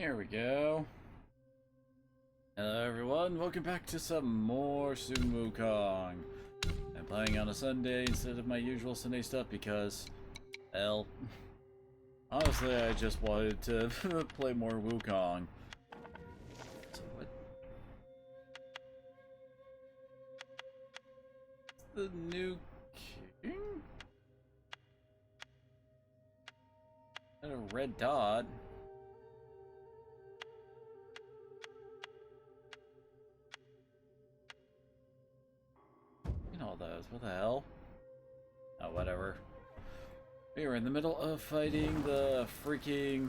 Here we go. Hello everyone, welcome back to some more Wukong. I'm playing on a Sunday instead of my usual Sunday stuff because, hell, honestly I just wanted to play more Wukong. So what? The new king? And a red dot. All those. What the hell? Oh, whatever. We were in the middle of fighting the freaking...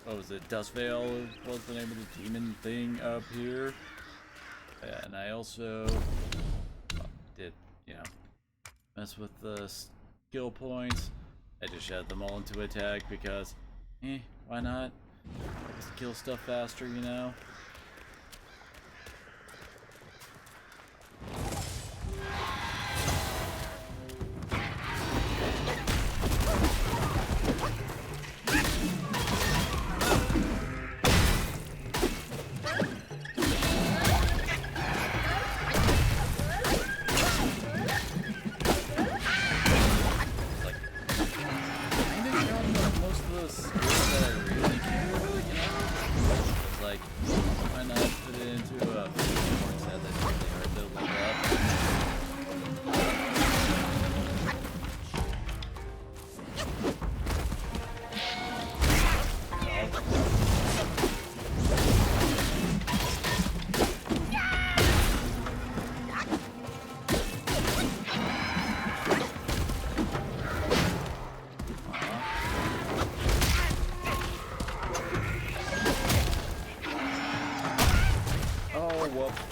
What was it? Dust Veil was the name of the demon thing up here. And I also did, mess with the skill points. I just shoved them all into attack because, why not? Just kill stuff faster, you know?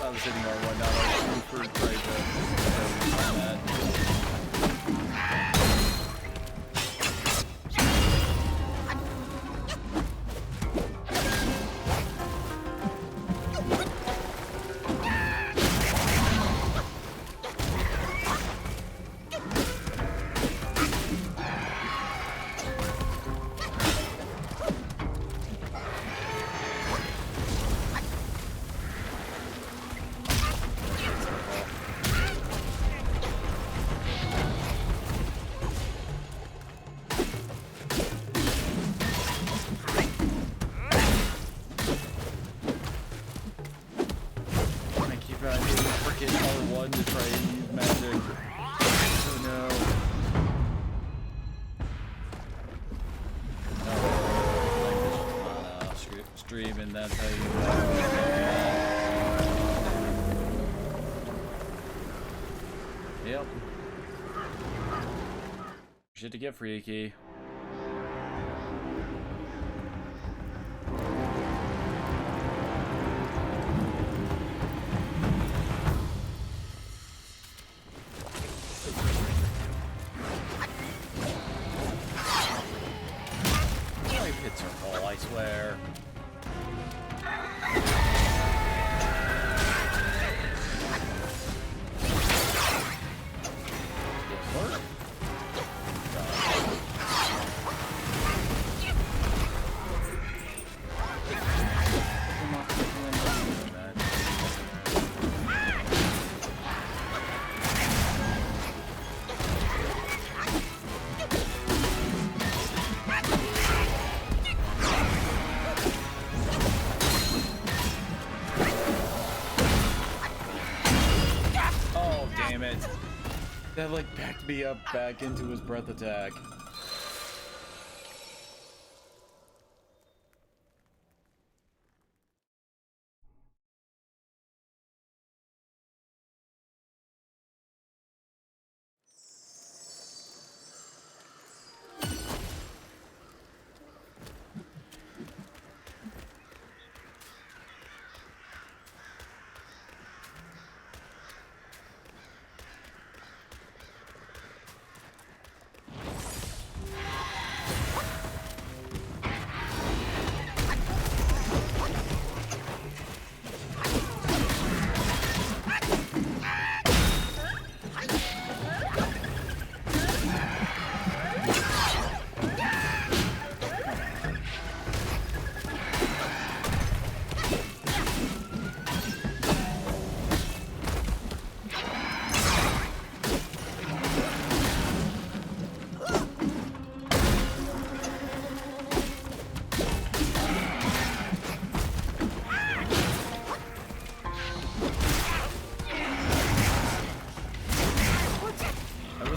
I was hitting R1, not R2 for trying to that. R1 to try and use magic. Oh no. Stream, and that's how you Yep. Shit to get, freaky. I swear. That like backed me up back into his breath attack.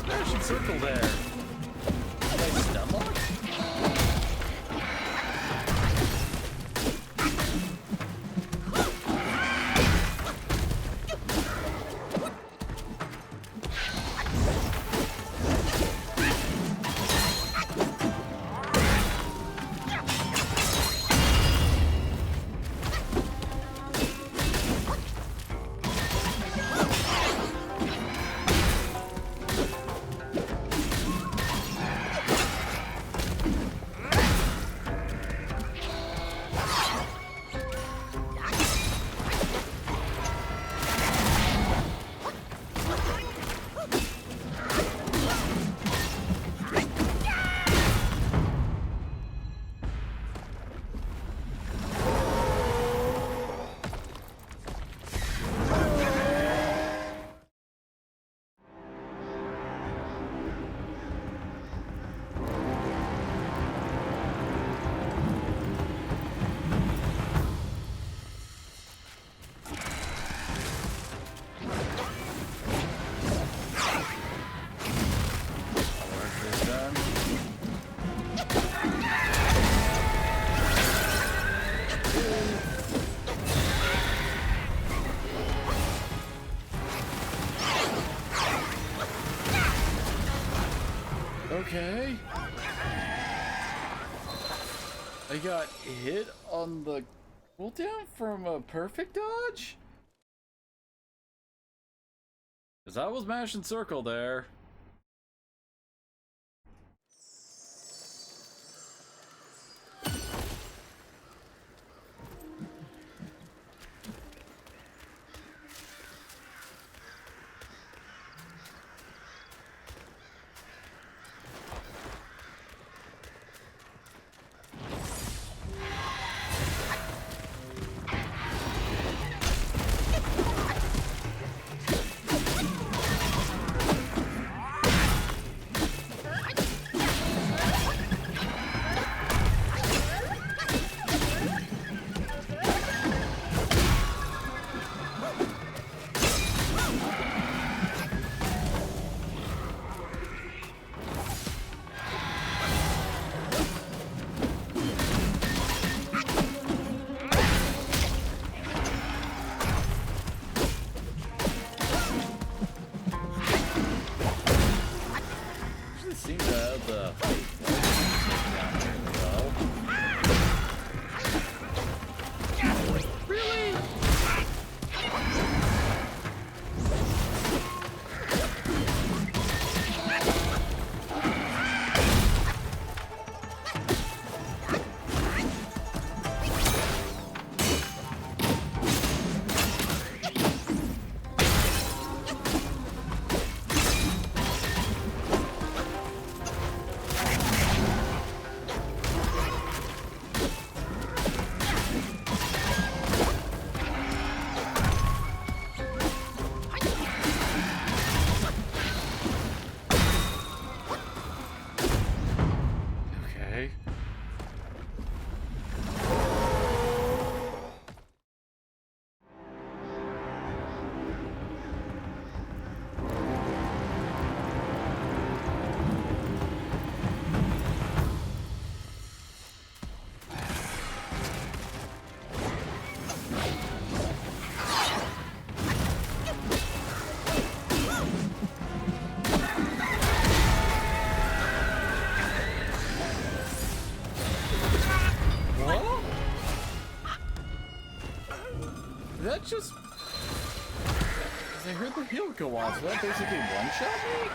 smashing circle there? Did I stun lock? Okay. I got hit on the cooldown from a perfect dodge? Because I was mashing circle there. Seems to have the down here as well. Really? Okay. That just... I heard the heal go off, so that basically one-shot me?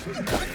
Yeah, that.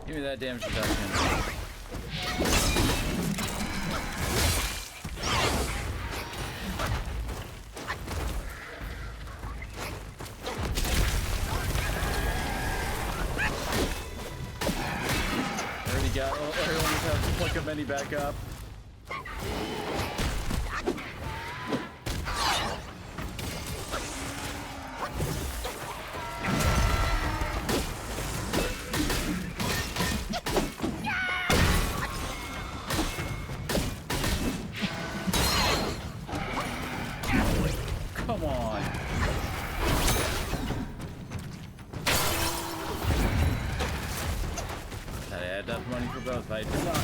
Give me that damage reduction. Already got. Oh, everyone just has to pluck a mini back up. Come on. I had enough money for both, but I did not.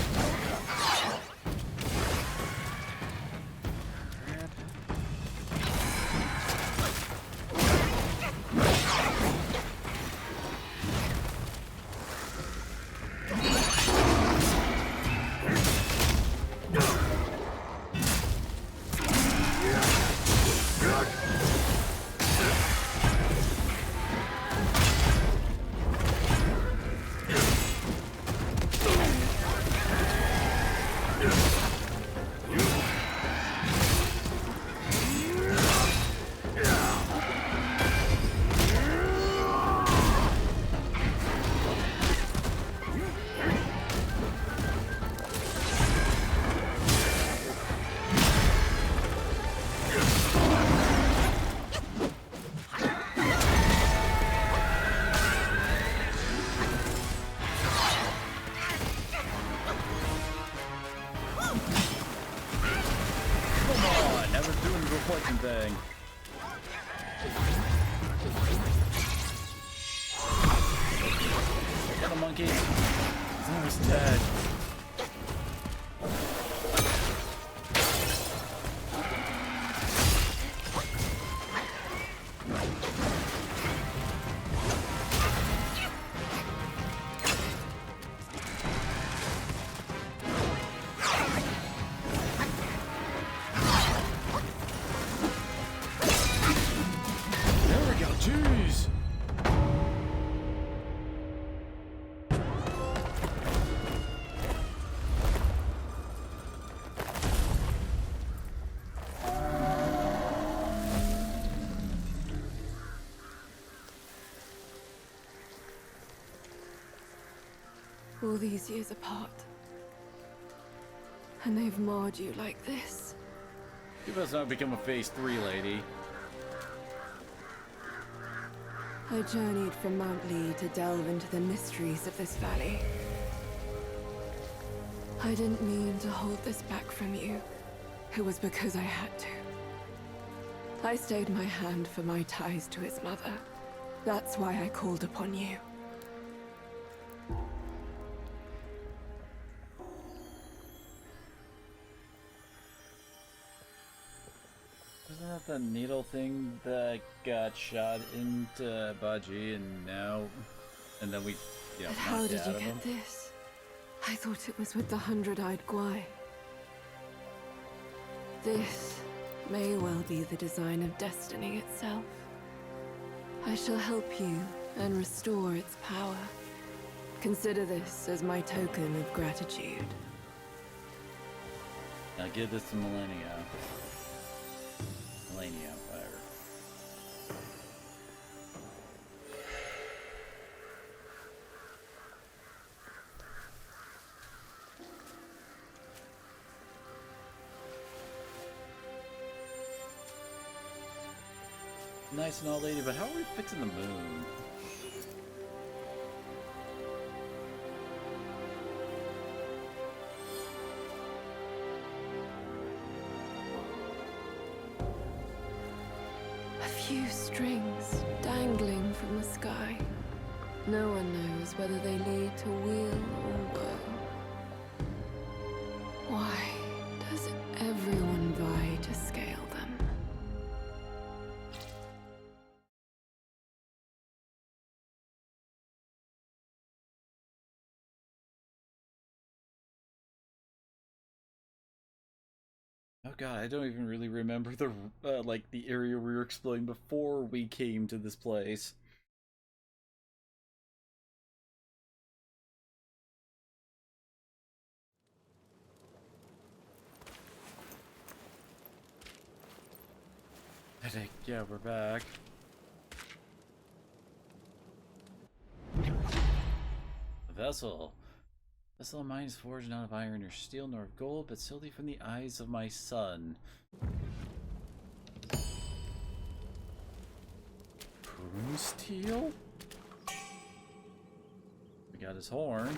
Thing. Get a monkey. He's almost dead. All these years apart. And they've marred you like this. You must not become a phase 3 lady. I journeyed from Mount Lee to delve into the mysteries of this valley. I didn't mean to hold this back from you. It was because I had to. I stayed my hand for my ties to his mother. That's why I called upon you. Isn't that the needle thing that got shot into Baji and now... And then we, you know, How knocked did out you of him? get this? I thought it was with the 100-eyed Guai. This may well be the design of destiny itself. I shall help you and restore its power. Consider this as my token of gratitude. Now give this to Millennia. Millennia, whatever. Nice and all, lady, but how are we fixing the moon? A few strings dangling from the sky. No one knows whether they lead to weal or woe. Why does everyone vie to scale them? Oh god, I don't even really remember the like the area we were exploring before we came to this place. I think, yeah, we're back. A vessel. Vessel of mine is forged not of iron or steel nor of gold, but solely from the eyes of my son. Prune steel? We got his horn.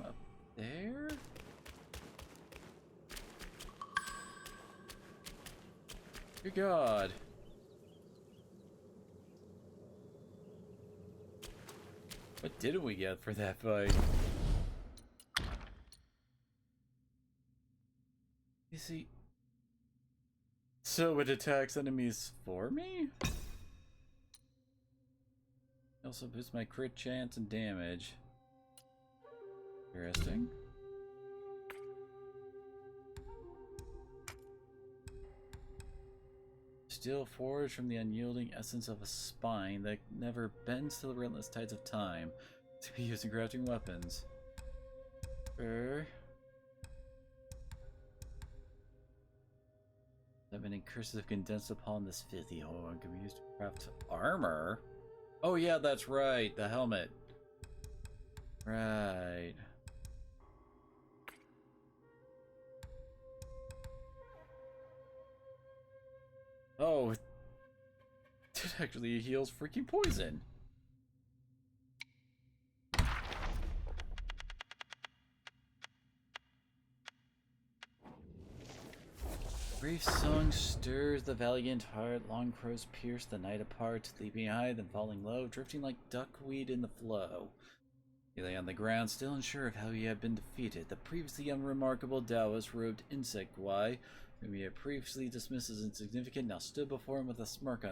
Up there? Good God. What didn't we get for that fight? You see... So it attacks enemies for me? It also boosts my crit chance and damage. Interesting. Steel forged from the unyielding essence of a spine that never bends to the relentless tides of time, to be used in crafting weapons. Seven cursive condensed upon this filthy horn can be used to craft armor. Oh yeah, that's right, the helmet. Right. Oh, it actually heals freaking poison. Brief song stirs the valiant heart. Long crows pierce the night apart, leaping high, then falling low, drifting like duckweed in the flow. He lay on the ground, still unsure of how he had been defeated. The previously unremarkable Taoist robed insect Guai, whom he had previously dismissed as insignificant, now stood before him with a smirk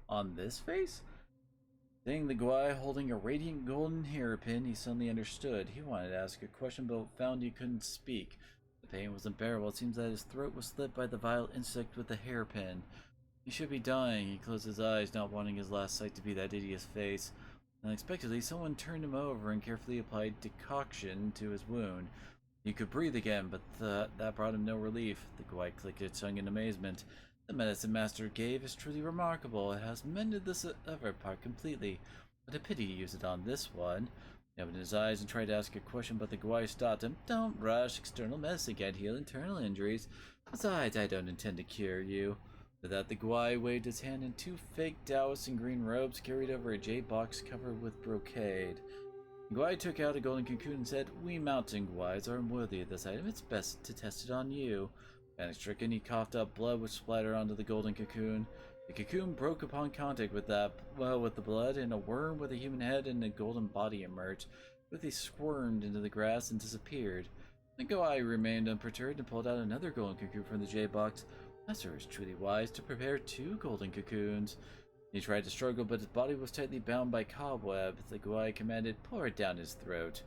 on this face? Seeing the Guai holding a radiant golden hairpin, he suddenly understood. He wanted to ask a question, but found he couldn't speak. The pain was unbearable. It seems that his throat was slit by the vile insect with the hairpin. He should be dying. He closed his eyes, not wanting his last sight to be that idiot's face. Unexpectedly, someone turned him over and carefully applied decoction to his wound. He could breathe again, but that brought him no relief. The Guai clicked its tongue in amazement. The medicine master gave is truly remarkable. It has mended this other part completely. What a pity to use it on this one. He opened his eyes and tried to ask a question, but the Guai stopped him. Don't rush. External medicine can't heal internal injuries. Besides, I don't intend to cure you. With that, the Guai waved his hand, and two fake Taoists in green robes carried over a jade box covered with brocade. The Guai took out a golden cocoon and said, "We mountain Guais are unworthy of this item. It's best to test it on you." Panic-stricken, he coughed up blood which splattered onto the golden cocoon. The cocoon broke upon contact with the blood, and a worm with a human head and a golden body emerged. But he squirmed into the grass and disappeared. The Guai remained unperturbed and pulled out another golden cocoon from the jade box. Master is truly wise to prepare 2 golden cocoons. He tried to struggle, but his body was tightly bound by cobwebs. The Guai commanded, "Pour it down his throat."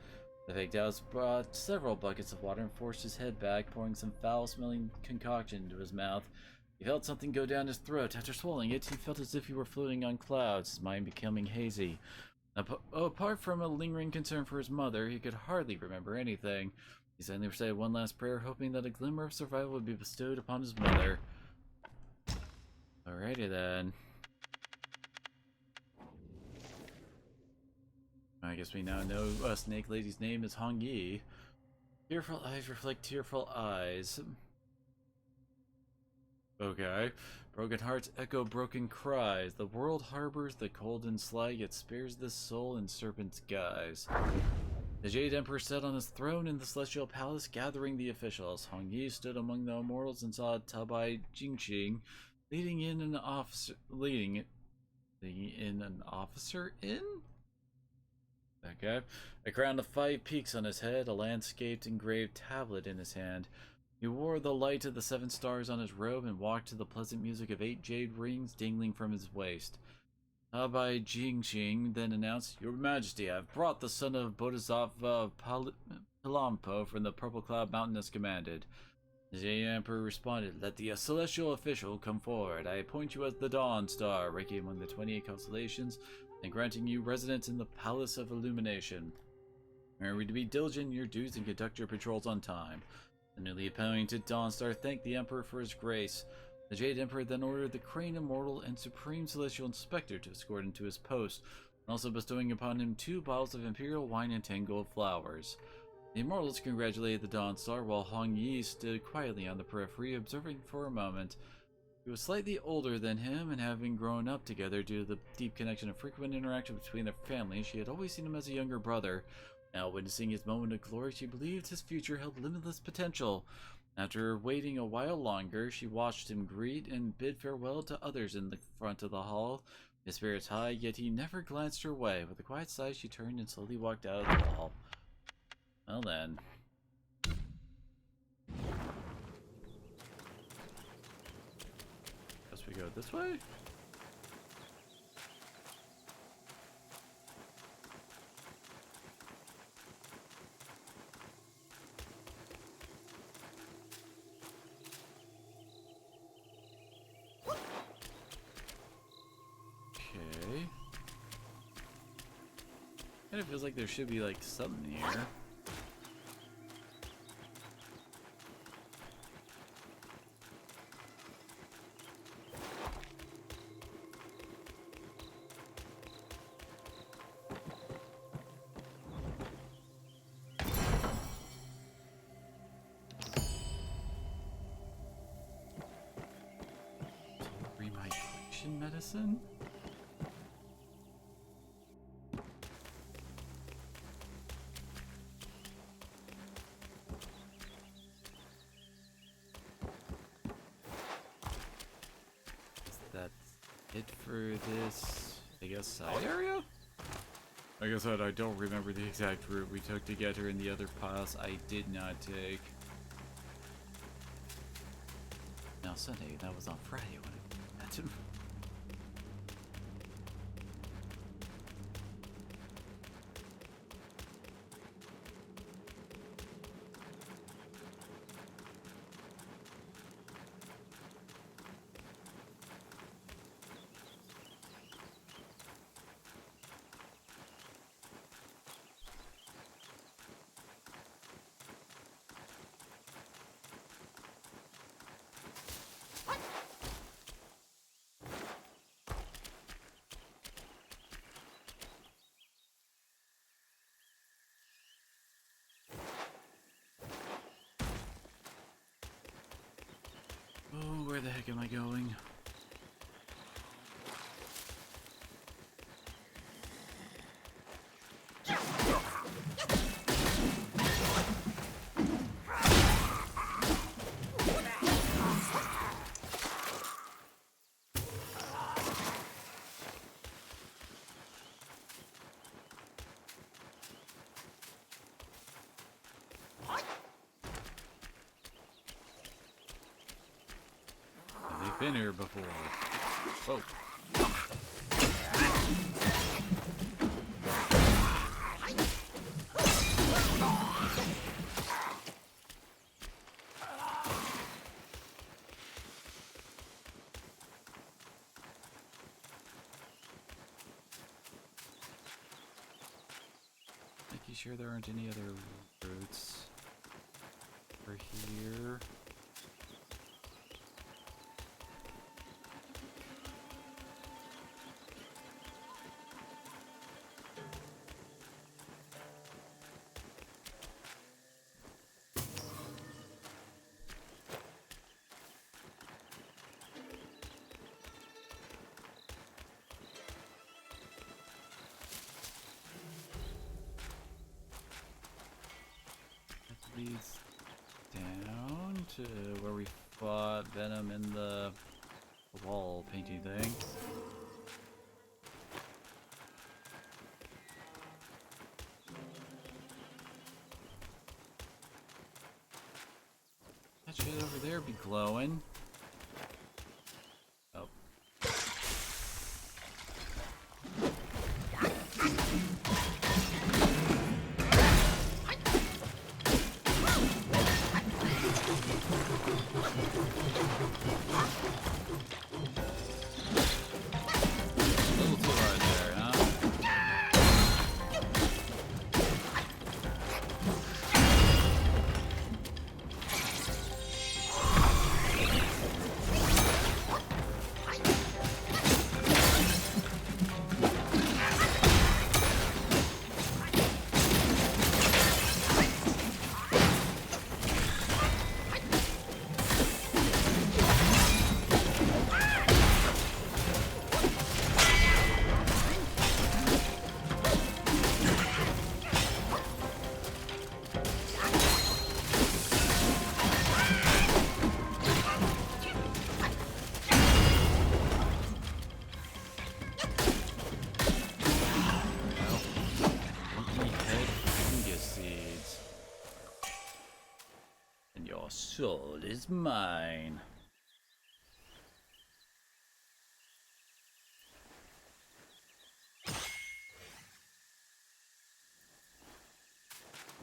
The fake Taoist brought several buckets of water and forced his head back, pouring some foul-smelling concoction into his mouth. He felt something go down his throat. After swallowing it, he felt as if he were floating on clouds, his mind becoming hazy. Apart from a lingering concern for his mother, he could hardly remember anything. He suddenly recited one last prayer, hoping that a glimmer of survival would be bestowed upon his mother. Alrighty then. I guess we now know Snake Lady's name is Hong Yi. Tearful eyes reflect tearful eyes. Okay. Broken hearts echo broken cries. The world harbors the cold and sly, yet spares the soul in serpent's guise. The Jade Emperor sat on his throne in the Celestial Palace, gathering the officials. Hong Yi stood among the immortals and saw Tabai Jingxing leading in an officer in? Okay. A crown of 5 peaks on his head, a landscaped engraved tablet in his hand. He wore the light of the 7 stars on his robe and walked to the pleasant music of 8 jade rings dangling from his waist. Tabai Jingxing then announced, "Your Majesty, I have brought the son of Bodhisattva Palampo from the Purple Cloud Mountain as commanded." The Jade Emperor responded, "Let the celestial official come forward. I appoint you as the Dawn Star, ranking among the 28 constellations, and granting you residence in the Palace of Illumination. Remember to be diligent in your duties and conduct your patrols on time." The newly appointed Dawn Star thanked the Emperor for his grace. The Jade Emperor then ordered the Crane Immortal and Supreme Celestial Inspector to escort him to his post, also bestowing upon him 2 bottles of Imperial wine and 10 gold flowers. The Immortals congratulated the Dawn Star while Hong Yi stood quietly on the periphery, observing for a moment. He was slightly older than him, and having grown up together due to the deep connection and frequent interaction between their families, she had always seen him as a younger brother. Now, witnessing his moment of glory, she believed his future held limitless potential. After waiting a while longer, she watched him greet and bid farewell to others in the front of the hall. His spirits high, yet he never glanced her way. With a quiet sigh, she turned and slowly walked out of the hall. Well then. Guess we go this way? Okay. Kind of feels like there should be like something here. Remigration medicine? it for this, I guess, side area? Like I said, I don't remember the exact route we took to get her in the other pass I did not take. Now Sunday, that was on Friday when I met him. Oh, where the heck am I going? They've been here before. Whoa. Making sure there aren't any other routes over here. Leads down to where we fought Venom in the wall painting thing. That shit over there be glowing. Oh. A little too hard there, huh? Your soul is mine.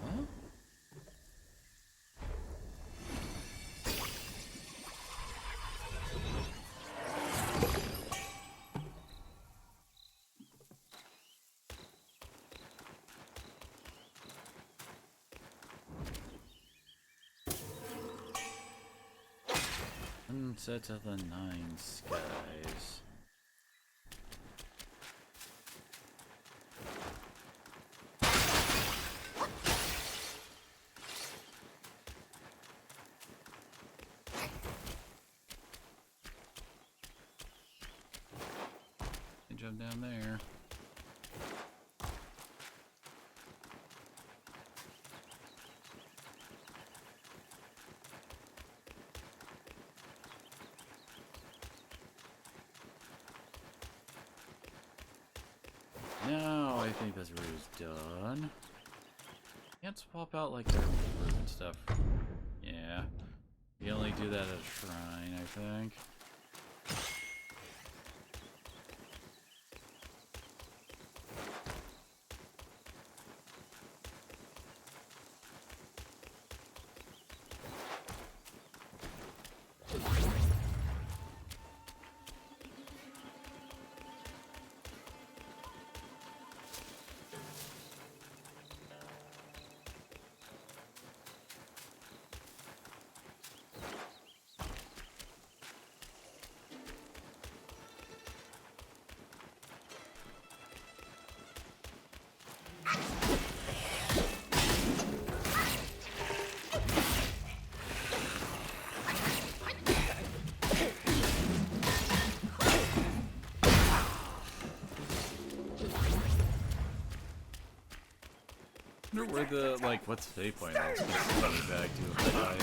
Huh? Sunset of the Nine Skies. Can jump down there. think this route is done. Can't swap out like their room and stuff. Yeah. You only do that at a shrine, I think. Where the, like, what's the save point? I'll just coming back to a fire.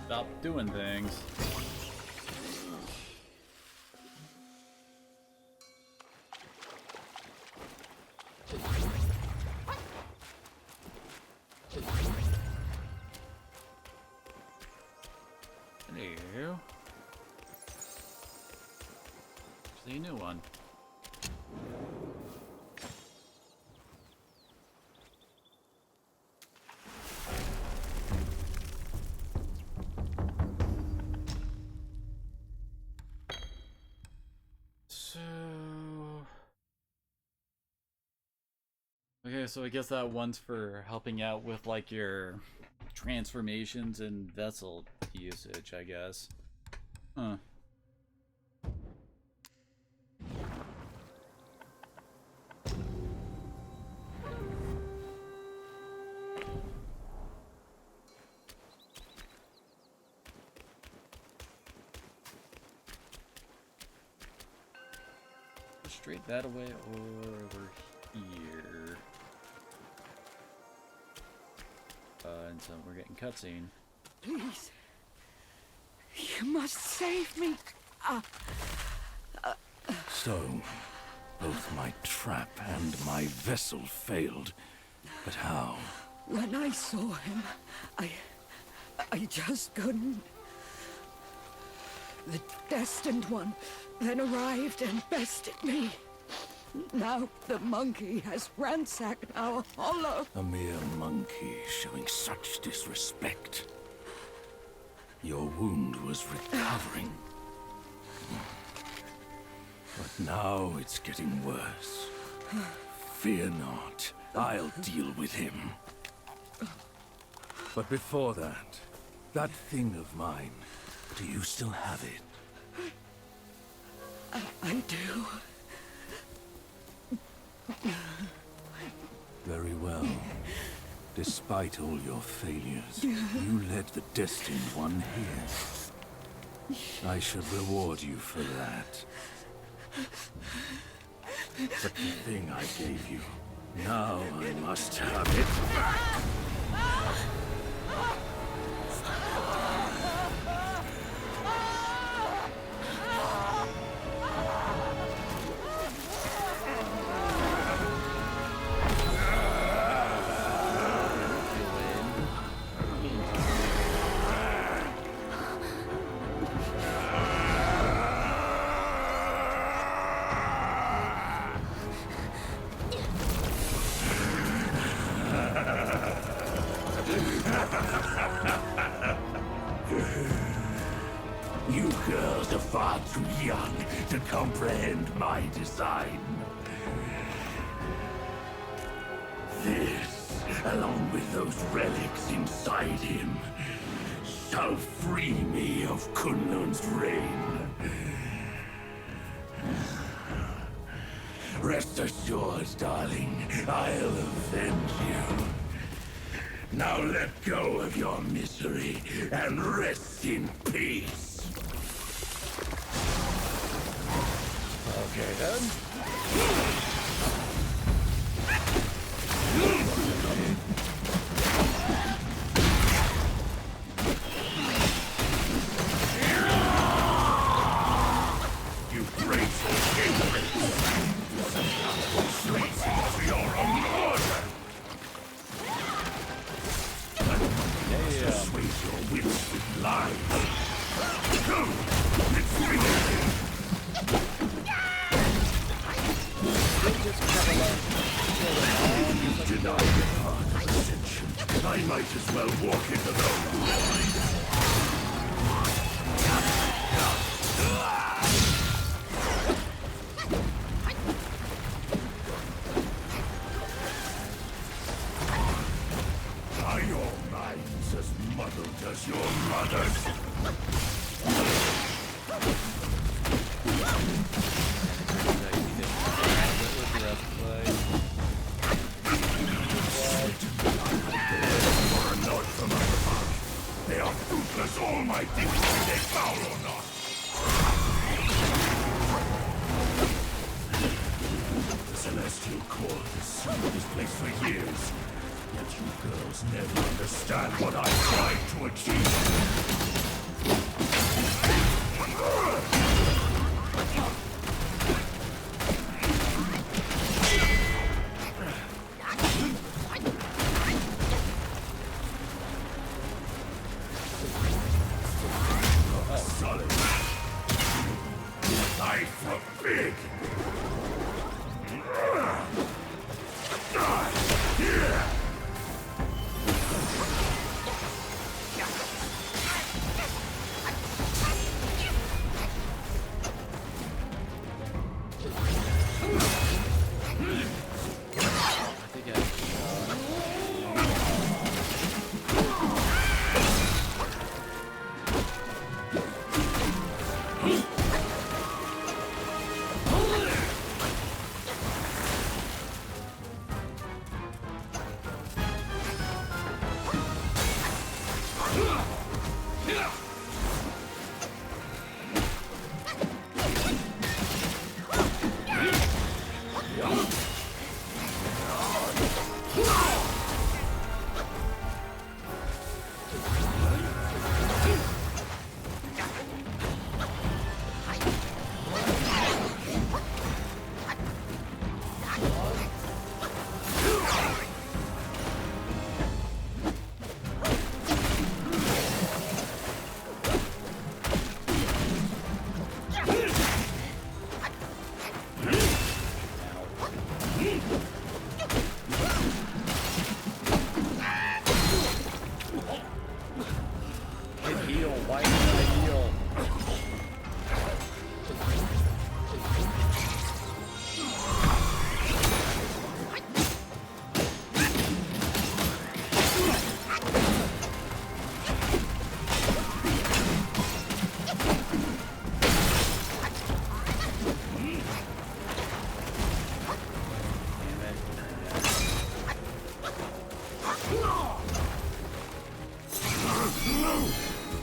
Stop doing things. Hello. See a new one. Okay, so I guess that one's for helping out with like your transformations and vessel usage, I guess. Huh. Straight that away or over here. And so we're getting cutscene. Please. You must save me. So, both my trap and my vessel failed. But how? When I saw him, I just couldn't. The Destined One then arrived and bested me. Now the monkey has ransacked our hollow. A mere monkey showing such disrespect. Your wound was recovering. But now it's getting worse. Fear not, I'll deal with him. But before that, that thing of mine, do you still have it? I do. Very well. Despite all your failures, you led the Destined One here. I should reward you for that. But the thing I gave you, now I must have it back! You girls are far too young to comprehend my design. This, along with those relics inside him, shall free me of Kunlun's reign. Rest assured, darling, I'll avenge you. Now let go of your misery and rest in peace. Okay then. You great ignorance! Streets of your own order! Persuade your wits with lies. Come, let's finish him! You deny the path of ascension. I might as well walk into the void. Are your minds as muddled as your mother's? For a nod from up above. They are fruitless, all my dignity they foul or not. The Celestial Court has seen this place for years. Yet you girls never understand what I tried to achieve. Solid. I forbid.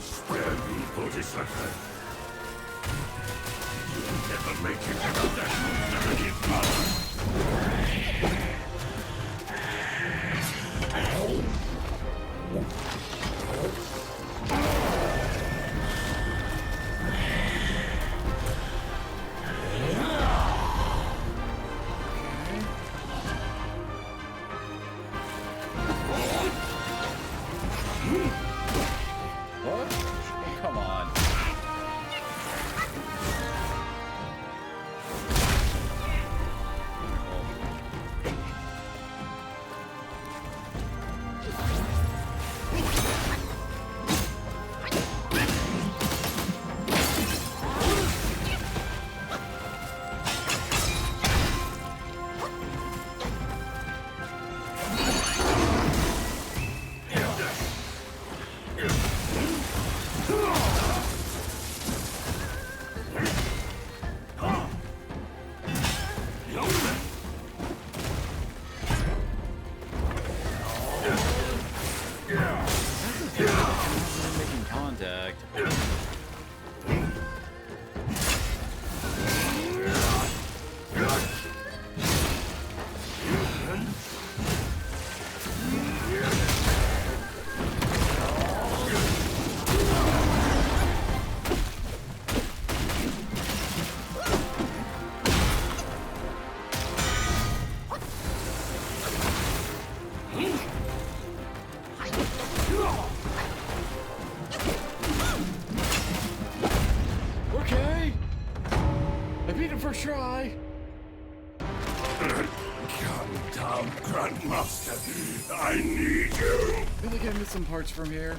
Spare me, Bodhisattva. You'll never make it without that negative power. What? Come on. extra shy. Come down, Grandmaster. I need you. I think I missed some parts from here.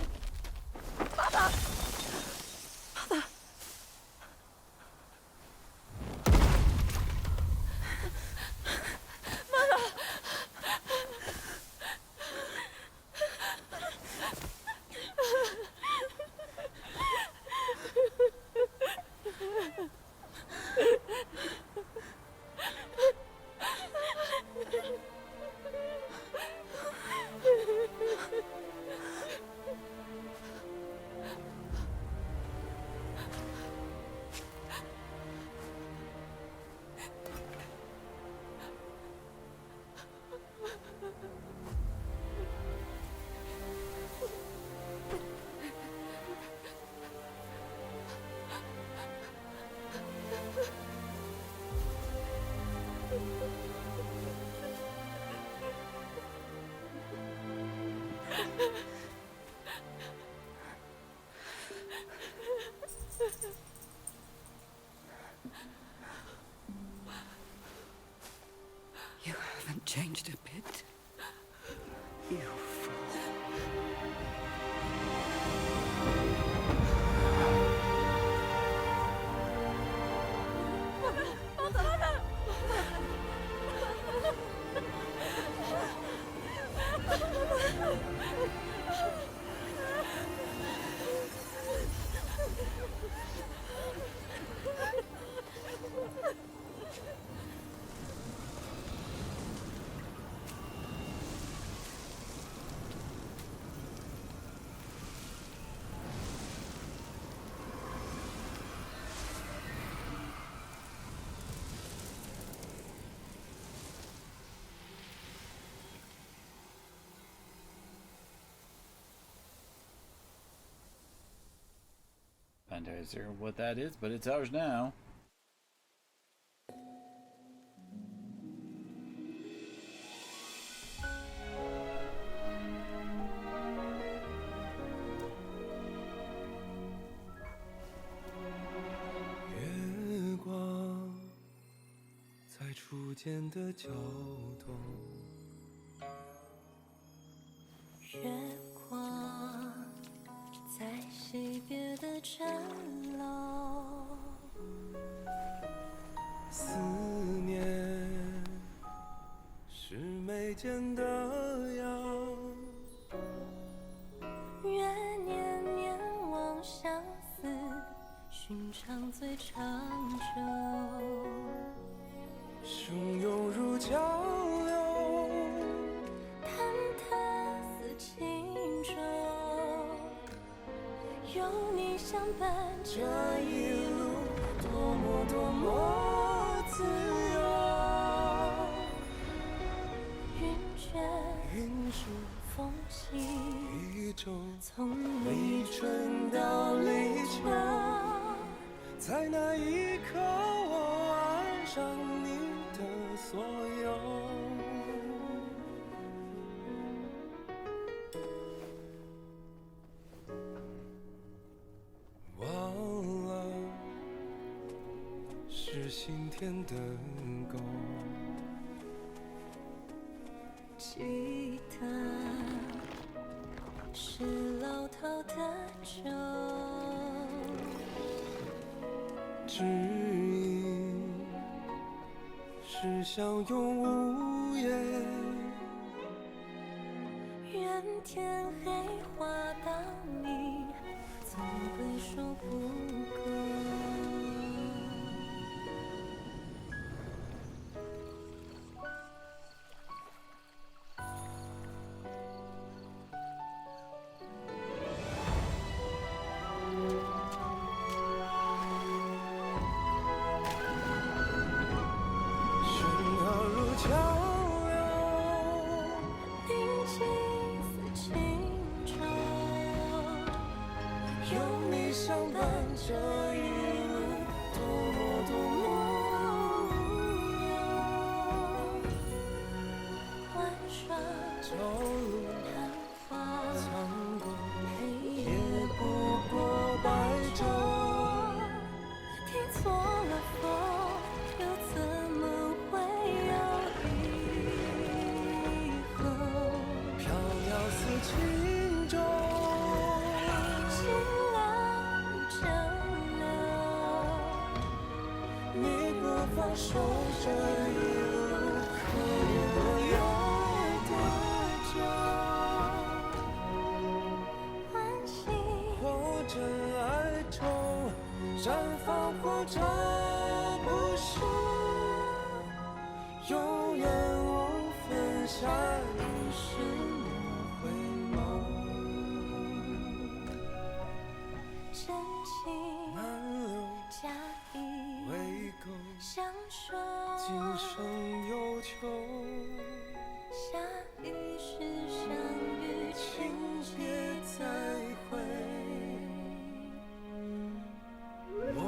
You haven't changed a bit. You fool. Fantastic what that is, but it's ours now.惜别的城楼，思念是眉间的药，愿年年望相思，寻常最长久。汹涌如潮流，忐忑似轻舟，有你相伴，这一路多么多么自由。云卷云舒风起，一周，从立春到立秋，在那一刻我爱上你的所有。忘了是心田的沟，记得是老套的酒，指引是相拥无言。愿天黑花当你，总会说不够。这一路多么多么无忧，玩耍朝露昙花苍过，黑也不过白昼。听错了风，又情中，知了无争流，你不放手这一路，可怜我有多久？欢喜或真爱中绽放，或者不是，永远无分下一世莫回眸。真情难留假意未够，相守，今生有求，下一世相遇，请别再回眸。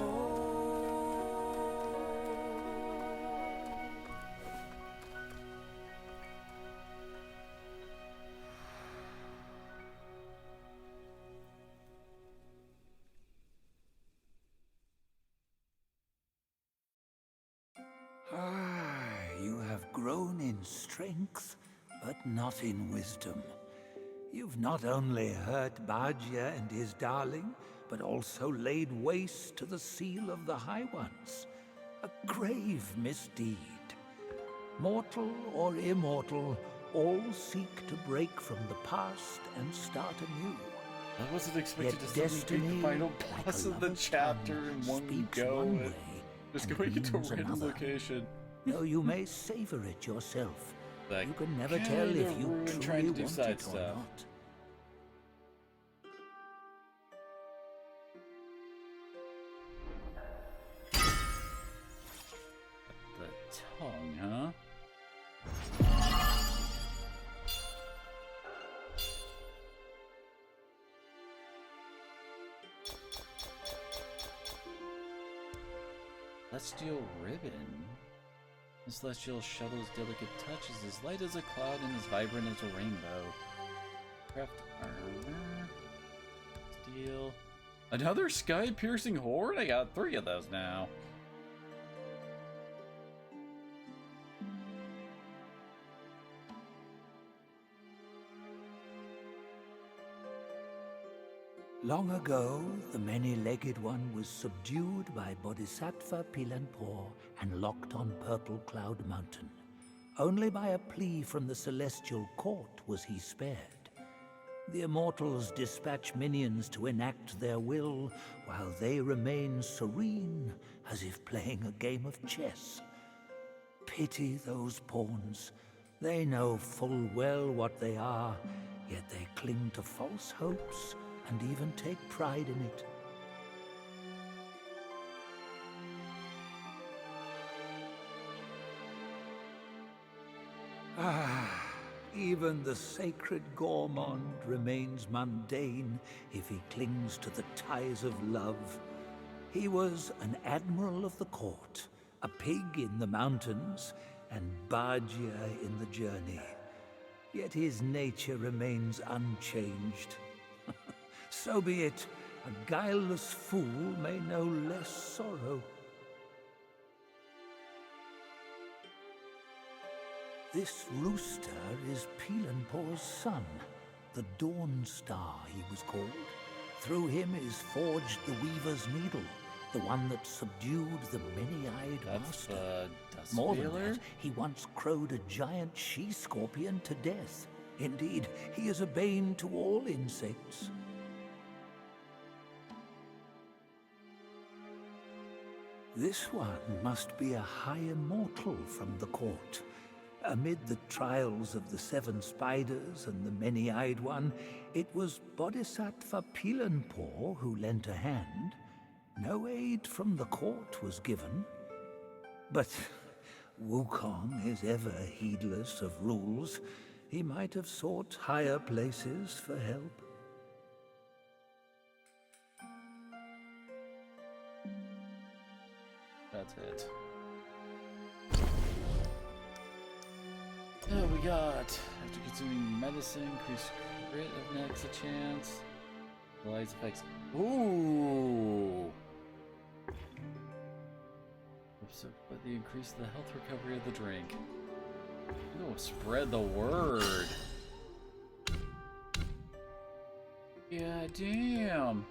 You have grown in strength, but not in wisdom. You've not only hurt Bajia and his darling, but also laid waste to the seal of the High Ones. A grave misdeed. Mortal or immortal, all seek to break from the past and start anew. I wasn't expecting to Yet suddenly beat the destiny, final like boss a of the lover's chapter tongue, in one speaks go. one And way just and going into a means random another. location. Though you may savor it yourself, Like, you can never kinda tell if you ruined truly trying to do want side it or stuff. not. The tongue, huh? Celestial ribbon. This celestial shuttle's delicate touch is as light as a cloud and as vibrant as a rainbow. Craft armor. Steel. Another sky-piercing horde? I got 3 of those now. Long ago, the many-legged one was subdued by Bodhisattva Pilanpur and locked on Purple Cloud Mountain. Only by a plea from the celestial court was he spared. The immortals dispatch minions to enact their will, while they remain serene, as if playing a game of chess. Pity those pawns. They know full well what they are, yet they cling to false hopes and even take pride in it. Even the sacred gourmand remains mundane if he clings to the ties of love. He was an admiral of the court, a pig in the mountains, and Bajia in the journey. Yet his nature remains unchanged. So be it. A guileless fool may know less sorrow. This rooster is Pilanpur's son, the Dawn Star he was called. Through him is forged the Weaver's Needle, the one that subdued the many-eyed master. More than that, he once crowed a giant she-scorpion to death. Indeed, he is a bane to all insects. This one must be a high immortal from the court. Amid the trials of the 7 spiders and the many-eyed one, it was Bodhisattva Pilanpur who lent a hand. No aid from the court was given. But Wukong is ever heedless of rules. He might have sought higher places for help. That's it. We got, after consuming medicine, increased crit of next a chance. Lights effects. Ooh! But the increase the health recovery of the drink. Oh, spread the word. Yeah, damn.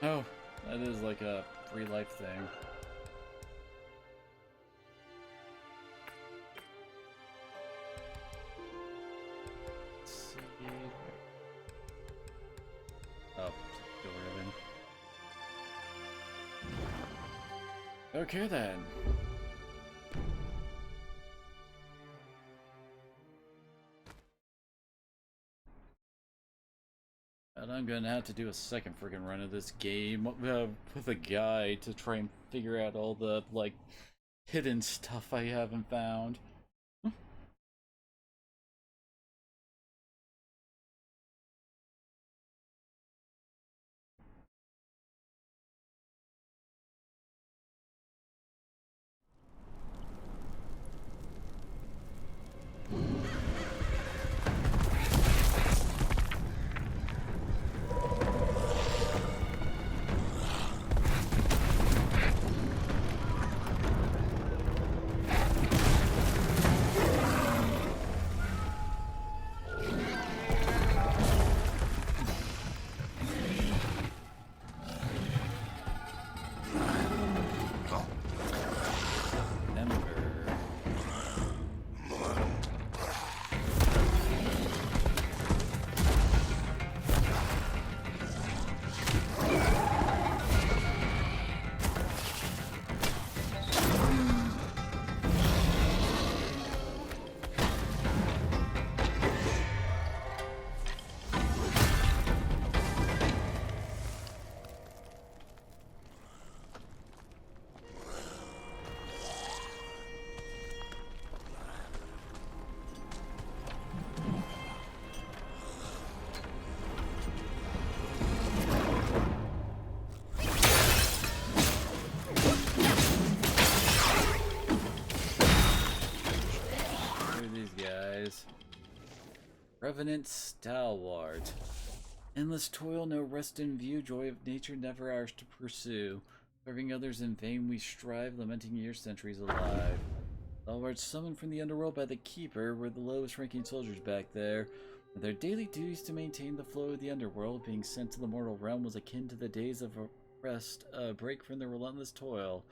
Oh, that is like a free life thing. Let's see. Oh, go ribbon. Okay then. And I'm gonna have to do a second freaking run of this game with a guide to try and figure out all the, like, hidden stuff I haven't found. Revenant Stalwart. Endless toil, no rest in view, joy of nature never ours to pursue. Serving others in vain we strive, lamenting years, centuries alive. Stalwarts summoned from the underworld by the Keeper were the lowest ranking soldiers back there. Their daily duties to maintain the flow of the underworld, being sent to the mortal realm was akin to the days of rest, a break from their relentless toil.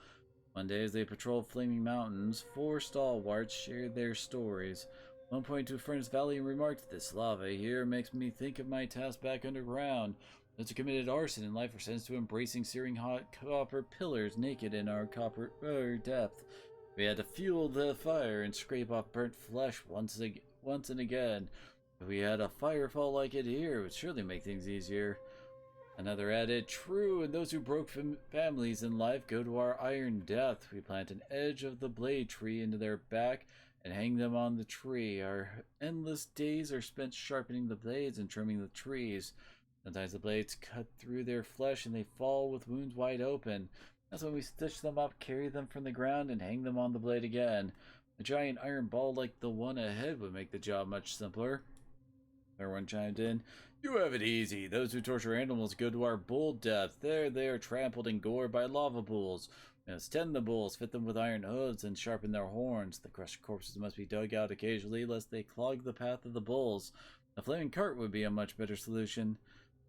One day as they patrolled Flaming Mountains, 4 stalwarts shared their stories. One pointed to Furnace Valley and remarked, "This lava here makes me think of my task back underground. Those who committed arson in life were sentenced to embracing searing hot copper pillars naked in our copper depth. We had to fuel the fire and scrape off burnt flesh once and again. If we had a firefall like it here, it would surely make things easier." Another added, "True, and those who broke families in life go to our iron death. We plant an edge of the blade tree into their back and hang them on the tree. Our endless days are spent sharpening the blades and trimming the trees. Sometimes the blades cut through their flesh and they fall with wounds wide open. That's when we stitch them up, carry them from the ground, and hang them on the blade again. A giant iron ball like the one ahead would make the job much simpler." Everyone chimed in. "You have it easy. Those who torture animals go to our bull death. There they are trampled and gored by lava bulls. We must tend the bulls, fit them with iron hooves, and sharpen their horns. The crushed corpses must be dug out occasionally, lest they clog the path of the bulls. A flaming cart would be a much better solution."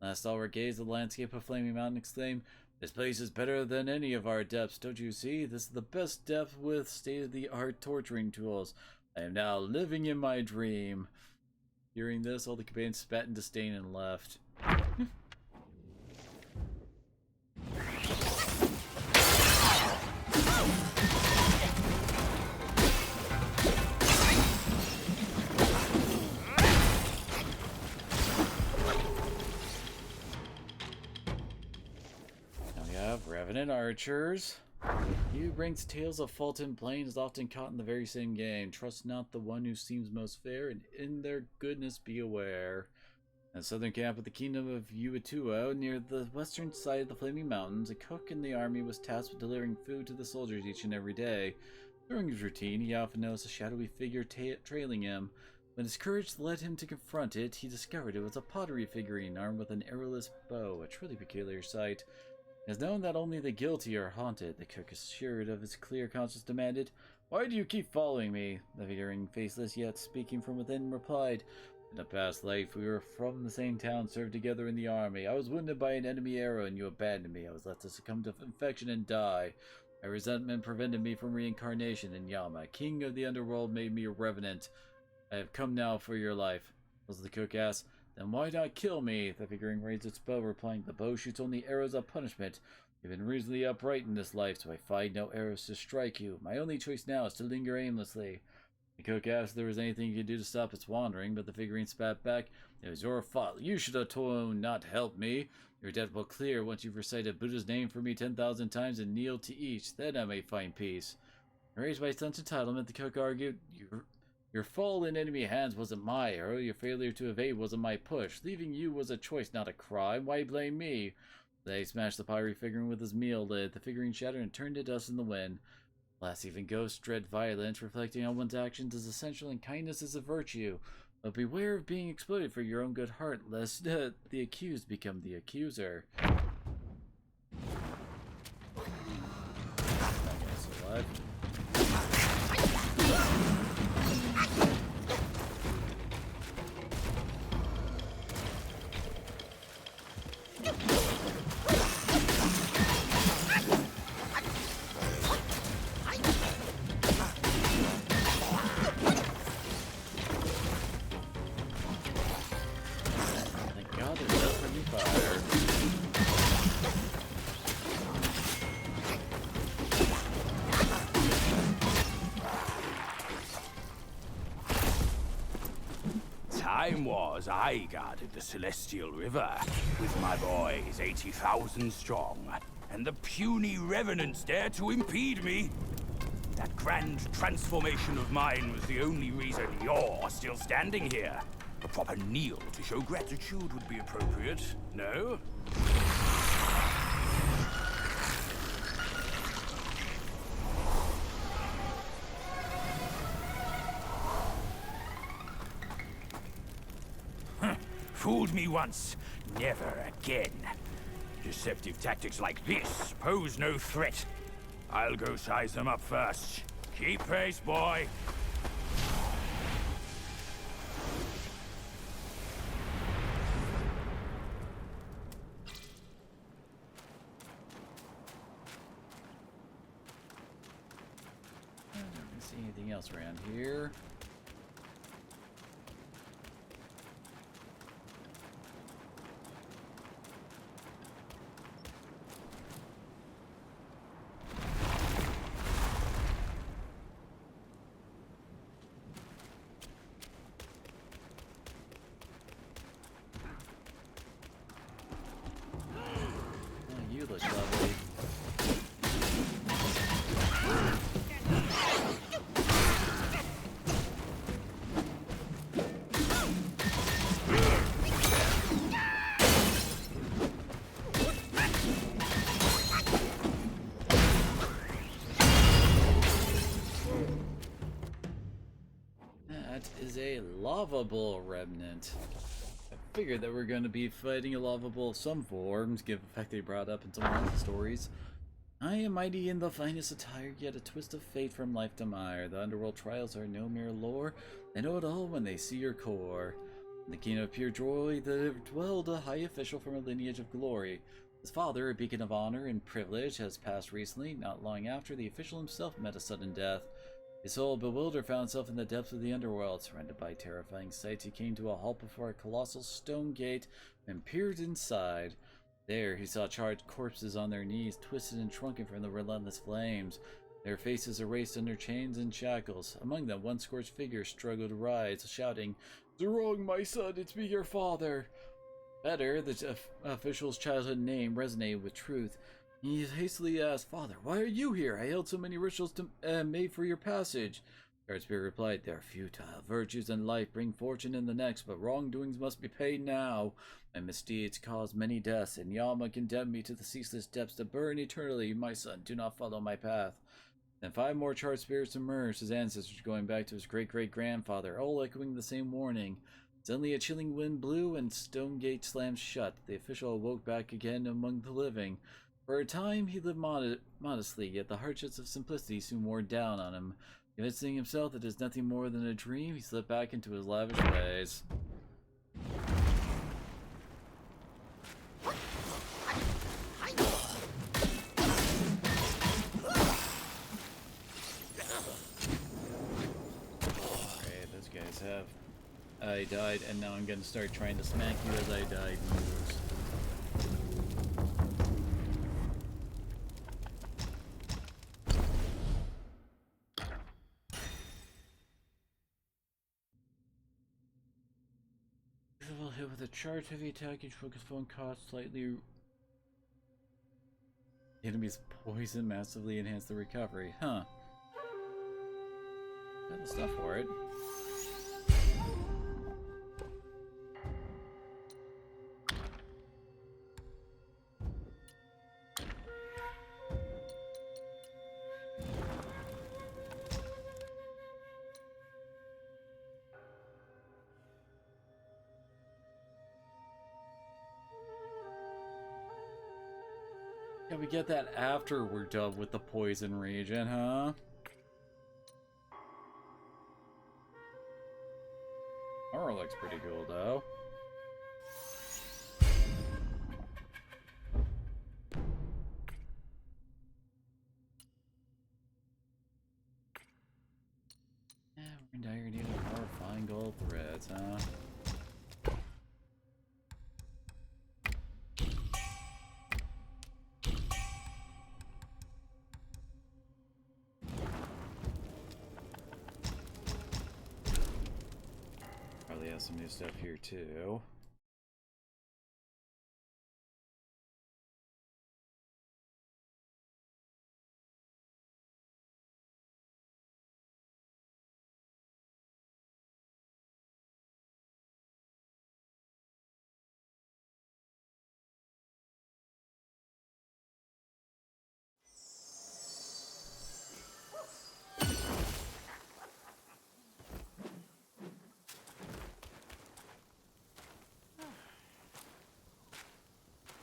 Last stalwart gazed at the landscape of Flaming Mountain and exclaimed, "This place is better than any of our depths. Don't you see? This is the best depth with state-of-the-art torturing tools. I am now living in my dream." Hearing this, all the companions spat in disdain and left. Now we have Revenant Archers. He who brings tales of fault and blame is often caught in the very same game. Trust not the one who seems most fair, and in their goodness be aware. In the southern camp of the kingdom of Uatuo, near the western side of the Flaming Mountains, a cook in the army was tasked with delivering food to the soldiers each and every day. During his routine, he often noticed a shadowy figure trailing him. When his courage led him to confront it, he discovered it was a pottery figurine armed with an arrowless bow, a truly peculiar sight. It is known that only the guilty are haunted, the cook assured of his clear conscience demanded. Why do you keep following me? The figurine, faceless yet speaking from within, replied. In a past life, we were from the same town, served together in the army. I was wounded by an enemy arrow and you abandoned me. I was left to succumb to infection and die. My resentment prevented me from reincarnation, and Yama, king of the underworld, made me a revenant. I have come now for your life. Was the cook asked. Then why not kill me? The figurine raised its bow, replying, the bow shoots only arrows of punishment. You've been reasonably upright in this life, so I find no arrows to strike you. My only choice now is to linger aimlessly. The cook asked if there was anything he could do to stop its wandering, but the figurine spat back, it was your fault. You should have told not help me. Your death will clear once you've recited Buddha's name for me 10,000 times and kneel to each. Then I may find peace. Raised by such entitlement, the cook argued, Your fall in enemy hands wasn't my arrow. Your failure to evade wasn't my push. Leaving you was a choice, not a crime. Why blame me? They smashed the pottery figurine with his meal lid. The figurine shattered and turned to dust in the wind. Alas, even ghosts dread violence. Reflecting on one's actions is essential, and kindness is a virtue. But beware of being exploited for your own good heart, lest the accused become the accuser. Alive. Time was I guarded the Celestial River with my boys 80,000 strong, and the puny revenants dared to impede me. That grand transformation of mine was the only reason you're still standing here. A proper kneel to show gratitude would be appropriate, no? Fooled me once, never again. Deceptive tactics like this pose no threat. I'll go size them up first. Keep pace, boy. I don't see anything else around here. You look lovely. That is a lava bull remnant. I figured that we're going to be fighting a lava bull of some forms, given the fact they brought up in some of the stories. I am mighty in the finest attire, yet a twist of fate from life to mire. The underworld trials are no mere lore. They know it all when they see your core. In the kingdom of pure joy, there dwelled a high official from a lineage of glory. His father, a beacon of honor and privilege, has passed recently. Not long after, the official himself met a sudden death. His soul, bewildered, found himself in the depths of the underworld. Surrounded by terrifying sights, he came to a halt before a colossal stone gate and peered inside. There, he saw charred corpses on their knees, twisted and shrunken from the relentless flames. Their faces erased under chains and shackles. Among them, one scorched figure struggled to rise, shouting, "Zerong, my son, it's me, your father!" Better, the official's childhood name resonated with truth. He hastily asked, "Father, why are you here? I held so many rituals made for your passage." Guard Spirit replied, "They are futile. Virtues in life bring fortune in the next, but wrongdoings must be paid now. My misdeeds caused many deaths, and Yama condemned me to the ceaseless depths to burn eternally. My son, do not follow my path." Then 5 more charred spirits emerged, his ancestors going back to his great-great-grandfather, all echoing the same warning. Suddenly a chilling wind blew, and stone gate slammed shut. The official awoke back again among the living. For a time, he lived modestly, yet the hardships of simplicity soon wore down on him. Convincing himself that it is nothing more than a dream, he slipped back into his lavish ways. Alright, those guys have I died, and now I'm gonna start trying to smack you as I died moves. Will hit with a charge heavy attack, each focus phone cost slightly. Enemy's poison massively enhance the recovery. Huh. Got the stuff for it. Yeah, we get that after we're done with the poison region, huh? Armor looks pretty cool, though. Yeah, we're in dire need of more fine gold threads, huh? Probably has some new stuff here too.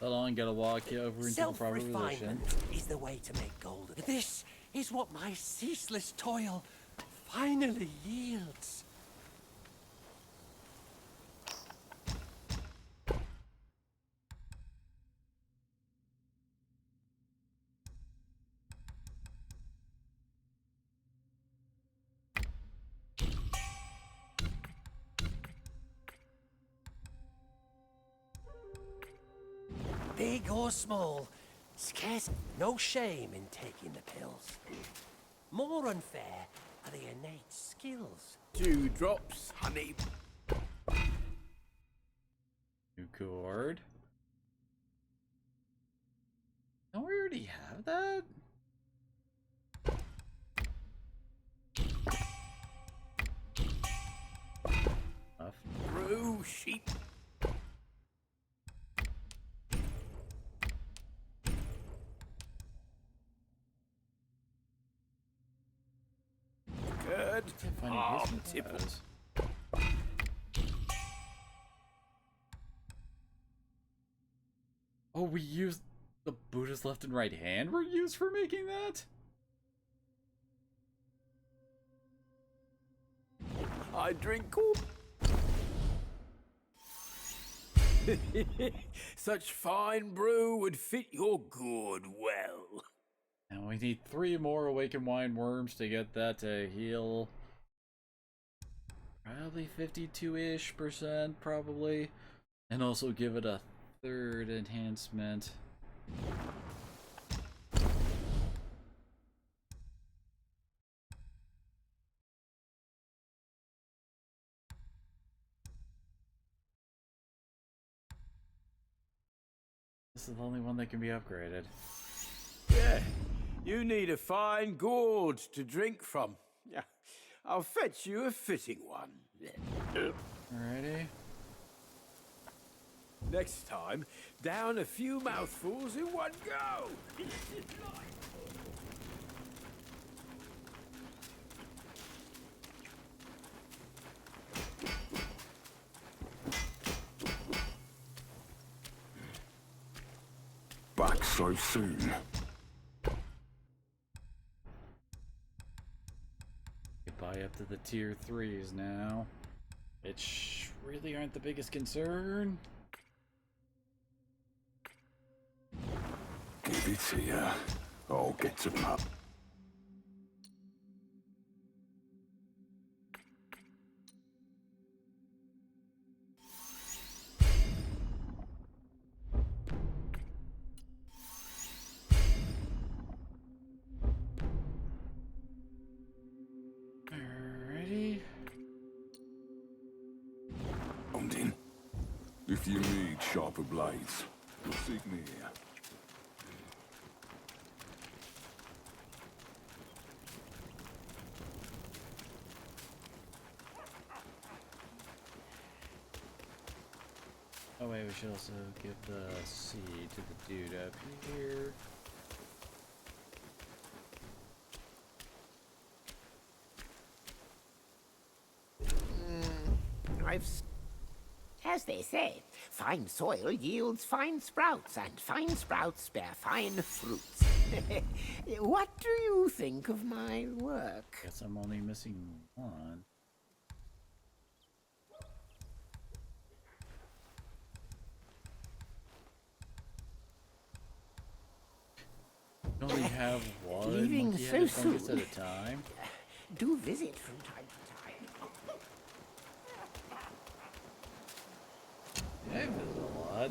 Hold on, gotta walk you over into the proper position. Self-refinement is the way to make gold. This is what my ceaseless toil finally yields. Big or small, scarce no shame in taking the pills. More unfair are the innate skills. 2 drops, honey. New gourd. Don't we already have that? Brew sheep. Good. Tipple. Oh, we used the Buddha's left and right hand were used for making that? I drink all. Such fine brew would fit your gourd well. And we need 3 more awakened wine worms to get that to heal. Probably 52-ish%, probably. And also give it a 3rd enhancement. This is the only one that can be upgraded. Yeah, you need a fine gourd to drink from. Yeah, I'll fetch you a fitting one. Alrighty. Next time, down a few mouthfuls in one go. Back so soon. buy up to the tier 3s now, which really aren't the biggest concern. Give it here. I'll get to pub. Alrighty. Ondin, if you need sharper blades, seek me here. Oh wait, we should also give the seed to the dude up here. As they say, fine soil yields fine sprouts, and fine sprouts bear fine fruits. What do you think of my work? Guess I'm only missing one. You only have one Leaving monkey-headed so fungus at soon? a time? Do visit from time to time. Yeah, there's a lot.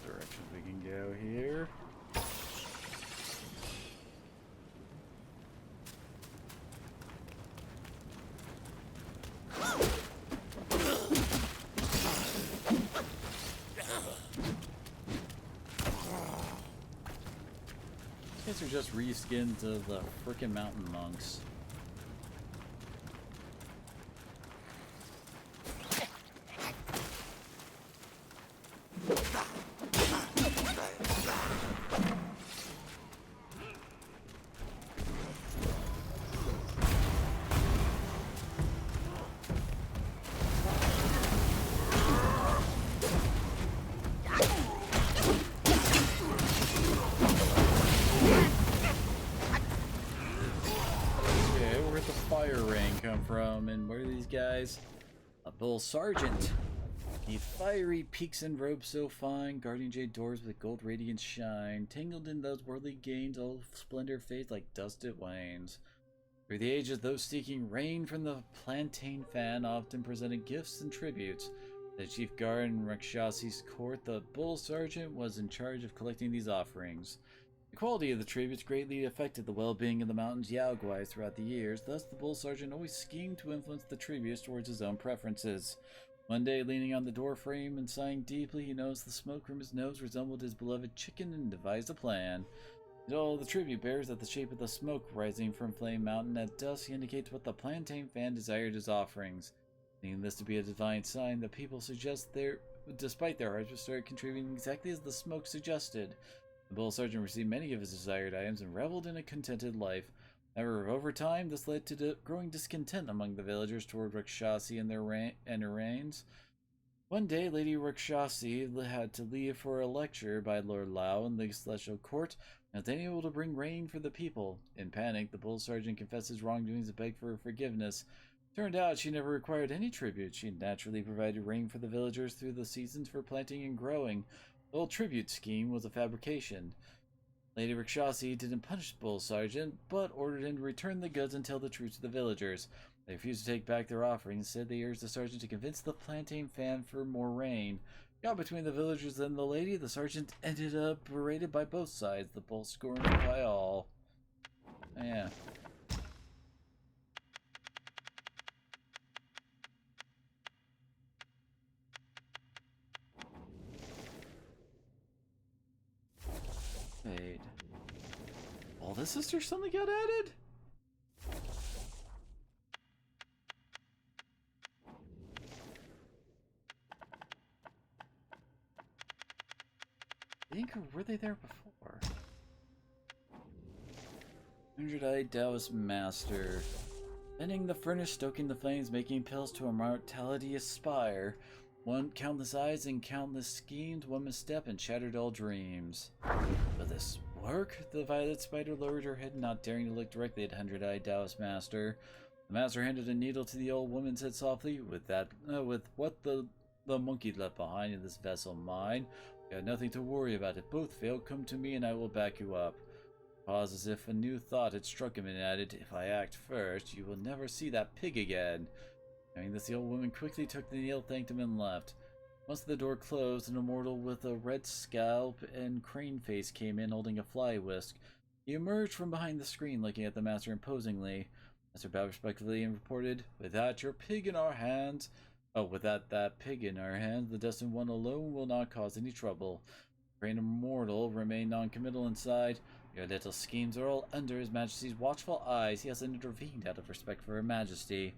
Directions we can go here. These guys are just reskins of the frickin' mountain monks. Okay, where'd the fire rain come from? And where are these guys? A bull sergeant. Neath fiery peaks and robes so fine, guardian jade doors with gold radiance shine, tangled in those worldly gains, all splendor fades like dust it wanes. Through the ages, those seeking rain from the plantain fan often presented gifts and tributes. The chief guard in Rakshasi's court, the bull sergeant, was in charge of collecting these offerings. The quality of the tributes greatly affected the well-being of the mountain's Yaoguais throughout the years, thus the bull sergeant always schemed to influence the tributes towards his own preferences. One day, leaning on the doorframe and sighing deeply, he noticed the smoke from his nose resembled his beloved chicken and devised a plan. He told all the tribute bearers that the shape of the smoke rising from Flame Mountain at dusk indicates what the plantain fan desired as offerings. Thinking this to be a divine sign, the people despite their hearts, started contributing exactly as the smoke suggested. The bull sergeant received many of his desired items and reveled in a contented life. However, over time, this led to growing discontent among the villagers toward Rakshasi and her reigns. One day, Lady Rakshasi had to leave for a lecture by Lord Lao in the Celestial Court, and was unable to bring rain for the people. In panic, the bull sergeant confessed his wrongdoings and begged for her forgiveness. Turned out she never required any tribute. She naturally provided rain for the villagers through the seasons for planting and growing. The whole tribute scheme was a fabrication. Lady Rakshasi didn't punish the bull sergeant, but ordered him to return the goods and tell the truth to the villagers. They refused to take back their offering. Instead, they urged the sergeant to convince the plantain fan for more rain. Got between the villagers and the lady, the sergeant ended up berated by both sides, the both scorned by all. Yeah. Wait. All the sisters suddenly got added? I think, or were they there before? 100-eyed Taoist master. Bending the furnace, stoking the flames, making pills to immortality aspire. One countless eyes and countless schemes, one misstep and shattered all dreams. Will this work? The violet spider lowered her head, not daring to look directly at 100-eyed Taoist master. The master handed a needle to the old woman, said softly, with what the monkey left behind in this vessel mine, you got nothing to worry about. If both fail, come to me and I will back you up. Paused as if a new thought had struck him and added, if I act first, you will never see that pig again. Knowing this, the old woman quickly took the needle, thanked him, and left. Once the door closed, an immortal with a red scalp and crane face came in holding a fly whisk. He emerged from behind the screen, looking at the master imposingly. Master bowed respectfully and reported, with that pig in our hands, the destined one alone will not cause any trouble. The crane immortal remained non-committal inside. Your little schemes are all under His Majesty's watchful eyes. He hasn't intervened out of respect for Her Majesty.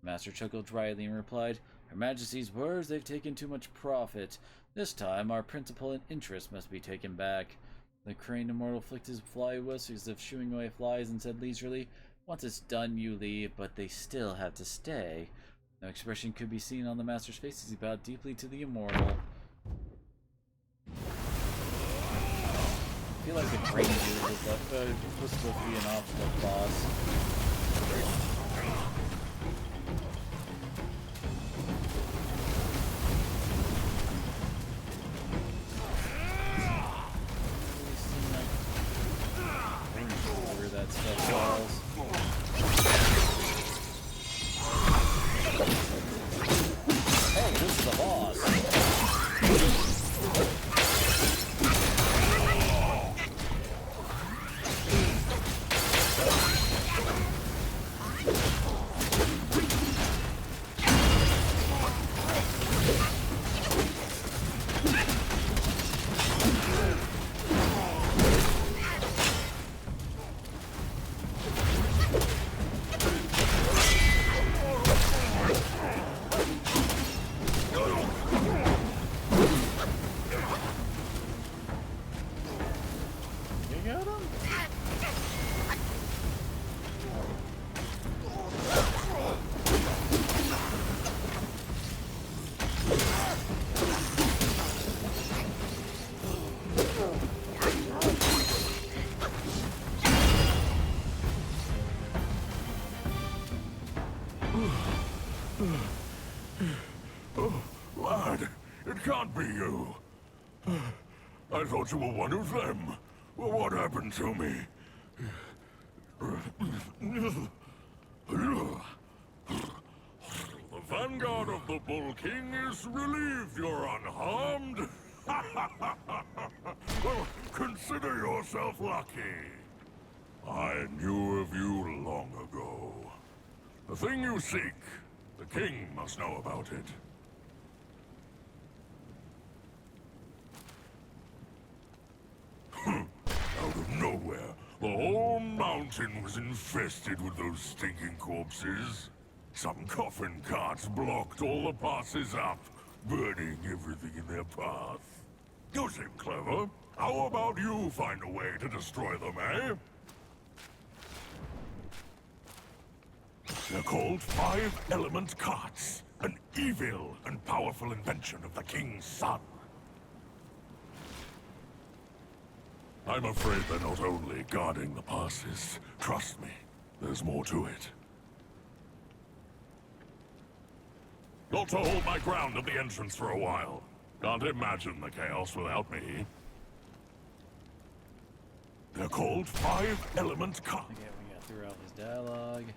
The master chuckled dryly and replied, Her Majesty's words, they've taken too much profit. This time, our principal and interest must be taken back. The crane immortal flicked his fly whisk as if shooing away flies and said leisurely, once it's done, you leave, but they still have to stay. No expression could be seen on the master's face as he bowed deeply to the immortal. I feel like the crane dude was supposed to be an optional boss. Where that stuff falls. Oh, this is the boss. Lad, it can't be you. I thought you were one of them. Well, what happened to me? The vanguard of the Bull King is relieved you're unharmed. Well, consider yourself lucky. I knew of you long ago. The thing you seek, the king must know about it. Out of nowhere, the whole mountain was infested with those stinking corpses. Some coffin carts blocked all the passes up, burning everything in their path. You seem clever. How about you find a way to destroy them, eh? They're called Five-Element Carts, an evil and powerful invention of the King's son. I'm afraid they're not only guarding the passes. Trust me, there's more to it. Got to hold my ground at the entrance for a while. Can't imagine the chaos without me. They're called Five-Element Carts. Okay, we got through all this dialogue.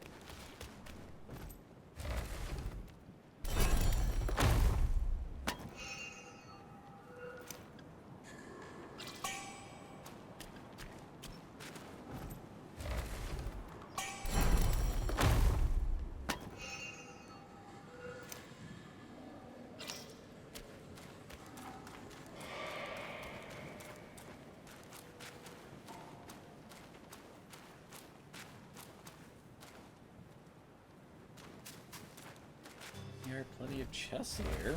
of chests here.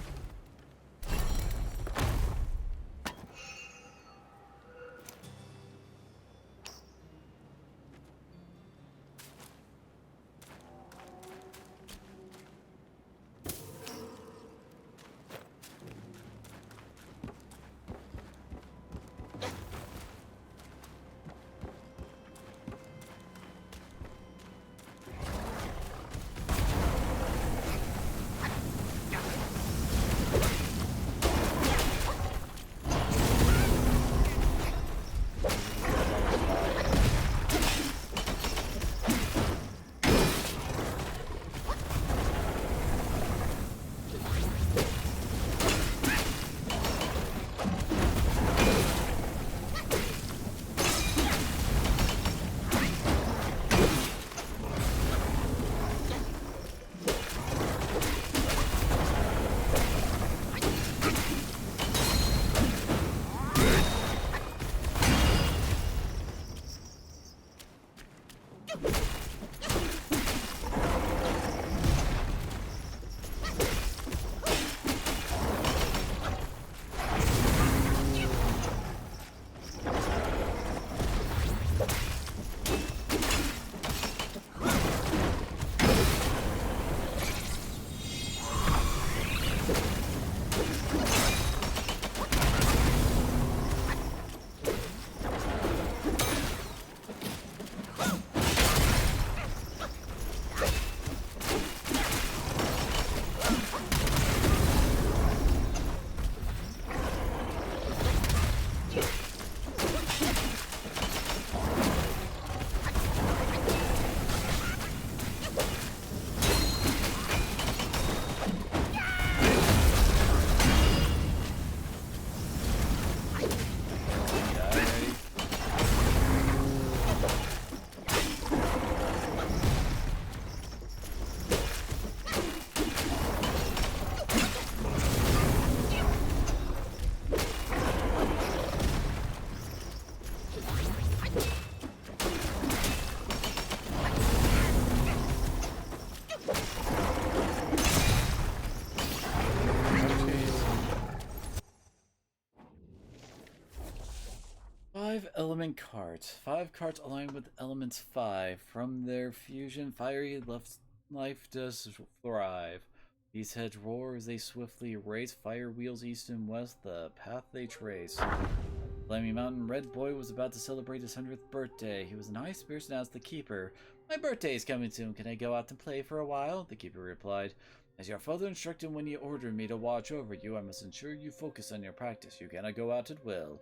Five element carts. 5 carts aligned with elements 5. From their fusion, fiery life does thrive. These heads roar as they swiftly race. Fire wheels east and west, the path they trace. Flaming Mountain Red Boy was about to celebrate his 100th birthday. He was in high spirits and asked the keeper, "My birthday is coming soon. Can I go out and play for a while?" The keeper replied, "As your father instructed when he ordered me to watch over you, I must ensure you focus on your practice. You cannot go out at will."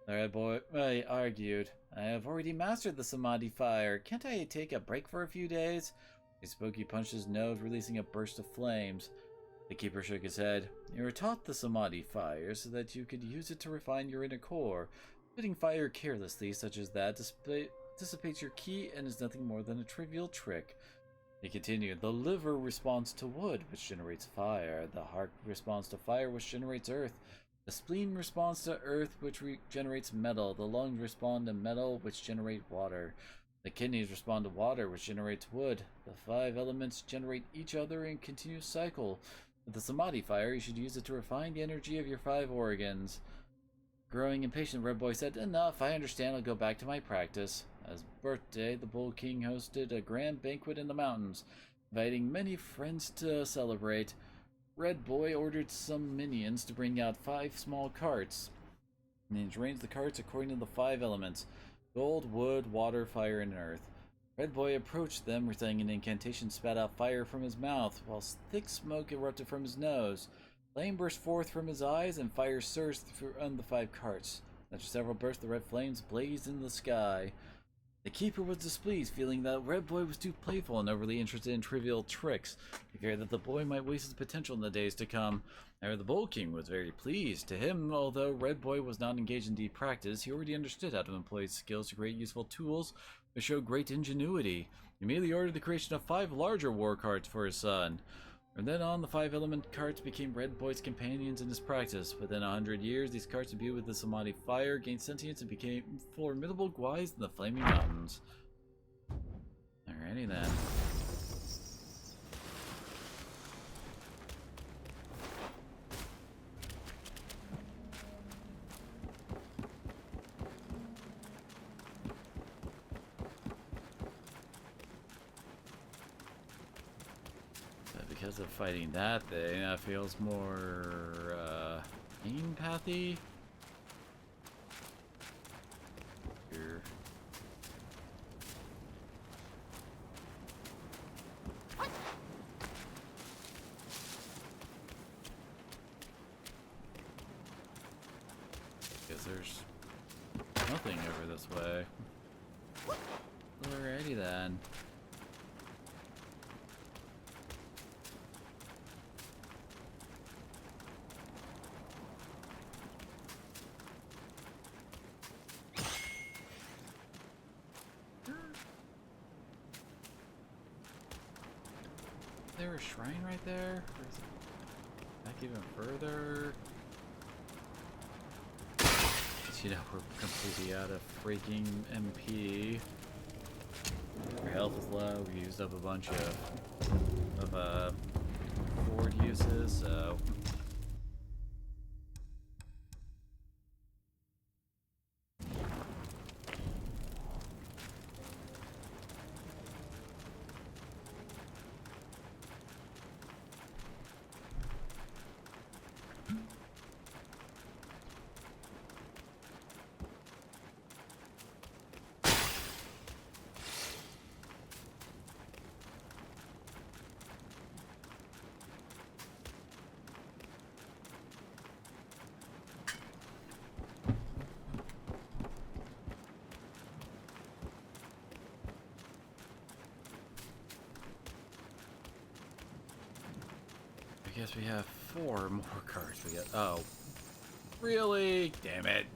The Red Boy argued, "I have already mastered the Samadhi fire. Can't I take a break for a few days?" He spoke. He punched his nose, releasing a burst of flames. The keeper shook his head. "You were taught the Samadhi fire so that you could use it to refine your inner core. Putting fire carelessly, such as that, dissipates your ki and is nothing more than a trivial trick." He continued, "The liver responds to wood, which generates fire. The heart responds to fire, which generates earth. The spleen responds to earth, which generates metal. The lungs respond to metal, which generate water. The kidneys respond to water, which generates wood. The 5 elements generate each other in continuous cycle. With the Samadhi fire, you should use it to refine the energy of your 5 organs." Growing impatient, Red Boy said, "Enough, I understand. I'll go back to my practice." As birthday, the Bull King hosted a grand banquet in the mountains, inviting many friends to celebrate. Red Boy ordered some minions to bring out 5 small carts. Minions arranged the carts according to the 5 elements: gold, wood, water, fire, and earth. Red Boy approached them, reciting an incantation, spat out fire from his mouth, while thick smoke erupted from his nose. Flame burst forth from his eyes, and fire surged through the 5 carts. After several bursts, the red flames blazed in the sky. The keeper was displeased, feeling that Red Boy was too playful and overly interested in trivial tricks. He feared that the boy might waste his potential in the days to come. However, the Bull King was very pleased. To him, although Red Boy was not engaged in deep practice, he already understood how to employ his skills to create useful tools that showed great ingenuity. He immediately ordered the creation of 5 larger war carts for his son. From then on, the 5 element carts became Red Boy's companions in his practice. Within 100 years, these carts imbued with the Samadhi fire gained sentience and became formidable guides in the Flaming Mountains. Alrighty then. because of fighting that thing. That feels more, main pathy. Here. Guess there's nothing over this way. Alrighty then. Is there a shrine right there? Or is it back even further? You know, we're completely out of freaking MP. Our health is low. We used up a bunch of board uses, so. I guess we have 4 more cards we got. Oh. Really? Damn it.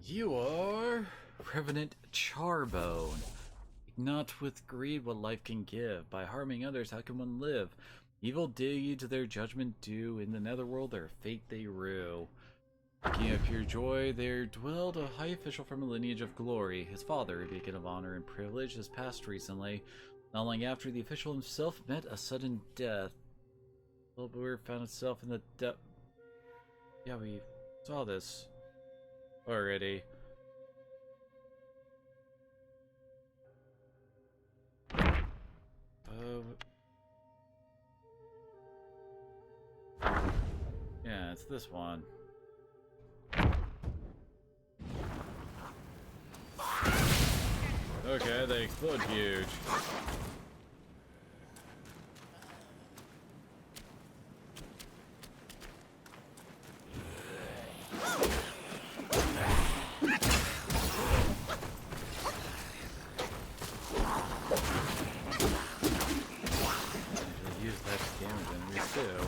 You are Revenant Charbone. Not with greed what life can give. By harming others, how can one live? Evil deeds their judgment due. In the netherworld, their fate they rue. Speaking of pure joy, there dwelled a high official from a lineage of glory. His father, a beacon of honor and privilege, has passed recently. Not long after, the official himself met a sudden death. Wilbur found itself in the depth. Yeah, we saw this already. Yeah, it's this one. Okay, they explode huge. Use that damage enemies too.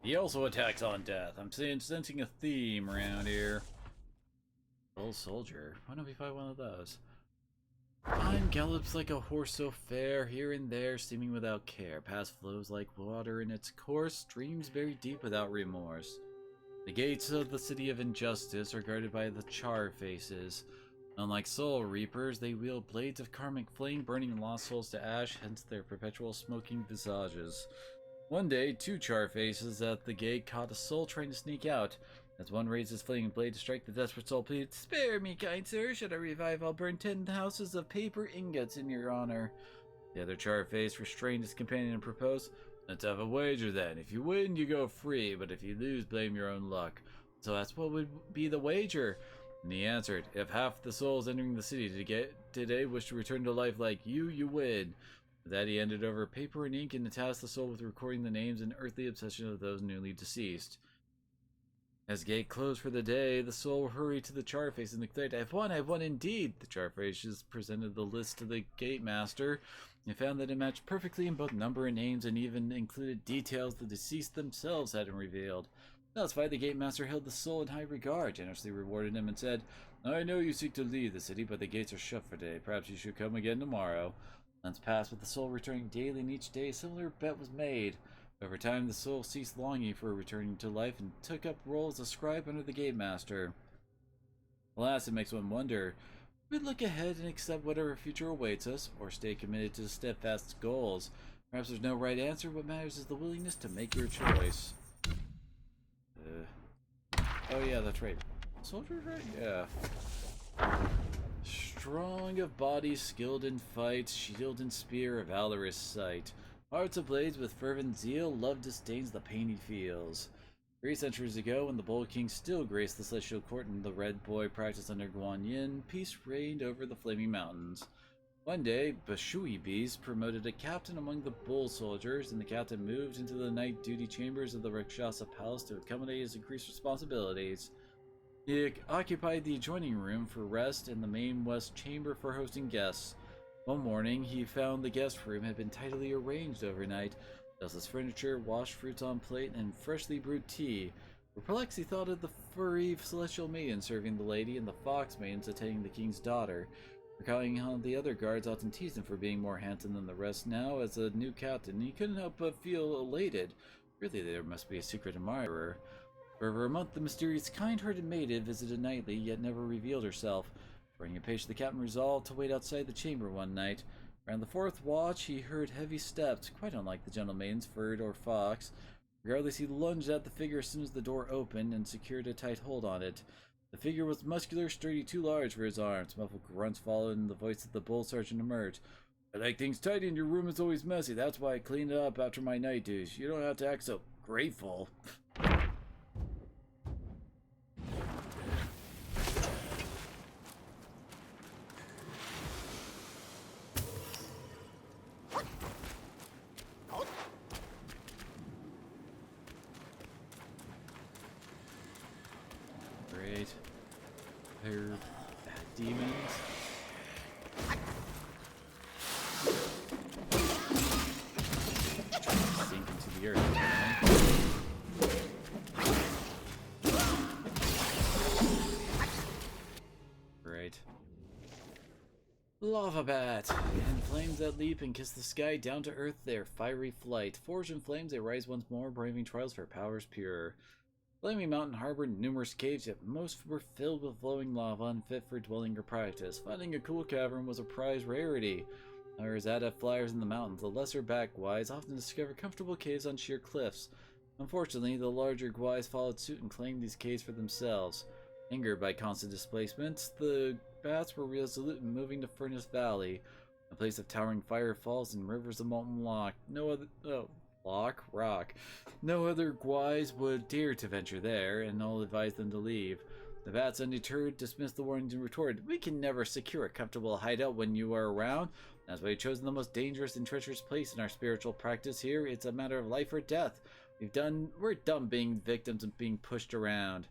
He also attacks on death. I'm sensing a theme around here. Old soldier. Why don't we fight one of those? Time gallops like a horse so fair, here and there, seeming without care. Past flows like water in its course, streams buried deep without remorse. The gates of the city of injustice are guarded by the char faces. Unlike soul reapers, they wield blades of karmic flame, burning lost souls to ash, hence their perpetual smoking visages. One day, 2 char faces at the gate caught a soul trying to sneak out. As one raised his flaming blade to strike, the desperate soul pleaded, "Spare me, kind sir. Should I revive, I'll burn 10 houses of paper ingots in your honor." The other char face restrained his companion and proposed, "Let's have a wager then. If you win, you go free, but if you lose, blame your own luck." So that's what would be the wager. And he answered, "If half the souls entering the city today wish to return to life like you, you win. With that, he handed over paper and ink and tasked the soul with recording the names and earthly obsession of those newly deceased. As the gate closed for the day, the soul hurried to the charface and declared, I've won indeed! The charface presented the list to the gate master and found that it matched perfectly in both number and names and even included details the deceased themselves hadn't revealed. Satisfied, the gate master held the soul in high regard, generously rewarded him, and said, I know you seek to leave the city, but the gates are shut for today. Perhaps you should come again tomorrow. Months passed, with the soul returning daily, and each day a similar bet was made. Over time, the soul ceased longing for returning to life and took up role as a scribe under the gate master. Alas, it makes one wonder, we look ahead and accept whatever future awaits us, or stay committed to steadfast goals. Perhaps there's no right answer. What matters is the willingness to make your choice. Oh yeah, that's right. Soldiers, right? Yeah. Strong of body, skilled in fight, shield and spear, a valorous sight. Hearts ablaze with fervent zeal, love disdains the pain he feels. 3 centuries ago, when the Bold King still graced the Celestial Court and the Red Boy practiced under Guan Yin, peace reigned over the Flaming Mountains. One day, Bashui Beast promoted a captain among the Bull soldiers, and the captain moved into the night duty chambers of the Rakshasa Palace to accommodate his increased responsibilities. He occupied the adjoining room for rest and the main west chamber for hosting guests. One morning, he found the guest room had been tidily arranged overnight. Dustless furniture, washed fruits on plate, and freshly brewed tea. Perplexed, he thought of the furry celestial maiden serving the lady and the fox maidens attending the king's daughter. Recalling how the other guards often teased him for being more handsome than the rest, now, as a new captain, he couldn't help but feel elated. Really, there must be a secret admirer. For over a month, the mysterious, kind-hearted maiden visited nightly, yet never revealed herself. Growing impatient, the captain resolved to wait outside the chamber one night. Around the 4th watch, he heard heavy steps, quite unlike the gentle maiden's, furred or fox. Regardless, he lunged at the figure as soon as the door opened and secured a tight hold on it. The figure was muscular, sturdy, too large for his arms. Muffled grunts followed, and the voice of the bull sergeant emerged. I like things tidy, and your room is always messy. That's why I cleaned it up after my night duties. You don't have to act so grateful. Great. They're bad demons. Sink into the earth. Great. Lava bat! And flames that leap and kiss the sky down to earth, their fiery flight. Forged in flames, they rise once more, braving trials for powers pure. Flaming Mountain harbored numerous caves, yet most were filled with flowing lava, unfit for dwelling or practice. Finding a cool cavern was a prized rarity. However, as adept flyers in the mountains, the lesser back Gwais often discover comfortable caves on sheer cliffs. Unfortunately, the larger Gwais followed suit and claimed these caves for themselves. Angered by constant displacements, the bats were resolute in moving to Furnace Valley, a place of towering firefalls and rivers of molten rock. No other Gwais would dare to venture there, and all advised them to leave. The bats, undeterred, dismissed the warnings and retorted, We can never secure a comfortable hideout when you are around. That's why we've chosen the most dangerous and treacherous place in our spiritual practice here. It's a matter of life or death. We're done being victims and being pushed around.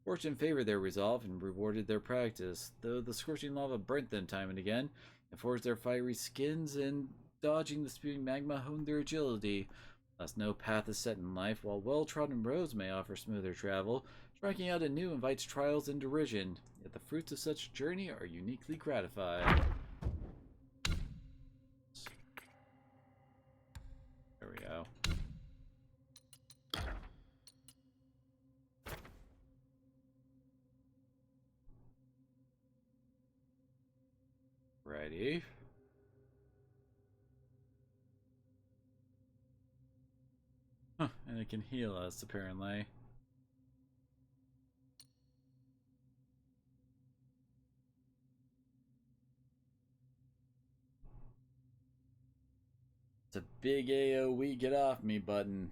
Fortune favored their resolve and rewarded their practice, though the scorching lava burnt them time and again, and forged their fiery skins, and dodging the spewing magma honed their agility. Thus no path is set in life, while well-trodden roads may offer smoother travel. Striking out anew invites trials and derision, yet the fruits of such journey are uniquely gratified. There we go. Righty. Huh, and it can heal us, apparently. It's a big AoE get off me button.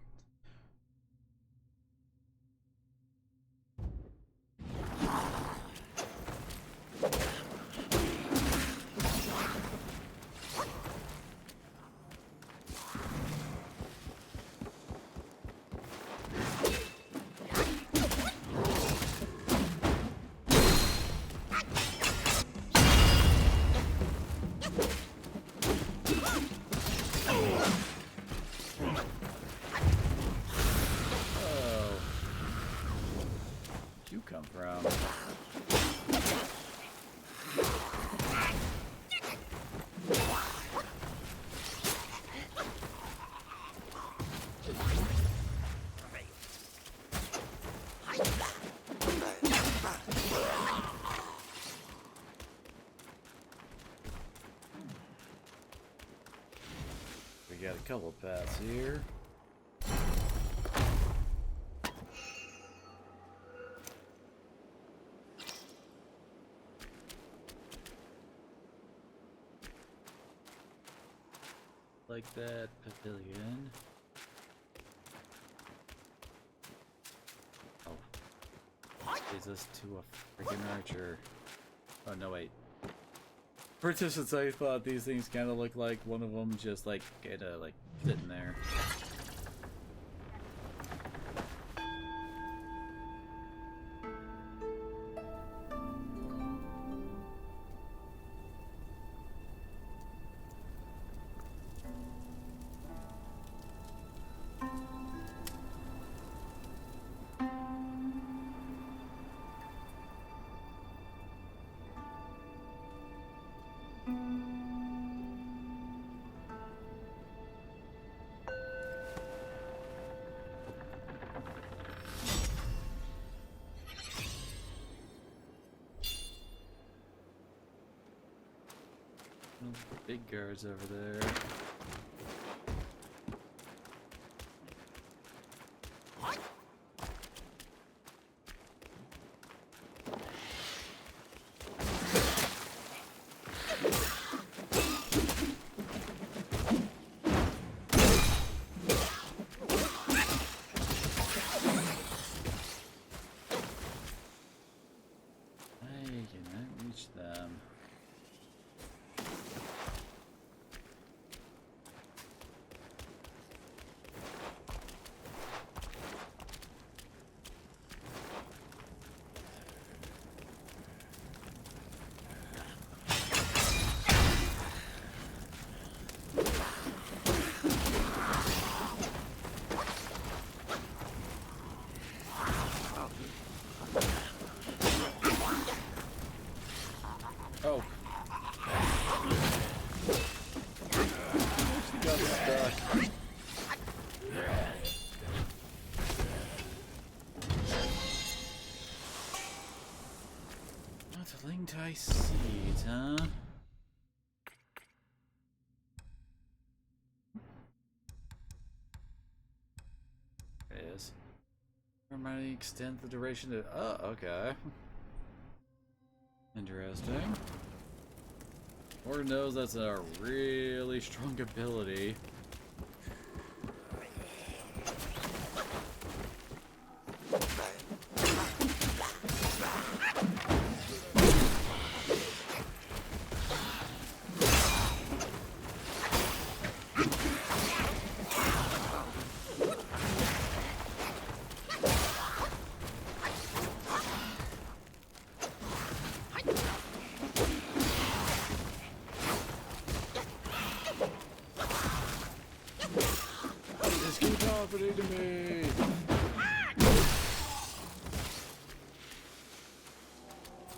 Oh. Where'd you come from? We got a couple paths here. Like that pavilion. Oh. Leads us to a freaking archer. Oh, no, wait. For just a second, I thought these things kind of look like one of them just like kind of like sitting there. Big guards over there. I cannot reach them. Oh. She got stuck. That's a Lingtai seed, huh? There it is. Might extend the duration to. Oh, okay. Interesting. Lord knows that's a really strong ability. Just keep happening to me.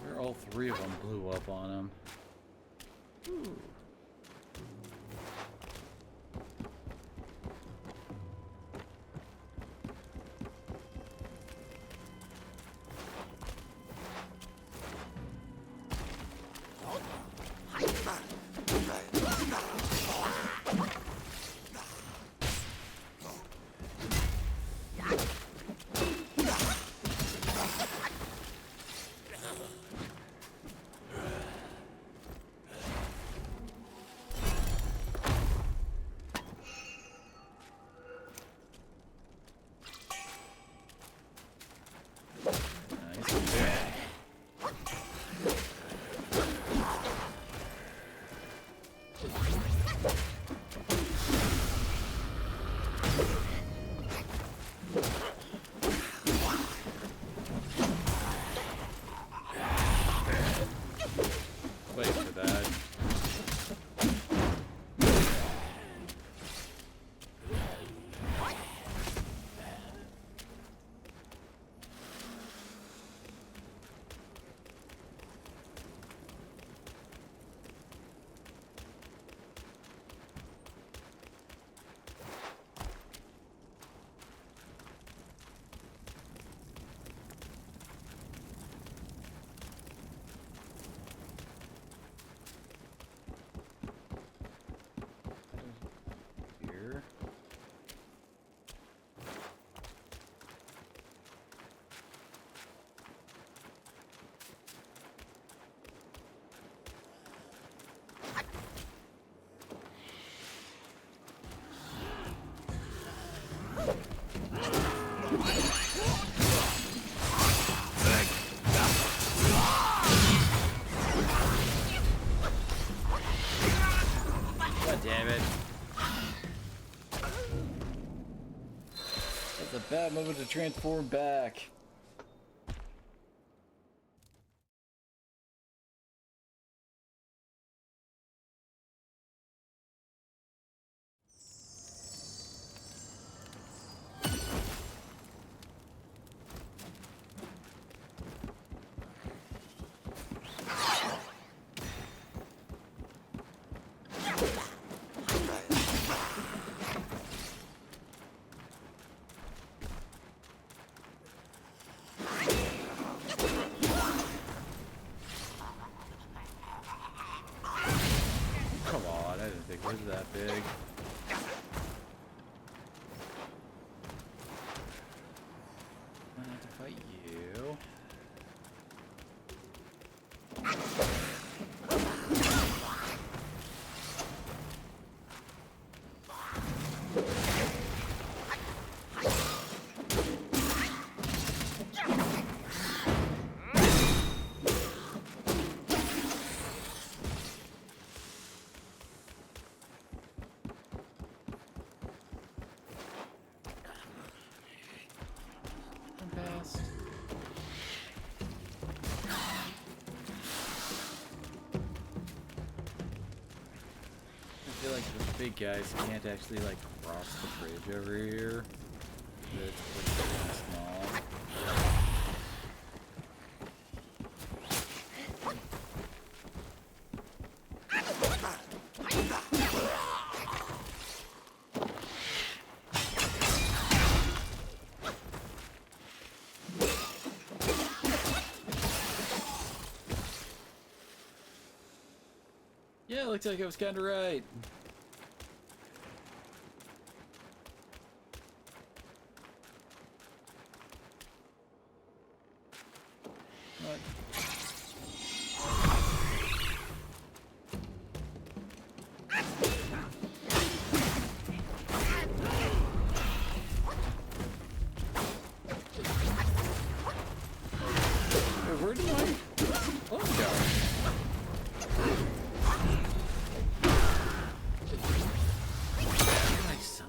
Where all three of them blew up on him. Ooh. Bad moment to transform back. Come on, I didn't think it was that big. I have to fight you. Fast. I feel like the big guys can't actually like cross the bridge over here. It's like really small. Yeah, it looks like I was kind of right. What? Wait, where did my phone go?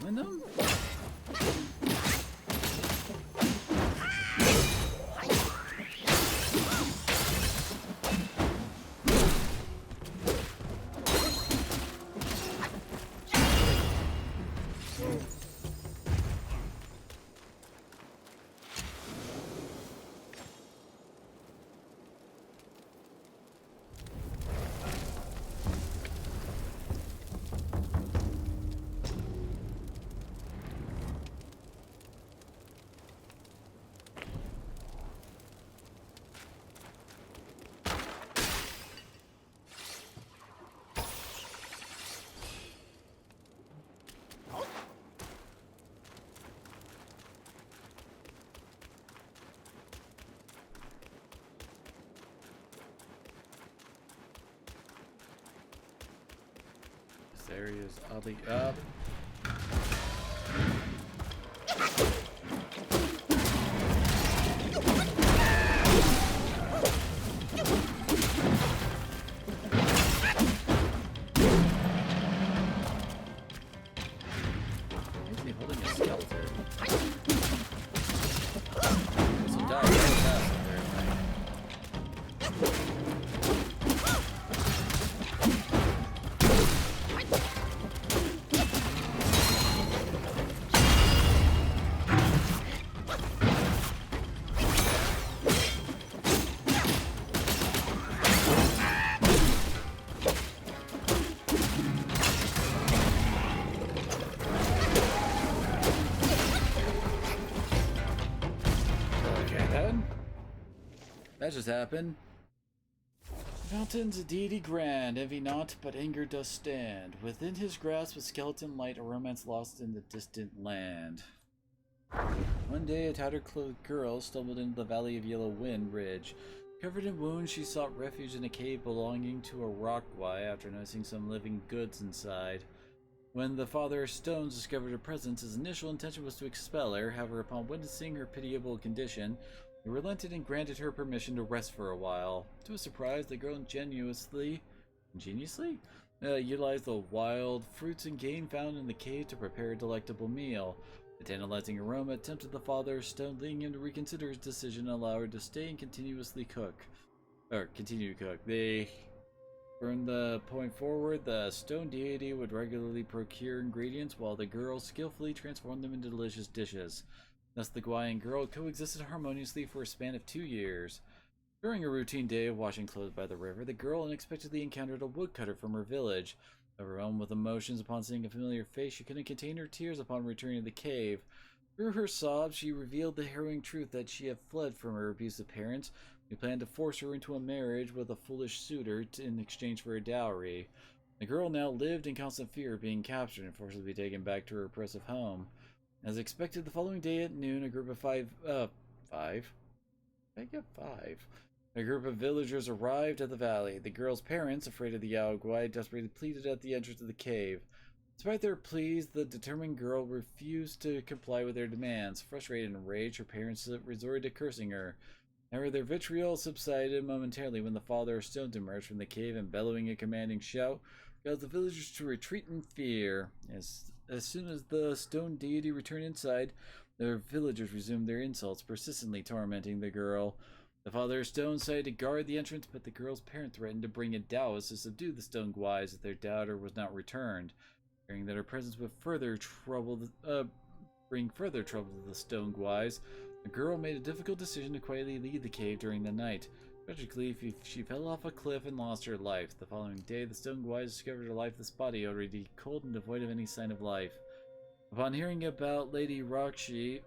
Them? This area's oddly up. Is he holding a skeleton? There's some dogs really fast up there, right? That just happened. Mountains, a deity grand, envy not, but anger does stand. Within his grasp, a skeleton light, a romance lost in the distant land. One day, a tattered-clothed girl stumbled into the Valley of Yellow Wind Ridge. Covered in wounds, she sought refuge in a cave belonging to a rock guy after noticing some living goods inside. When the Father of Stones discovered her presence, his initial intention was to expel her. However, upon witnessing her pitiable condition, he relented and granted her permission to rest for a while. To his surprise, the girl ingeniously utilized the wild fruits and game found in the cave to prepare a delectable meal. The tantalizing aroma tempted the father, stoning him to reconsider his decision and allow her to stay and continue to cook. From the point forward, the stone deity would regularly procure ingredients while the girl skillfully transformed them into delicious dishes. Thus, the Gwai and girl coexisted harmoniously for a span of 2 years. During a routine day of washing clothes by the river, the girl unexpectedly encountered a woodcutter from her village. Overwhelmed with emotions upon seeing a familiar face, she couldn't contain her tears upon returning to the cave. Through her sobs, she revealed the harrowing truth that she had fled from her abusive parents, who planned to force her into a marriage with a foolish suitor in exchange for a dowry. The girl now lived in constant fear of being captured and forced to be taken back to her oppressive home. As expected, the following day at noon, a group of five? I get five. A group of villagers arrived at the valley. The girl's parents, afraid of the Yaogwai, desperately pleaded at the entrance of the cave. Despite their pleas, the determined girl refused to comply with their demands. Frustrated and enraged, her parents resorted to cursing her. However, their vitriol subsided momentarily when the father of stones emerged from the cave and, bellowing a commanding shout, caused the villagers to retreat in fear. As soon as the stone deity returned inside, the villagers resumed their insults, persistently tormenting the girl. The father of stone decided to guard the entrance, but the girl's parent threatened to bring a Taoist to subdue the stone Gwais if their daughter was not returned. Fearing that her presence would bring further trouble to the stone Gwais, the girl made a difficult decision to quietly leave the cave during the night. Tragically, she fell off a cliff and lost her life. The following day, the stone Gwais discovered her lifeless body already cold and devoid of any sign of life. Upon hearing about Lady Rakshasi,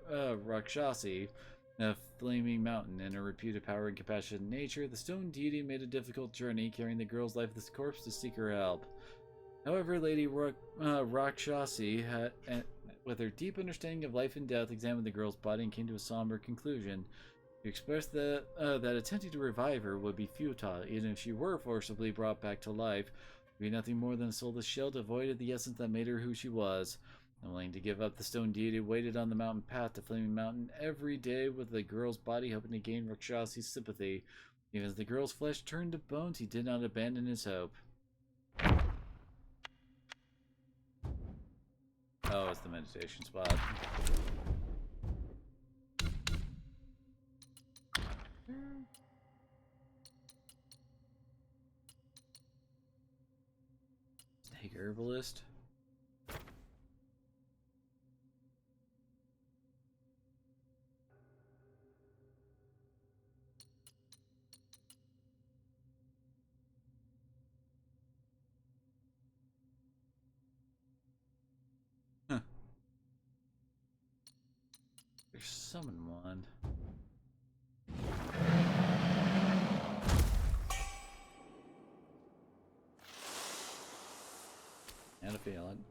a flaming mountain, and her reputed power and compassionate nature, the stone deity made a difficult journey, carrying the girl's lifeless corpse to seek her help. However, Lady Rakshasi, with her deep understanding of life and death, examined the girl's body and came to a somber conclusion. She expressed that attempting to revive her would be futile. Even if she were forcibly brought back to life, it would be nothing more than a soulless shell devoid of the essence that made her who she was. Unwilling to give up, the stone deity waited on the mountain path to Flaming Mountain every day with the girl's body, hoping to gain Rakshasi's sympathy. Even as the girl's flesh turned to bones, he did not abandon his hope. Oh, it's the meditation spot. Snake herbalist. There's summon one. And a feeling.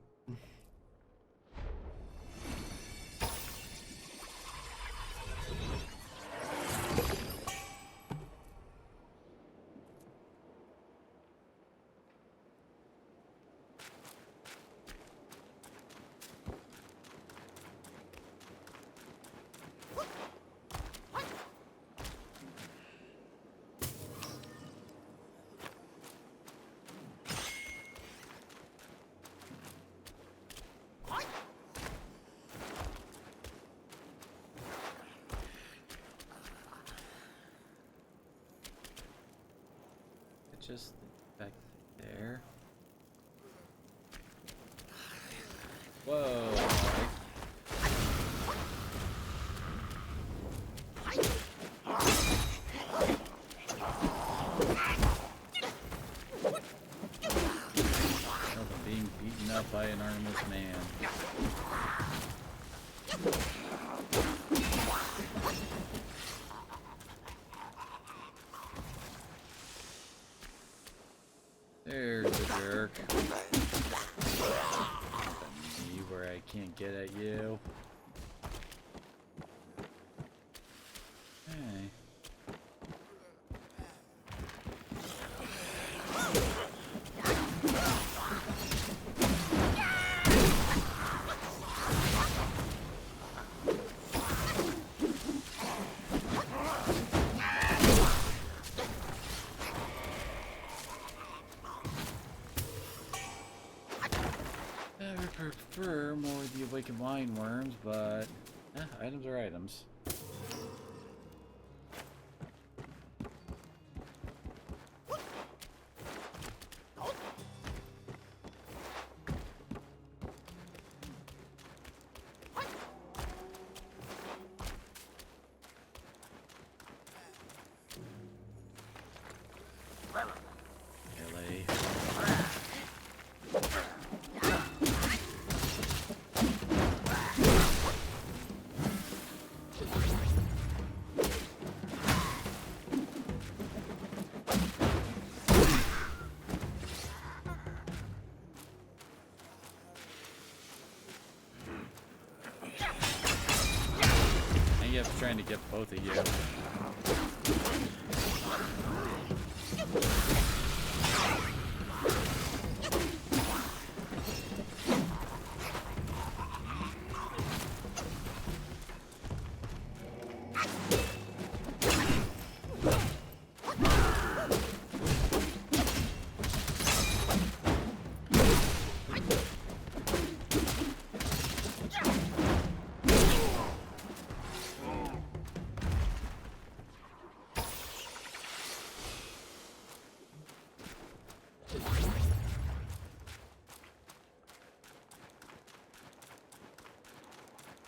Just back there. Whoa. Being beaten up by an armless man. There's the jerk. Me where I can't get at you. Hey. I would prefer more of the awakened wine worms, but items are items. Melee. I guess trying to get both of you.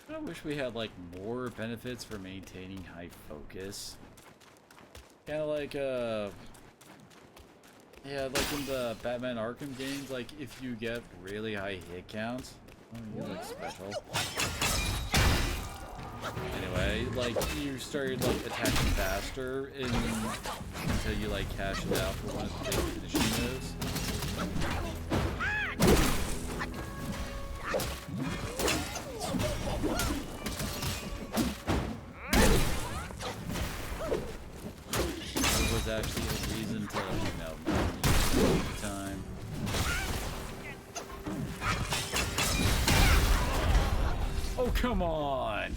I wish we had like more benefits for maintaining high focus. Kind of like yeah, like in the Batman Arkham games, like if you get really high hit counts, you look special. Anyway, like you started like attacking faster until you like cash it out for one of the big finishing moves. There was actually a reason to, you know, not time. Oh, come on!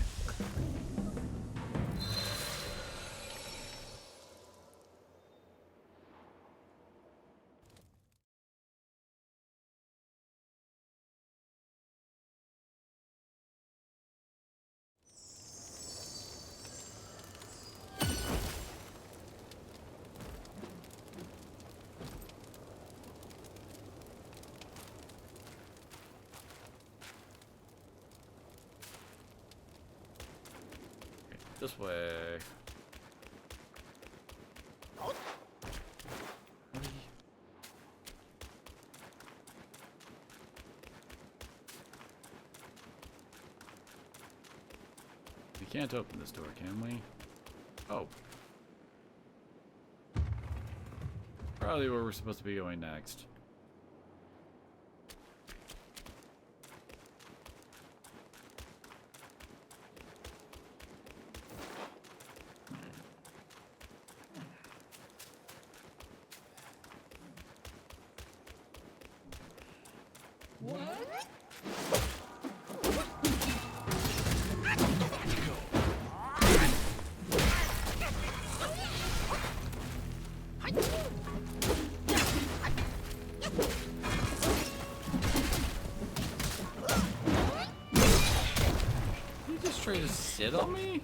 This way. We can't open this door, can we? Oh. Probably where we're supposed to be going next. You just try to sit on me?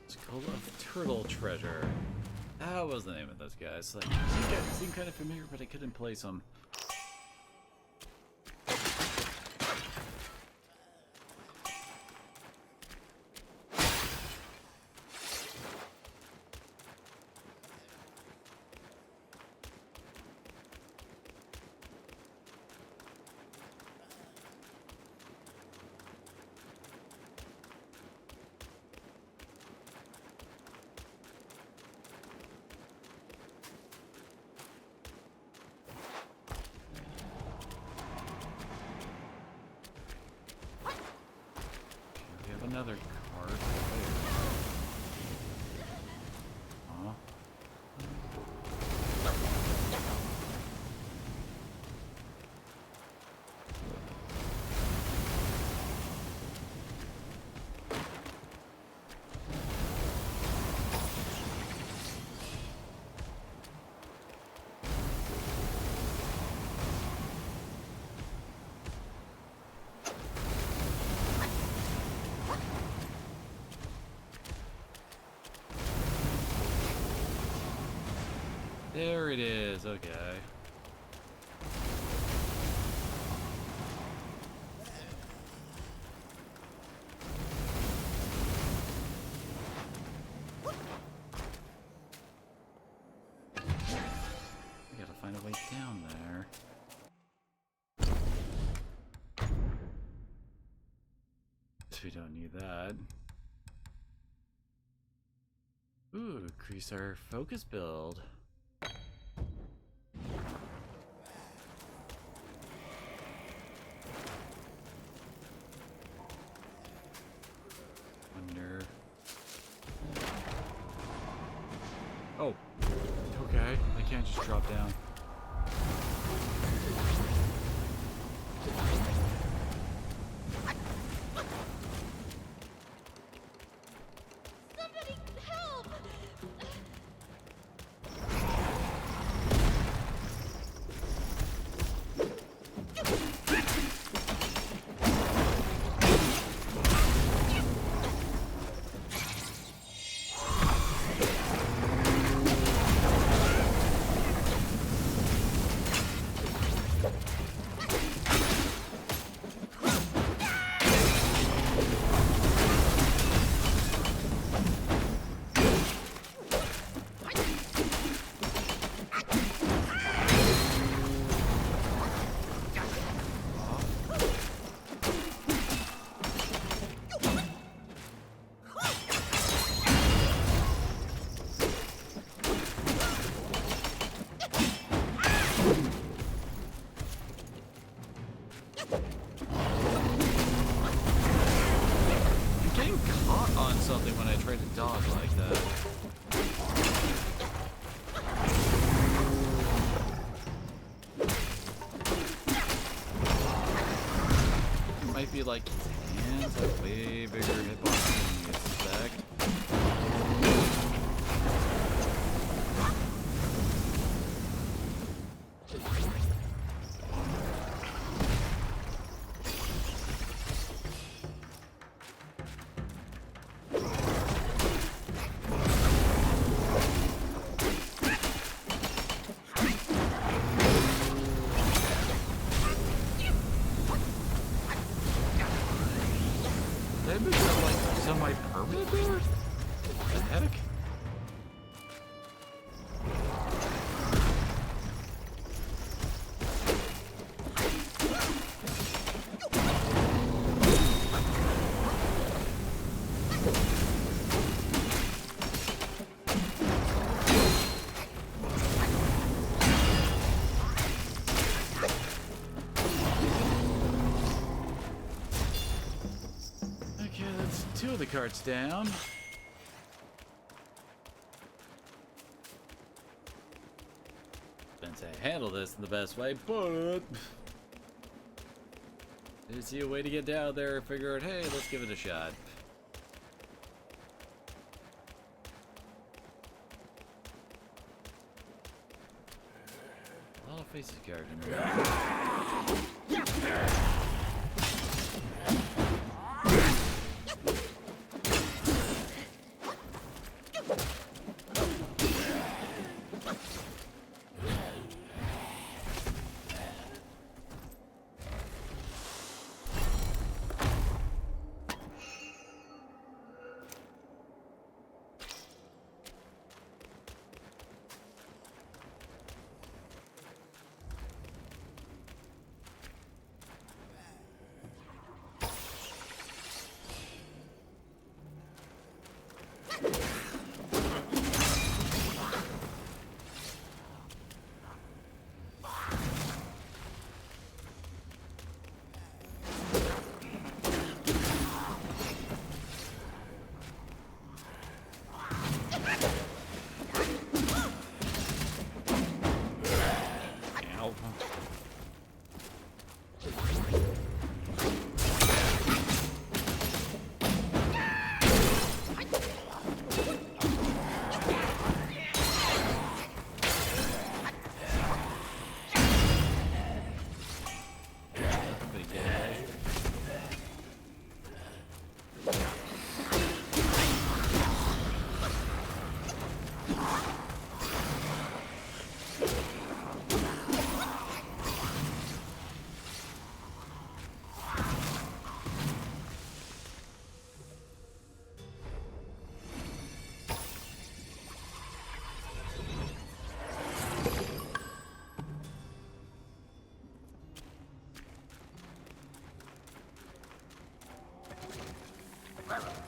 Skull of Turtle Treasure. That was the name of those guys. Like, seemed kind of familiar, but I couldn't place them. Another card. Huh? There it is, okay. We gotta find a way down there. We don't need that. Ooh, increase our focus build. Wonder. Oh, okay. I can't just drop down. Something when I try to dodge like that. It might be like his hands have way bigger hitbox than you expect. Did I move that like semi-permanent there? The heck? Okay, that's two of the carts down. Didn't say handle this in the best way, but did see a way to get down there. Figure out, hey, let's give it a shot. A lot of faces carved in there.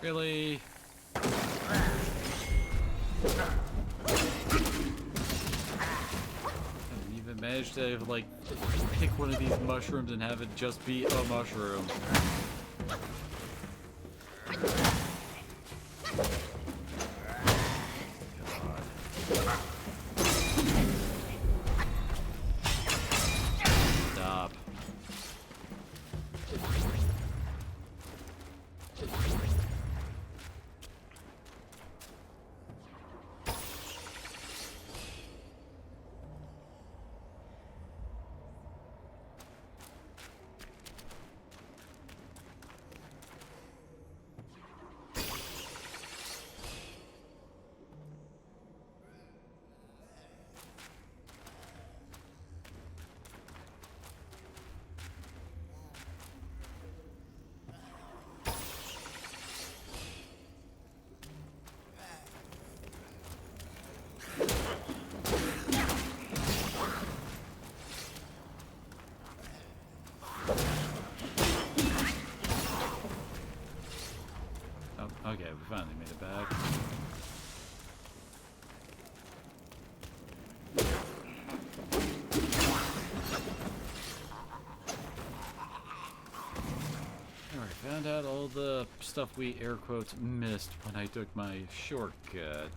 Really? Haven't even managed to, like, pick one of these mushrooms and have it just be a mushroom. Stop. Okay, we finally made it back. Alright, found out all the stuff we air quotes missed when I took my shortcut.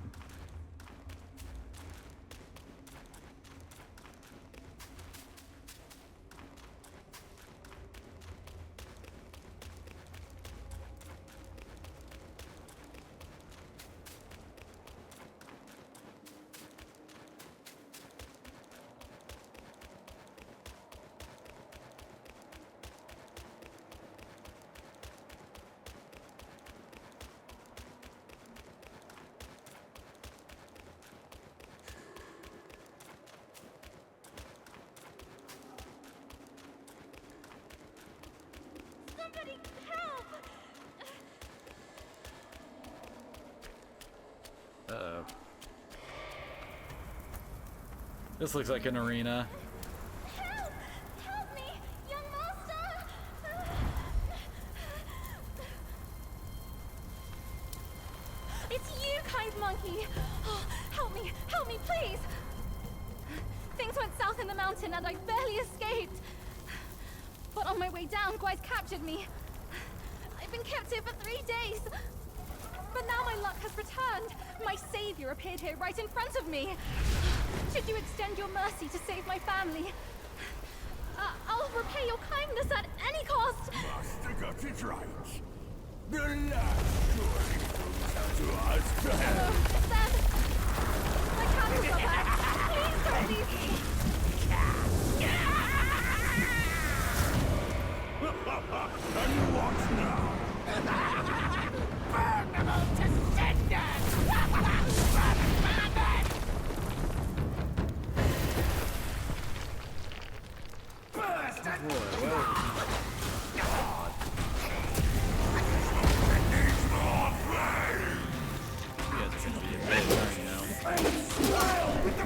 Somebody help! Uh-oh. This looks like an arena. Help! Help me, young master! It's you, kind monkey! Oh, help me, please! Things went south in the mountain and I barely escaped. But on my way down, Guai's captured me. I've been kept here for 3 days. But now my luck has returned. My savior appeared here right in front of me. Should you extend your mercy to save my family? I'll repay your kindness at any cost. Master got it right. The last story comes to us to help. Then, my candles are back. Please don't leave me. And what now? Burn them all to cinders! Burst and You guys are gonna be a bit, you know. swirl with the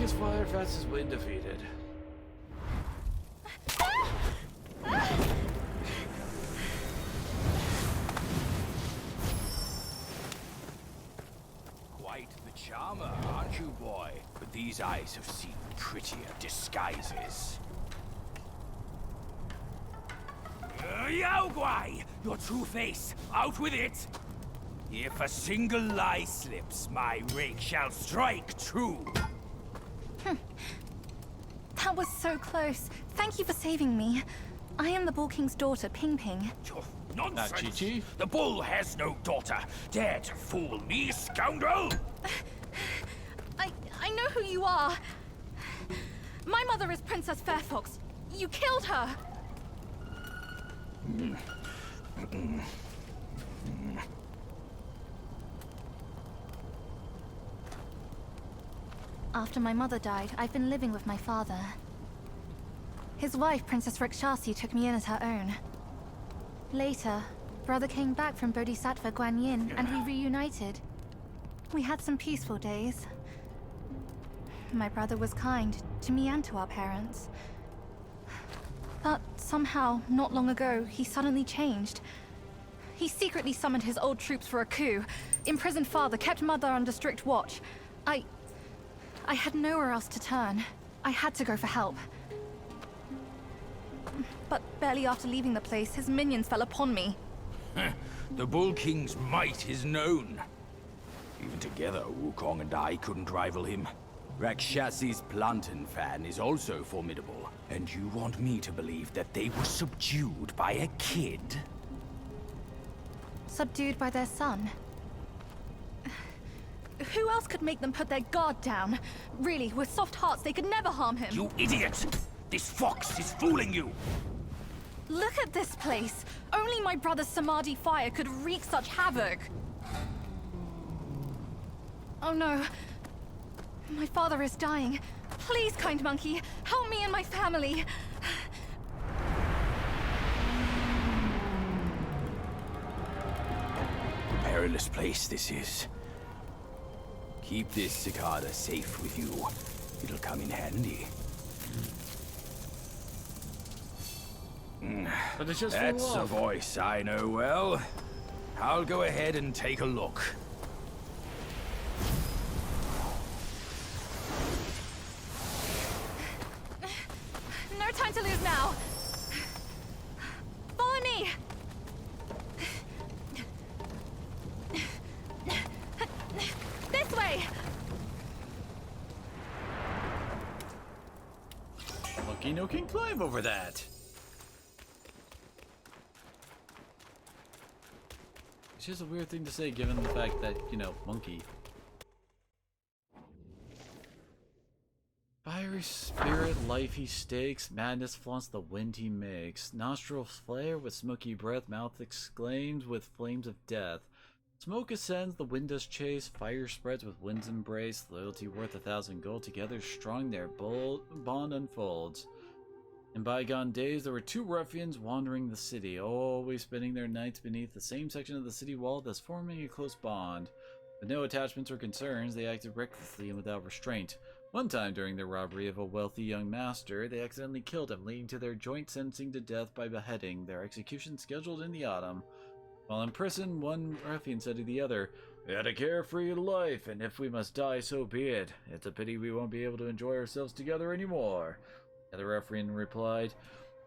quickest fire, fastest wind defeated. Quite the charmer, aren't you, boy? But these eyes have seen prettier disguises. Yao Guai! Your true face! Out with it! If a single lie slips, my rake shall strike true! That was so close. Thank you for saving me. I am the Bull King's daughter, Ping Ping. Oh, nonsense! Chi-Chi? The bull has no daughter. Dare to fool me, scoundrel! I know who you are. My mother is Princess Fairfox. You killed her. After my mother died, I've been living with my father. His wife, Princess Rakshasi, took me in as her own. Later, brother came back from Bodhisattva Guanyin, and we reunited. We had some peaceful days. My brother was kind to me and to our parents. But somehow, not long ago, he suddenly changed. He secretly summoned his old troops for a coup, imprisoned father, kept mother under strict watch. I had nowhere else to turn. I had to go for help. But barely after leaving the place, his minions fell upon me. The Bull King's might is known. Even together, Wukong and I couldn't rival him. Rakshasi's plantain fan is also formidable. And you want me to believe that they were subdued by a kid? Subdued by their son. Who else could make them put their guard down? Really, with soft hearts, they could never harm him. You idiot! This fox is fooling you! Look at this place. Only my brother's Samadhi fire could wreak such havoc. Oh no. My father is dying. Please, kind monkey, help me and my family. Perilous place this is. Keep this cicada safe with you. It'll come in handy. But it's just That's for a love. voice I know well. I'll go ahead and take a look. No time to lose now. Follow me. This way. Monkey no can climb over that. It's just a weird thing to say given the fact that, you know, monkey. Fiery spirit, life he stakes, madness flaunts the wind he makes. Nostrils flare with smoky breath, mouth exclaims with flames of death. Smoke ascends, the wind does chase, fire spreads with wind's embrace, loyalty worth 1,000 gold, together strong their bond unfolds. In bygone days, there were two ruffians wandering the city, always spending their nights beneath the same section of the city wall, thus forming a close bond. With no attachments or concerns, they acted recklessly and without restraint. One time during their robbery of a wealthy young master, they accidentally killed him, leading to their joint sentencing to death by beheading, their execution scheduled in the autumn. While in prison, one ruffian said to the other, "We had a carefree life, and if we must die, so be it. It's a pity we won't be able to enjoy ourselves together anymore." The other ruffian replied,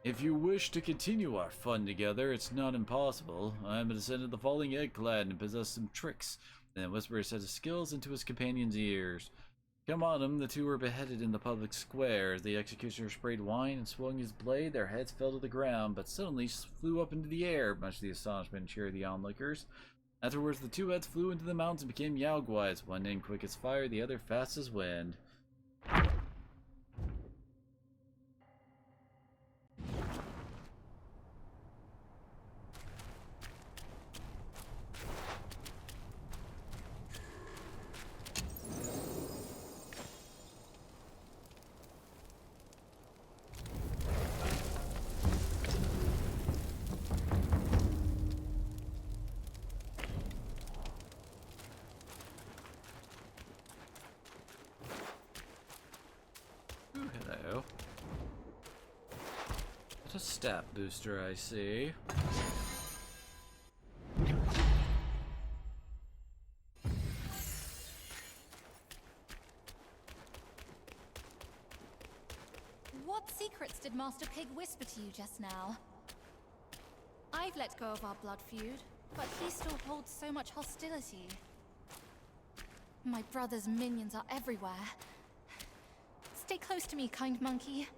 "If you wish to continue our fun together, it's not impossible. I am a descendant of the falling egg clan and possess some tricks." And then whispered a set of skills into his companion's ears. Come autumn, the two were beheaded in the public square. As the executioner sprayed wine and swung his blade, their heads fell to the ground, but suddenly flew up into the air, much to the astonishment and cheer of the onlookers. Afterwards, the two heads flew into the mountains and became Yao Guais, one named quick as fire, the other fast as wind. Ooh, hello. What a stat booster I see. What secrets did Master Pig whisper to you just now? I've let go of our blood feud, but he still holds so much hostility. My brother's minions are everywhere. Stay close to me, kind monkey.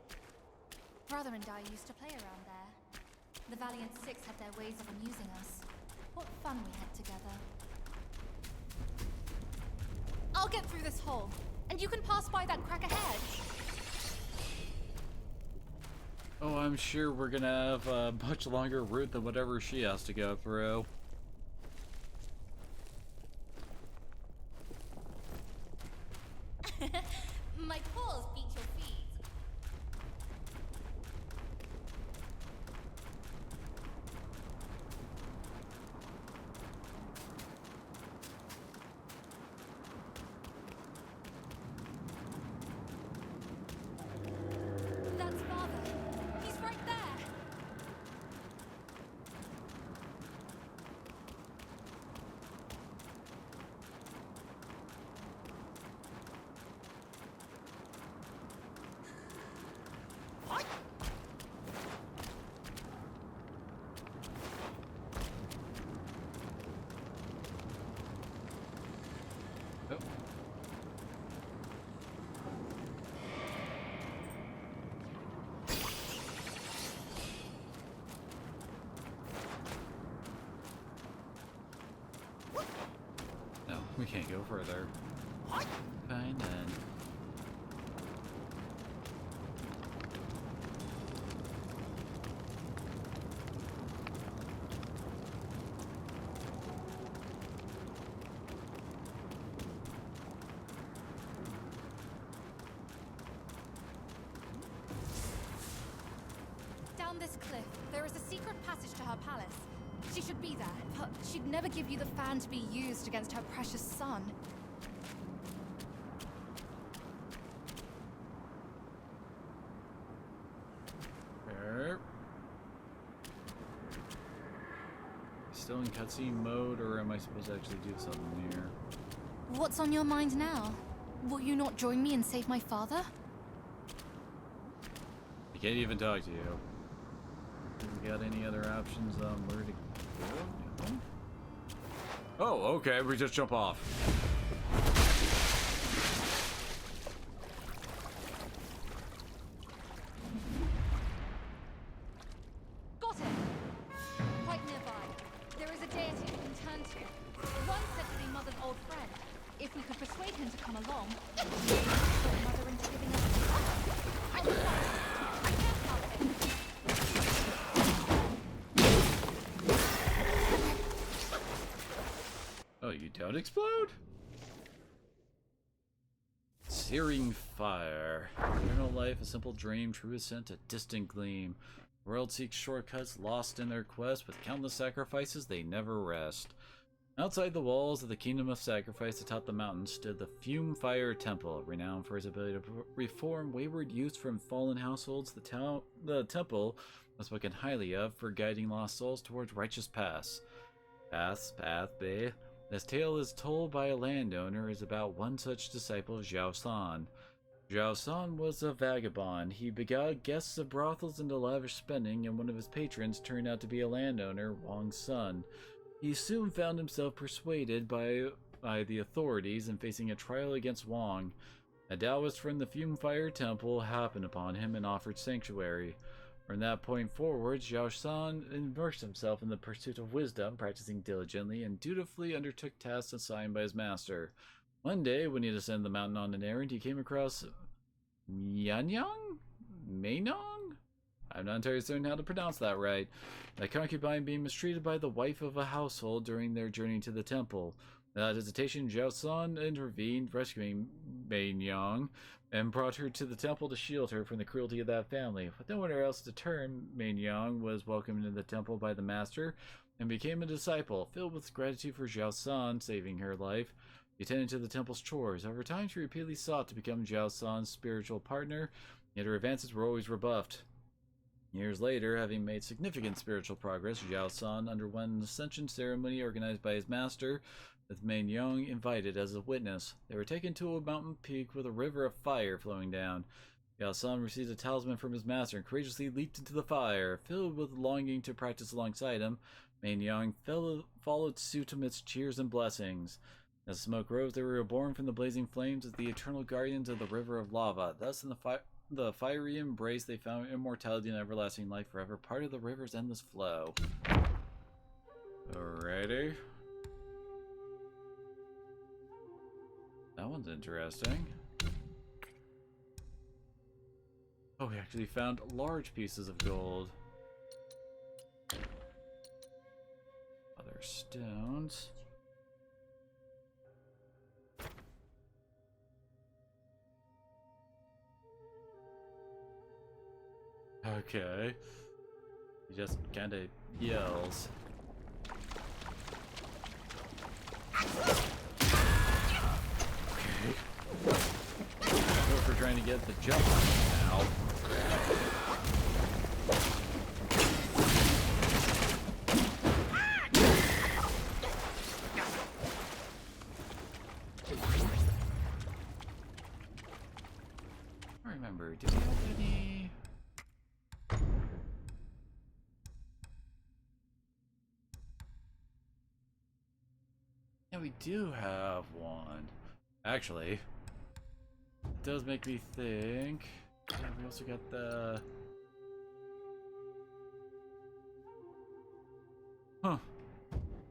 Brother and I used to play around there. The Valiant Six had their ways of amusing us. What fun we had together. I'll get through this hole, and you can pass by that crack ahead. Oh, I'm sure we're gonna have a much longer route than whatever she has to go through. My paws beat your feet. That's Father. He's right there. Oh. No, we can't go further. Fine then. Down this cliff, there is a secret passage to her palace. She should be there, but she'd never give you the fan to be used against her precious son. Erp. Still in cutscene mode, or am I supposed to actually do something here? What's on your mind now? Will you not join me and save my father? I can't even talk to you. We got any other options on where to go? No? Oh, okay, we just jump off. Got it! Quite nearby, there is a deity we can turn to. One said to be Mother's old friend. If we could persuade him to come along, maybe we could talk Mother into giving us a I can't help it. Oh, you don't explode? Searing fire. Eternal life, a simple dream, true ascent, a distant gleam. The world seeks shortcuts, lost in their quest. With countless sacrifices, they never rest. Outside the walls of the Kingdom of Sacrifice atop the mountain stood the Fume Fire Temple. Renowned for his ability to reform wayward youths from fallen households, the temple was spoken highly of for guiding lost souls towards righteous paths. Path, bae. This tale is told by a landowner is about one such disciple, Zhao San. Zhao San was a vagabond. He beguiled guests of brothels into lavish spending, and one of his patrons turned out to be a landowner, Wang's son. He soon found himself persuaded by the authorities and facing a trial against Wang. A Taoist from the Fume Fire Temple happened upon him and offered sanctuary. From that point forward, Zhao San immersed himself in the pursuit of wisdom, practicing diligently, and dutifully undertook tasks assigned by his master. One day, when he descended the mountain on an errand, he came across Yanyang? Mainong? I'm not entirely certain how to pronounce that right. A concubine being mistreated by the wife of a household during their journey to the temple. Without hesitation, Zhao San intervened, rescuing Mainyang, and brought her to the temple to shield her from the cruelty of that family. With nowhere else to turn, Mainyang was welcomed into the temple by the master and became a disciple. Filled with gratitude for Zhao San saving her life, He attended to the temple's chores. Over time, she repeatedly sought to become Zhao San's spiritual partner, yet her advances were always rebuffed. Years later, having made significant spiritual progress, Zhao San underwent an ascension ceremony organized by his master, with Meng Yong invited as a witness. They were taken to a mountain peak with a river of fire flowing down. Zhao San received a talisman from his master and courageously leaped into the fire. Filled with longing to practice alongside him, Meng Yong followed suit amidst cheers and blessings. As the smoke rose, they were reborn from the blazing flames as the eternal guardians of the river of lava. Thus, in the fiery embrace, they found immortality and everlasting life forever, part of the river's endless flow. Alrighty. That one's interesting. Oh, we actually found large pieces of gold. Other stones. Okay. He just kind of yells. Okay. We're trying to get the jump now. I remember, did we have any? Yeah, we do have one. Actually, it does make me think. Yeah, we also got the...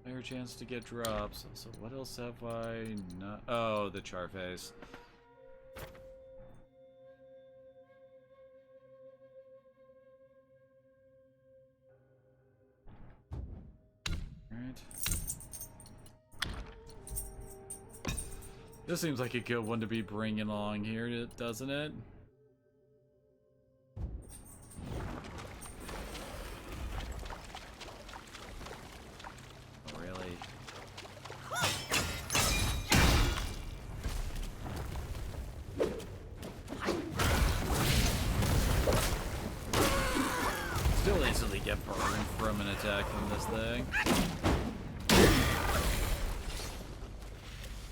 Higher chance to get drops. So what else have I not... Oh, the Charface. Alright. This seems like a good one to be bringing along here, doesn't it? Oh, really? Still instantly get burned from an attack from this thing.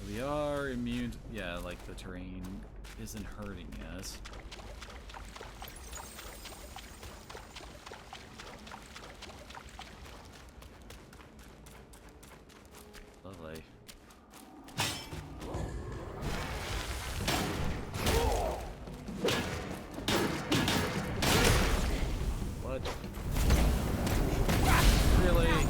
We are immune to, yeah, like the terrain isn't hurting us. Lovely. What? Really?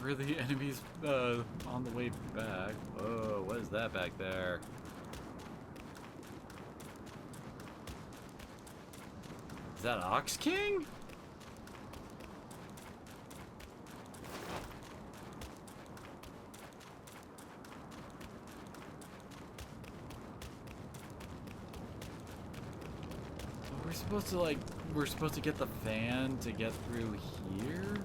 Were the enemies on the way back? Oh, what is that back there? Is that Ox King? We're supposed to we're supposed to get the fan to get through here?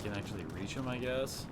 Can actually reach him, I guess.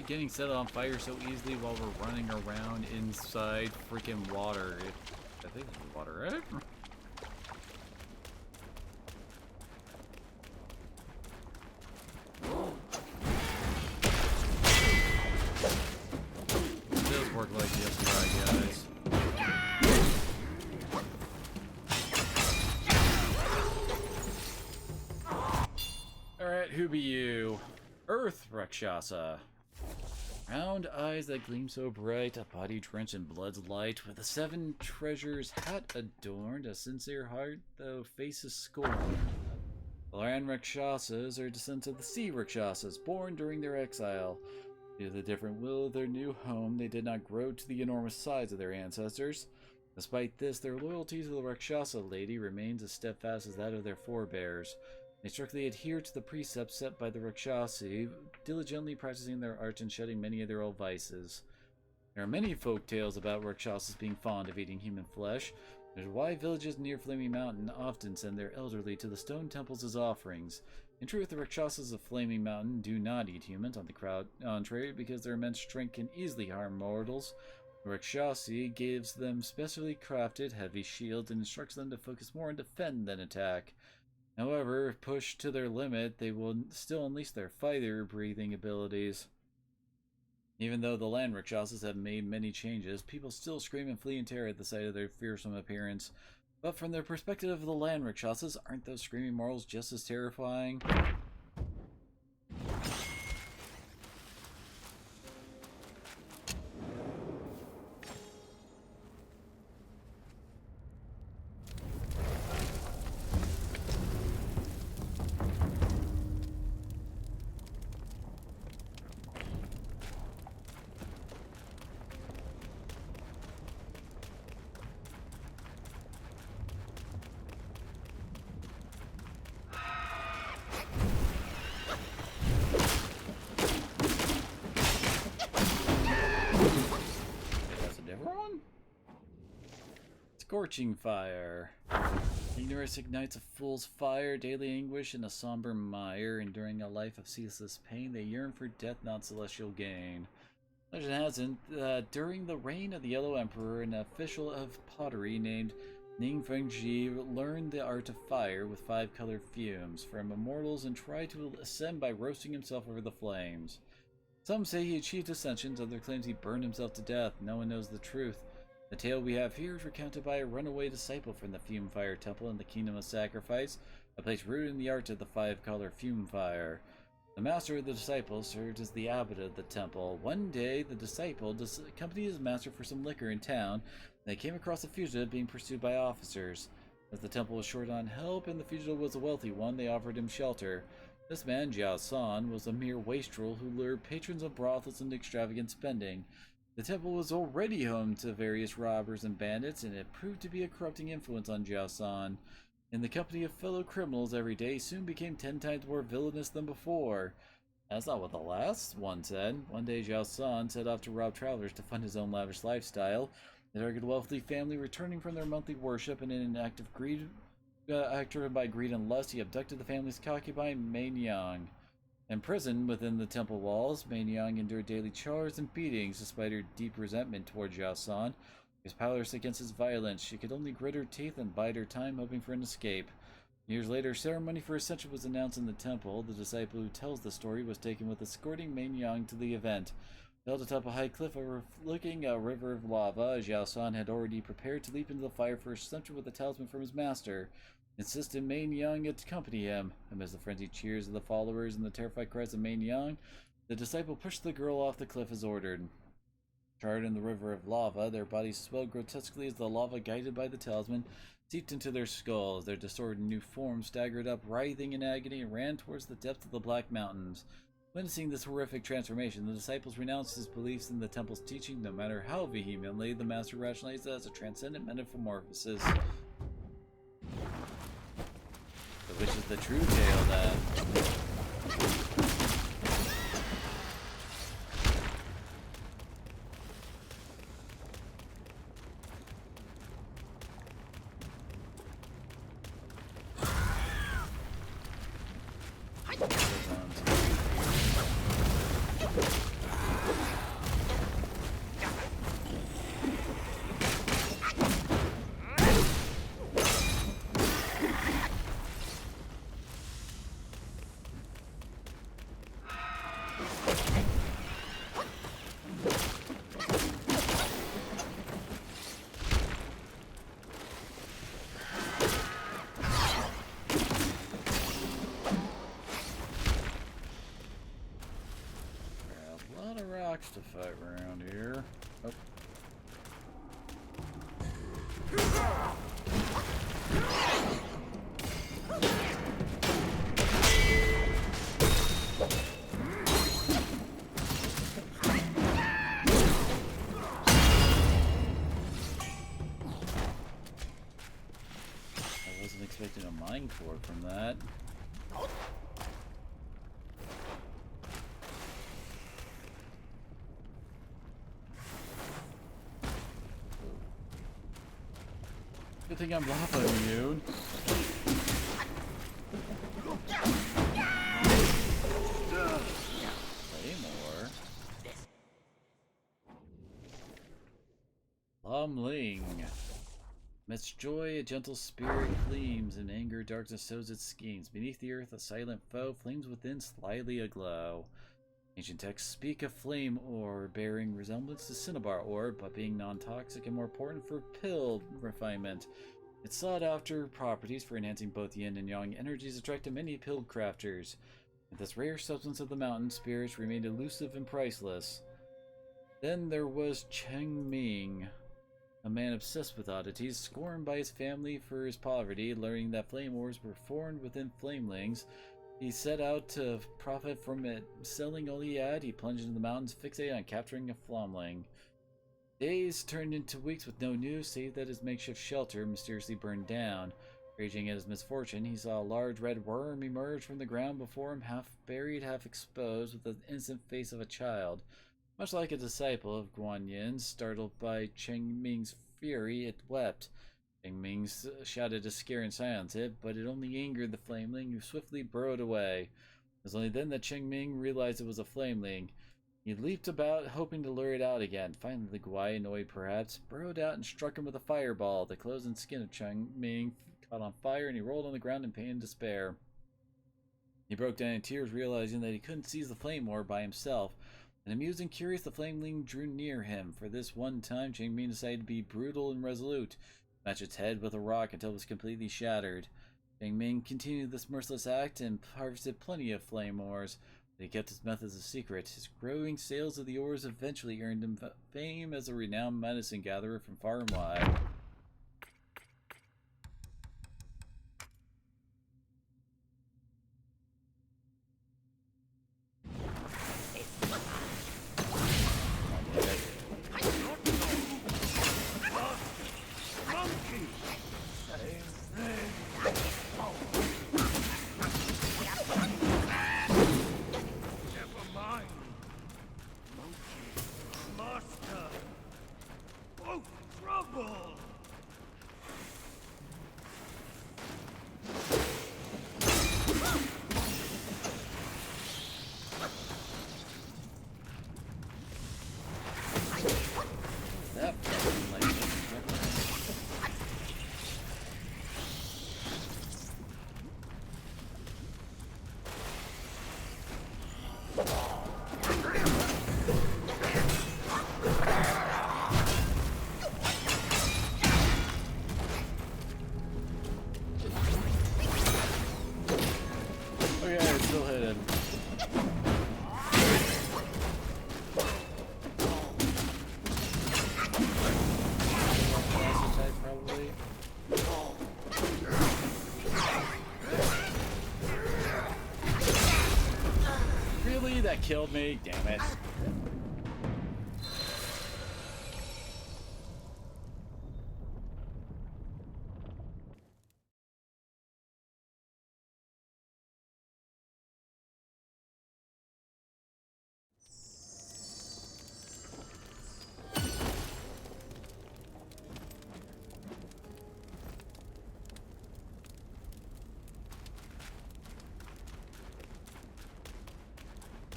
getting set on fire so easily while we're running around inside freaking water. I think it's water, right? It does work like yesterday, guys. Alright, who be you? Earth Rakshasa. Round eyes that gleam so bright, a body drenched in blood's light, with a 7 treasures hat adorned, a sincere heart, though face is scorned. The land Rakshasas are descendants of the sea Rakshasas, born during their exile. Due to the different will of their new home, they did not grow to the enormous size of their ancestors. Despite this, their loyalty to the Rakshasa lady remains as steadfast as that of their forebears. They strictly adhere to the precepts set by the Rakshasi, diligently practicing their art and shedding many of their old vices. There are many folk tales about Rakshasas being fond of eating human flesh. There's why villages near Flaming Mountain often send their elderly to the stone temples as offerings. In truth, the Rakshasas of Flaming Mountain do not eat humans, on the contrary, because their immense strength can easily harm mortals. The Rakshasi gives them specially crafted heavy shields and instructs them to focus more on defend than attack. However, if pushed to their limit, they will still unleash their fire-breathing abilities. Even though the land Rakshasas have made many changes, people still scream and flee in terror at the sight of their fearsome appearance. But from the perspective of the land Rakshasas, aren't those screaming mortals just as terrifying? Scorching fire. Ignorance ignites a fool's fire, daily anguish in a somber mire. Enduring a life of ceaseless pain, they yearn for death, not celestial gain. Legend has it that during the reign of the Yellow Emperor, an official of pottery named Ning Fengji learned the art of fire with 5 colored fumes from immortals and tried to ascend by roasting himself over the flames. Some say he achieved ascension, others claim he burned himself to death. No one knows the truth. The tale we have here is recounted by a runaway disciple from the Fume Fire Temple in the Kingdom of Sacrifice, a place rooted in the art of the 5-color fume fire. The master of the disciple served as the abbot of the temple. One day, the disciple accompanied his master for some liquor in town, and they came across a fugitive being pursued by officers. As the temple was short on help and the fugitive was a wealthy one, they offered him shelter. This man, Jiao San, was a mere wastrel who lured patrons of brothels into extravagant spending. The temple was already home to various robbers and bandits, and it proved to be a corrupting influence on Jiao San. In the company of fellow criminals every day soon became 10 times more villainous than before. That's not what the last one said. One day Jiao San set off to rob travelers to fund his own lavish lifestyle. The targeted wealthy family returning from their monthly worship, and in an act of greed, driven by greed and lust, he abducted the family's concubine, Mei Niang. Imprisoned within the temple walls, Mei Niang endured daily chars and beatings despite her deep resentment toward Jiao San. She was powerless against his violence. She could only grit her teeth and bide her time, hoping for an escape. Years later, a ceremony for ascension was announced in the temple. The disciple who tells the story was taken with escorting Mei Niang to the event. Held atop a high cliff overlooking a river of lava, Jiao San had already prepared to leap into the fire for ascension with a talisman from his master. Insisted Mei Niang accompany him. Amidst the frenzied cheers of the followers and the terrified cries of Mei Niang, the disciple pushed the girl off the cliff as ordered. Charred in the river of lava, their bodies swelled grotesquely as the lava, guided by the talisman, seeped into their skulls. Their distorted new forms staggered up, writhing in agony, and ran towards the depths of the Black Mountains. Witnessing this horrific transformation, the disciples renounced his beliefs in the temple's teaching, no matter how vehemently the master rationalized it as a transcendent metamorphosis. Which is the true tale, then. rocks to fight around here. Oh. I wasn't expecting a mind core from that. Good thing I'm lava immune. Claymore. Lumling. Amidst joy, a gentle spirit gleams. In anger, darkness sows its schemes. Beneath the earth, a silent foe. Flames within, slyly aglow. Ancient texts speak of flame ore, bearing resemblance to cinnabar ore, but being non-toxic and more potent for pill refinement. Its sought-after properties for enhancing both yin and yang energies attracted many pill crafters. But this rare substance of the mountain spirits remained elusive and priceless. Then there was Cheng Ming, a man obsessed with oddities, scorned by his family for his poverty. Learning that flame ores were formed within flamelings, he set out to profit from it. Selling all he had, he plunged into the mountains, fixated on capturing a flamling. Days turned into weeks with no news, save that his makeshift shelter mysteriously burned down. Raging at his misfortune, he saw a large red worm emerge from the ground before him, half buried, half exposed, with the innocent face of a child. Much like a disciple of Guan Yin's, startled by Cheng Ming's fury, it wept. Cheng Ming shouted to scare and silence it, but it only angered the flameling, who swiftly burrowed away. It was only then that Cheng Ming realized it was a flameling. He leaped about, hoping to lure it out again. Finally, the Guai, annoyed perhaps, burrowed out and struck him with a fireball. The clothes and skin of Cheng Ming caught on fire, and he rolled on the ground in pain and despair. He broke down in tears, realizing that he couldn't seize the flame ore by himself. And amused and curious, the flameling drew near him. For this one time, Cheng Ming decided to be brutal and resolute. Match its head with a rock until it was completely shattered. Cheng Ming continued this merciless act and harvested plenty of flame ores. But he kept his methods a secret. His growing sales of the ores eventually earned him fame as a renowned medicine gatherer from far and wide. That killed me, damn it.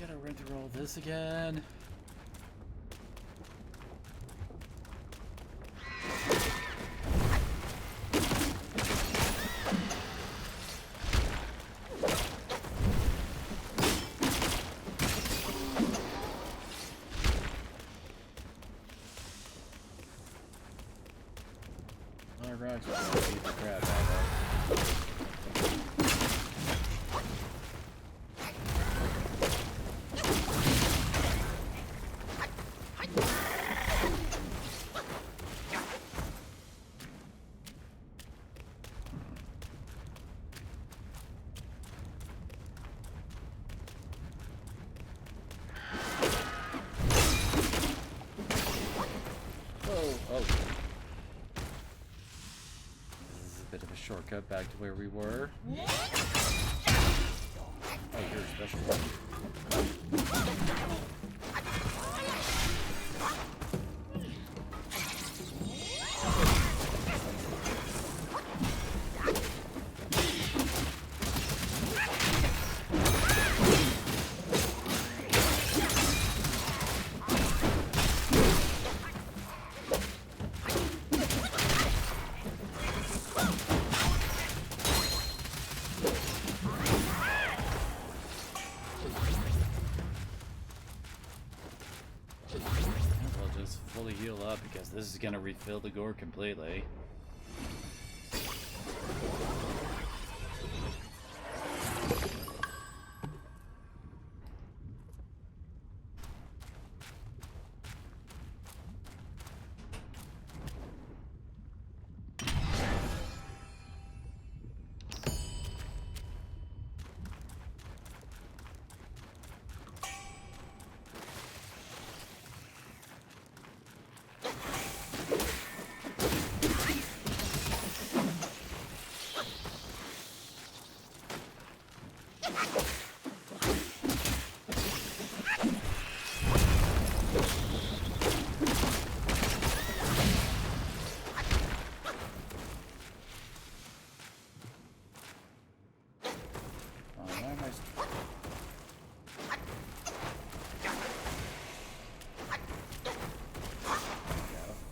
Gotta run through all this again. Our rocks are gonna beat the crap out of us. shortcut back to where we were. Oh, you're a special one. Fully heal up because this is gonna refill the gore completely.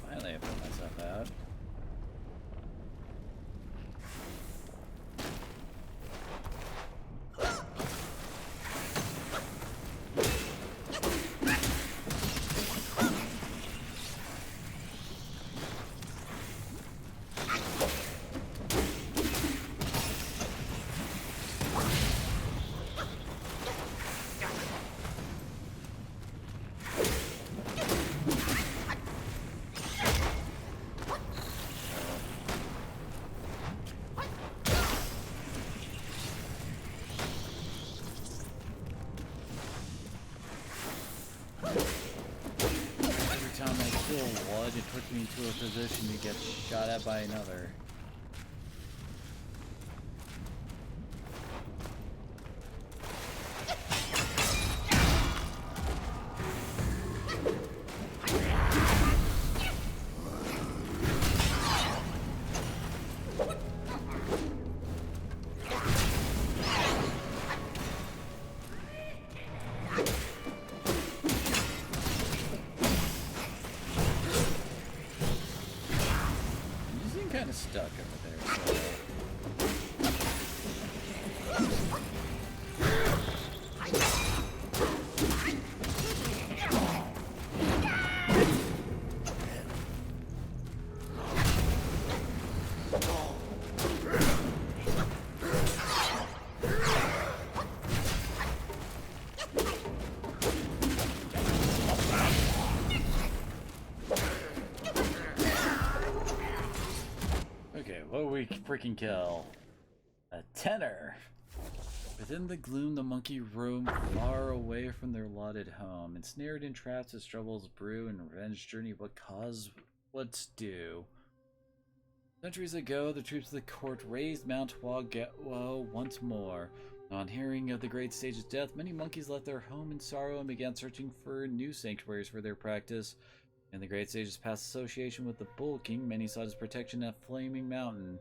Finally, I put myself out. It put me to a position to get shot at by another. Kind of stuck over there, so. What do we freaking kill? A tenor! Within the gloom, the monkey roam far away from their allotted home. Ensnared in traps as troubles brew and revenge journey what cause what's due. Centuries ago, the troops of the court raised Mount Waggetwo once more. On hearing of the great sage's death, many monkeys left their home in sorrow and began searching for new sanctuaries for their practice. In the great sage's past association with the Bull King, many sought his protection at Flaming Mountain.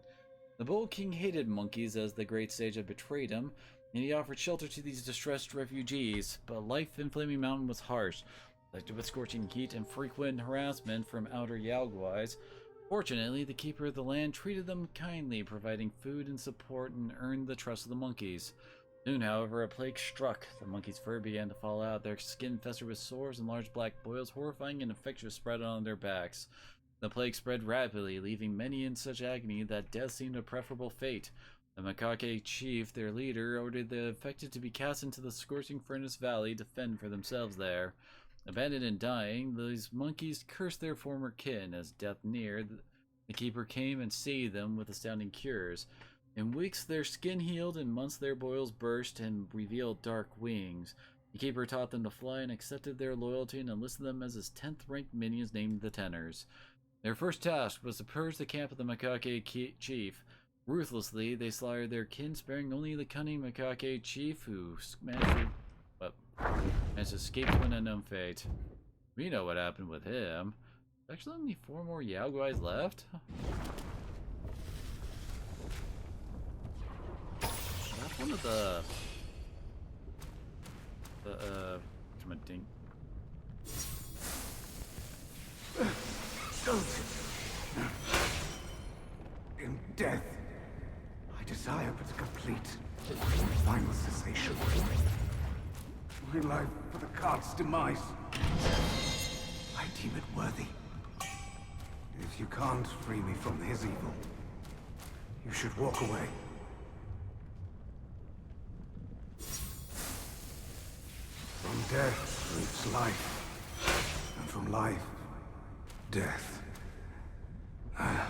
The Bull King hated monkeys as the great sage had betrayed him, and he offered shelter to these distressed refugees. But life in Flaming Mountain was harsh, afflicted with scorching heat and frequent harassment from outer Yaoguais. Fortunately, the keeper of the land treated them kindly, providing food and support, and earned the trust of the monkeys. Soon, however, a plague struck. The monkeys' fur began to fall out, their skin festered with sores and large black boils, horrifying and infectious, spread on their backs. The plague spread rapidly, leaving many in such agony that death seemed a preferable fate. The Macaque chief, their leader, ordered the affected to be cast into the scorching furnace valley to fend for themselves there. Abandoned and dying, these monkeys cursed their former kin. As death neared, the keeper came and saved them with astounding cures. In weeks their skin healed, in months their boils burst and revealed dark wings. The keeper taught them to fly and accepted their loyalty and enlisted them as his 10th-ranked minions named the Tenors. Their first task was to purge the camp of the Macaque chief. Ruthlessly, they slaughtered their kin, sparing only the cunning Macaque chief who managed to escape to an unknown fate. We know what happened with him. Actually, only 4 more Yao guys left? That's one of the come on, ding. In death, I desire but a complete, final cessation. My life for the Cart's demise. I deem it worthy. If you can't free me from his evil, you should walk away. From death roots life, and from life, death. I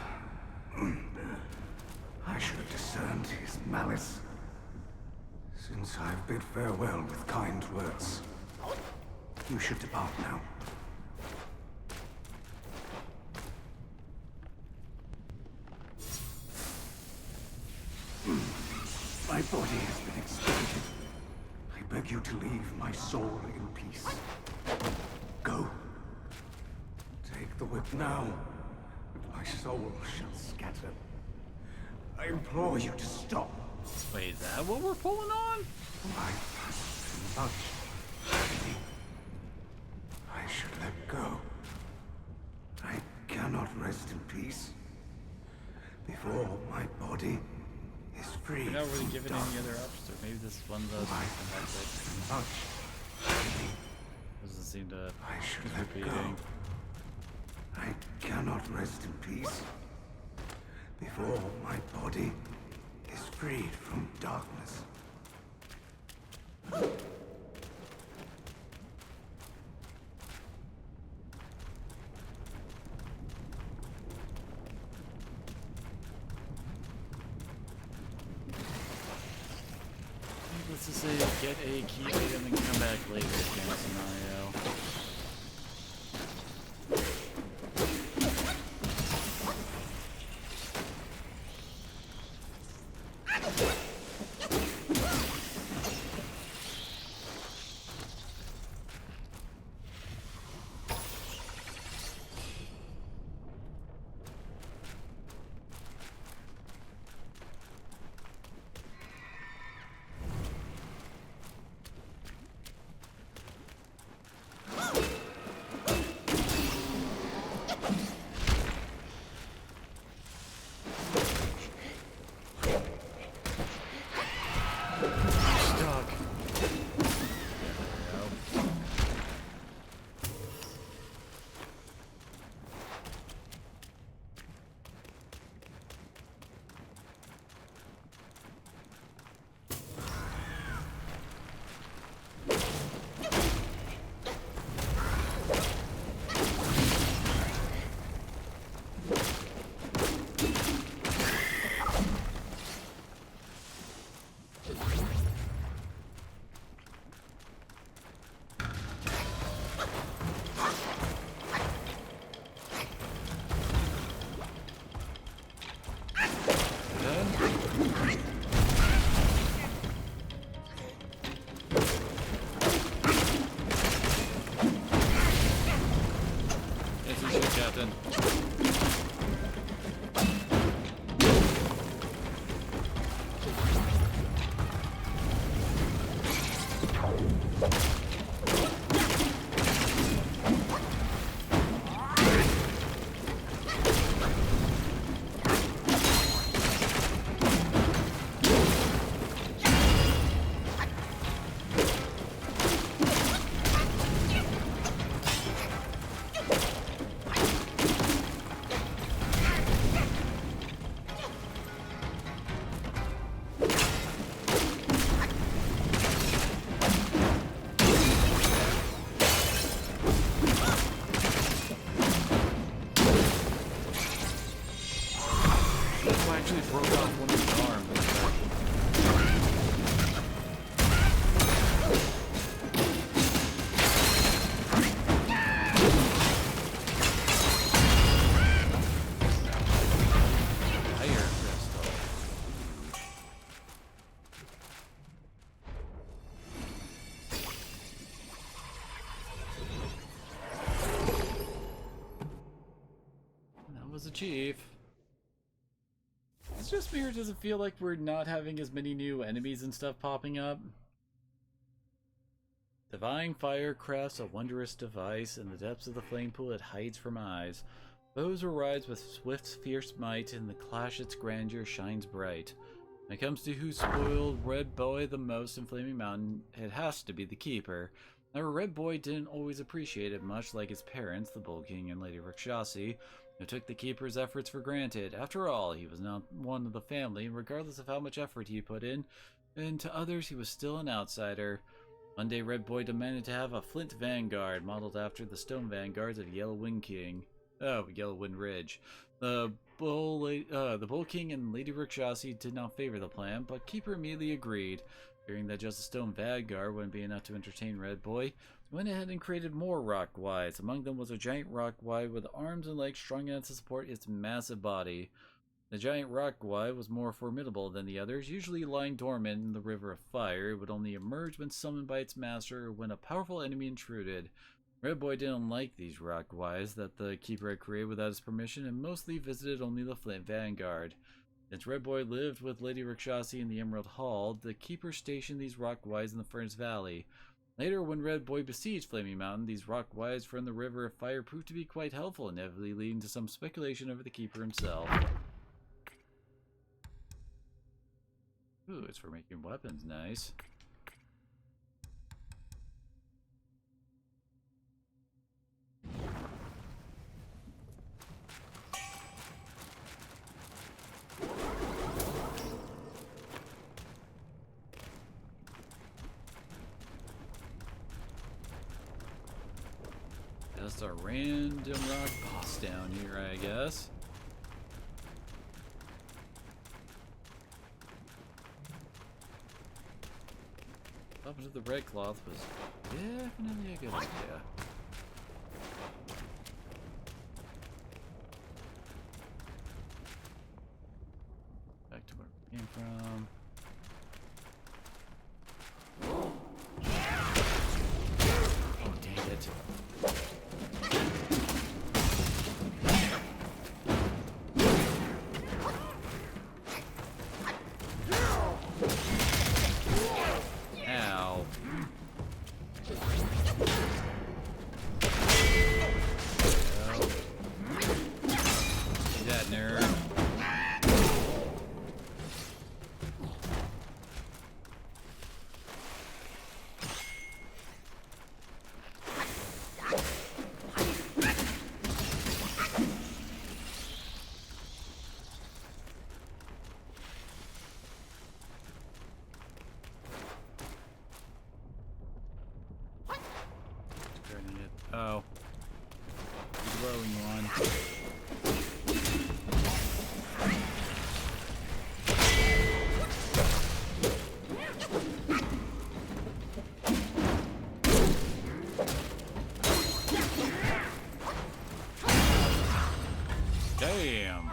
should have discerned his malice. Since I've bid farewell with kind words, you should depart now. My body has been expended. I beg you to leave my soul in peace. Go. Take the whip now, and my soul shall scatter. I implore you to stop. Wait, is that what we're pulling on? Life has too much. I should let go. I cannot rest in peace before my body is free. We're not really from given darkness. any other options, or maybe this one does. Life has too much. Doesn't seem to I should keep let go. repeating. I cannot rest in peace before my body is freed from darkness. Let's just say get a key item and come back later kind of scenario. Captain. Chief. It's just me, or does it feel like we're not having as many new enemies and stuff popping up? Divine fire crafts a wondrous device in the depths of the flame pool it hides from eyes. Those who rise with swift, fierce might, and the clash its grandeur shines bright. When it comes to who spoiled Red Boy the most in Flaming Mountain, it has to be the Keeper. However, Red Boy didn't always appreciate it much, like his parents, the Bull King and Lady Rakshasi, who took the Keeper's efforts for granted. After all, he was not one of the family, and regardless of how much effort he put in, and to others he was still an outsider. One day Red Boy demanded to have a flint vanguard, modeled after the stone vanguards of Yellow Wind Ridge. The Bull King and Lady Rakshasi did not favor the plan, but Keeper immediately agreed. Fearing that just a stone vanguard wouldn't be enough to entertain Red Boy, he went ahead and created more rock guides. Among them was a giant rock guide with arms and legs strong enough to support its massive body. The giant rock guide was more formidable than the others, usually lying dormant in the river of fire. It would only emerge when summoned by its master or when a powerful enemy intruded. Red Boy didn't like these rock guides that the Keeper had created without his permission, and mostly visited only the Flint Vanguard. Since Red Boy lived with Lady Rakshasi in the Emerald Hall, the Keeper stationed these rock guides in the Furnace Valley. Later, when Red Boy besieged Flaming Mountain, these rock guides from the River of Fire proved to be quite helpful, inevitably leading to some speculation over the Keeper himself. Ooh, it's for making weapons, nice. Just a random rock boss down here, I guess. Up into the red cloth was definitely a good idea. Back to where we came from. Oh, dang it. Ow. See that nerd? Oh. The glowing one. Damn.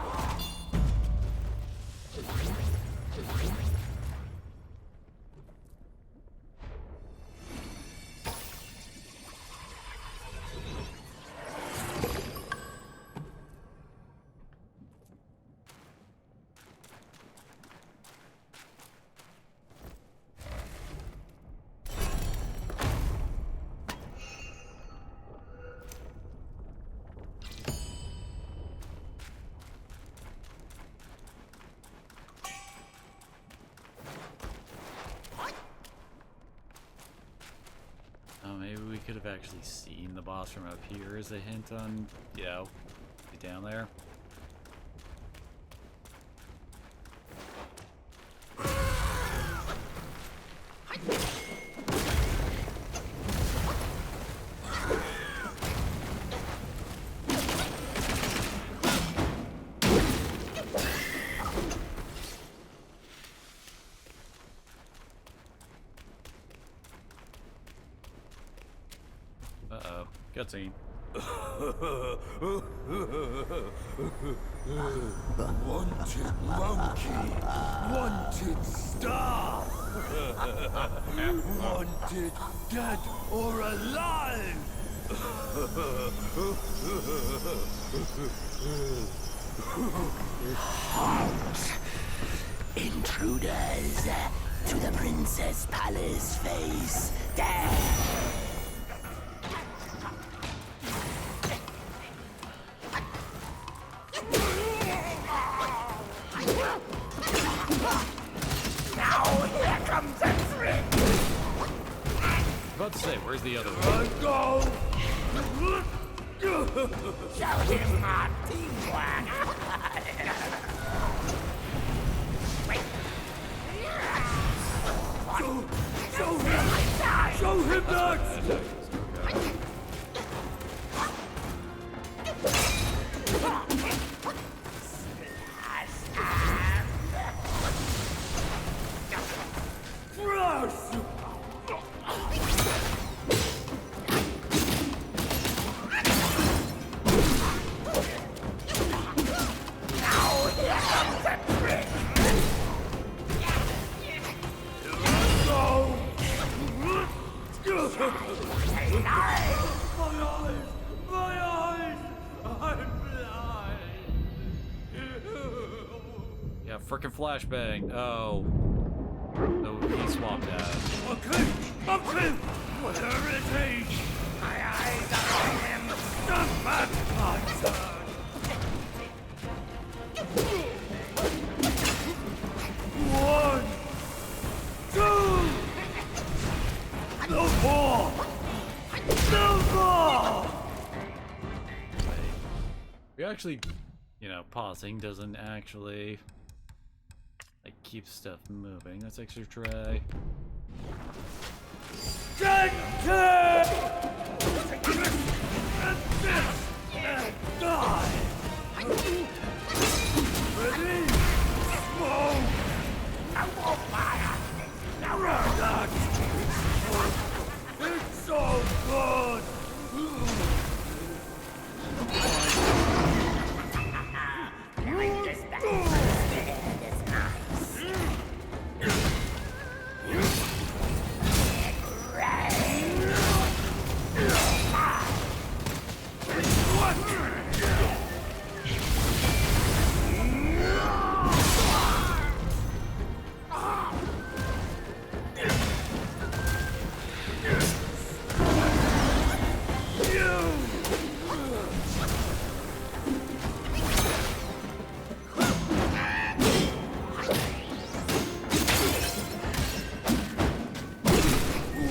Maybe we could have actually seen the boss from up here as a hint on, you know, get down there. Uh-oh. Cutscene. Wanted monkey, wanted star, wanted dead or alive. Intruders to the Princess Palace face death. Now here comes a trick. About to say, where's the other one? Go! Show him our teamwork. Show him that! Yeah, frickin' flashbang. Oh. No, he swapped that. Okay, okay! Where is he? My eyes are on him! Stand back, my son! One, two, no more! No more! We actually, you know, pausing doesn't actually like keep stuff moving. That's extra try. Die! Ready? Smoke! I won't fire! Now run that! It's so good! Knowing this battle instead is nice.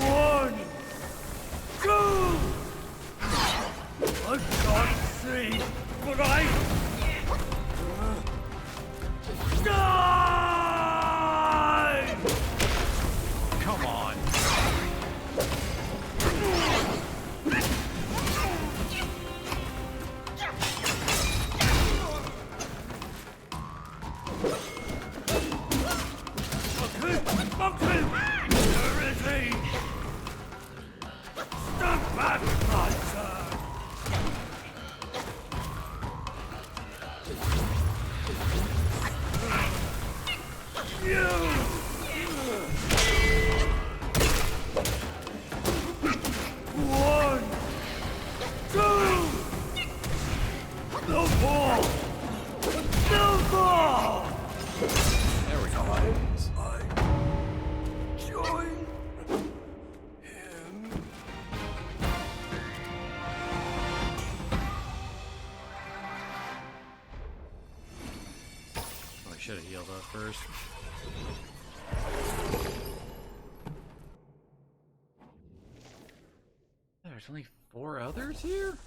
One, two. I can't see, but I die. Come on. Okay, where is he? Stand back, my son. You! One, two, no more, no more. There we go. I join him. Oh, I should have healed up first. There's only 4 others here?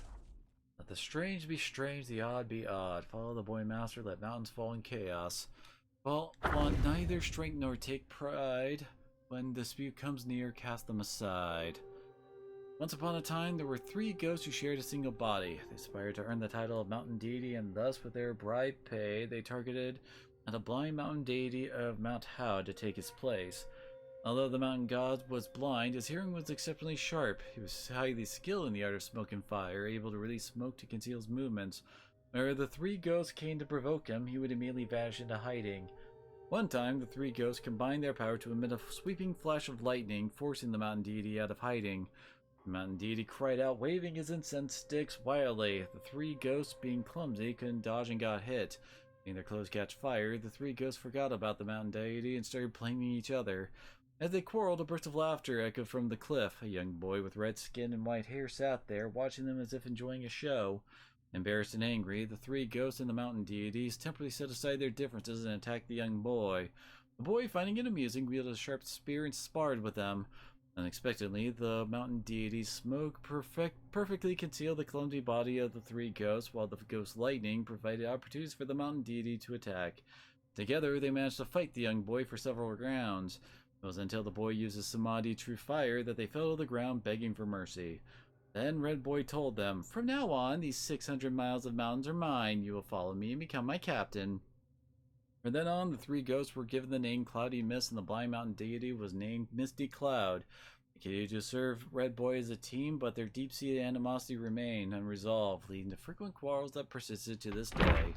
Let the strange be strange, the odd be odd. Follow the boy master, let mountains fall in chaos. Well, want neither strength nor take pride. When dispute comes near, cast them aside. Once upon a time, there were 3 ghosts who shared a single body. They aspired to earn the title of mountain deity, and thus, with their bribe pay, they targeted a blind mountain deity of Mount How to take his place. Although the mountain god was blind, his hearing was exceptionally sharp. He was highly skilled in the art of smoke and fire, able to release smoke to conceal his movements. Whenever the 3 ghosts came to provoke him, he would immediately vanish into hiding. One time, the 3 ghosts combined their power to emit a sweeping flash of lightning, forcing the mountain deity out of hiding. The mountain deity cried out, waving his incense sticks wildly. The three ghosts, being clumsy, couldn't dodge and got hit. Seeing their clothes catch fire, the three ghosts forgot about the mountain deity and started blaming each other. As they quarreled, a burst of laughter echoed from the cliff. A young boy with red skin and white hair sat there, watching them as if enjoying a show. Embarrassed and angry, the three ghosts and the mountain deities temporarily set aside their differences and attacked the young boy. The boy, finding it amusing, wielded a sharp spear and sparred with them. Unexpectedly, the mountain deity's smoke perfectly concealed the clumsy body of the three ghosts, while the ghost lightning provided opportunities for the mountain deity to attack. Together, they managed to fight the young boy for several rounds. It was until the boy used his samadhi true fire that they fell to the ground begging for mercy. Then Red Boy told them, "From now on, these 600 miles of mountains are mine. You will follow me and become my captain." From then on, the three ghosts were given the name Cloudy Mist, and the blind mountain deity was named Misty Cloud. They continued to serve Red Boy as a team, but their deep-seated animosity remained unresolved, leading to frequent quarrels that persisted to this day.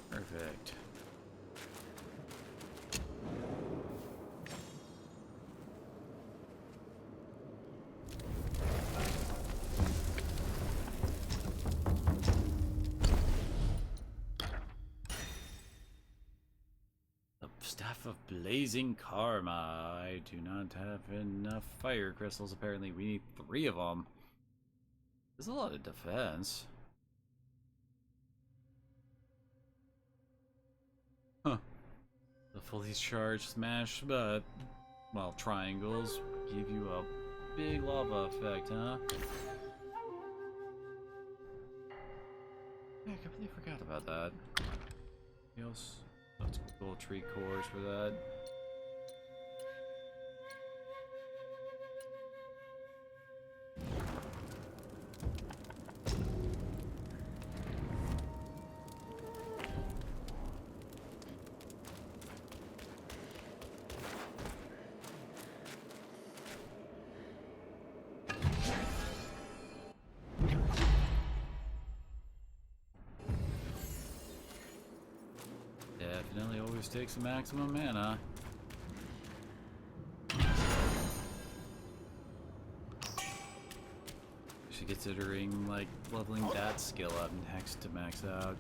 Perfect. The Staff of Blazing Karma. I do not have enough fire crystals, apparently. We need 3 of them. There's a lot of defense. Huh. The fully charged smash, but, well, triangles give you a big lava effect, huh? Yeah, I completely forgot about that. Anything else? Let's go tree cores for that. Definitely always takes the maximum mana. Actually considering like leveling that skill up next to max out.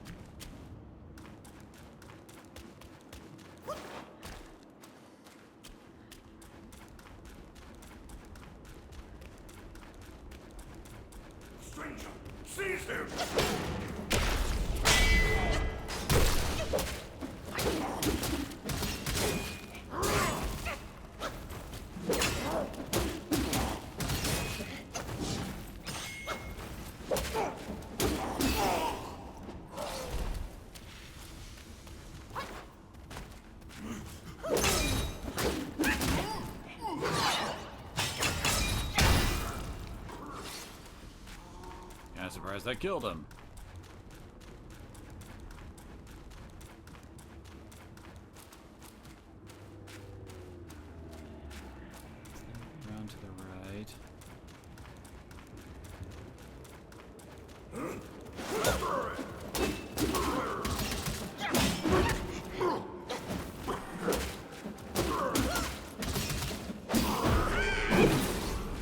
Stranger, seize him! I'm surprised that killed him. Around to the right.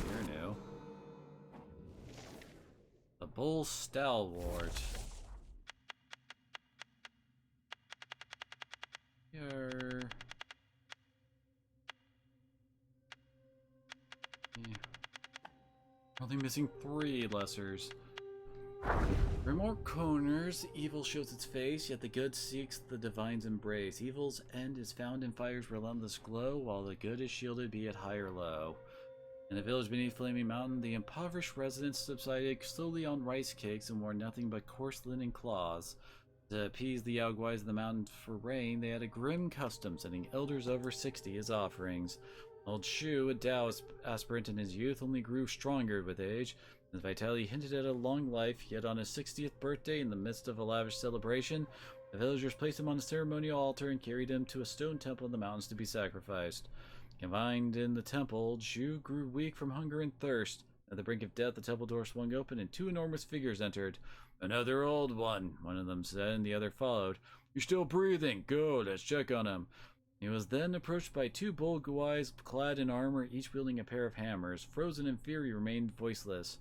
You're new. The Bull Stalwart. You're... Only missing 3 lessers. For more corners, evil shows its face, yet the good seeks the divine's embrace. Evil's end is found in fire's relentless glow, while the good is shielded, be it high or low. In the village beneath Flaming Mountain, the impoverished residents subsided slowly on rice cakes and wore nothing but coarse linen cloths. To appease the Yaoguais of the mountain for rain, they had a grim custom, sending elders over 60 as offerings. Old Shu, a Taoist aspirant in his youth, only grew stronger with age. His vitality hinted at a long life, yet on his 60th birthday, in the midst of a lavish celebration, the villagers placed him on a ceremonial altar and carried him to a stone temple in the mountains to be sacrificed. Confined in the temple, Old Shu grew weak from hunger and thirst. At the brink of death, the temple door swung open and two enormous figures entered. "Another old one of them said, and the other followed. "You're still breathing. Go, let's check on him." He was then approached by two bold guys clad in armor, each wielding a pair of hammers. Frozen in fear, he remained voiceless.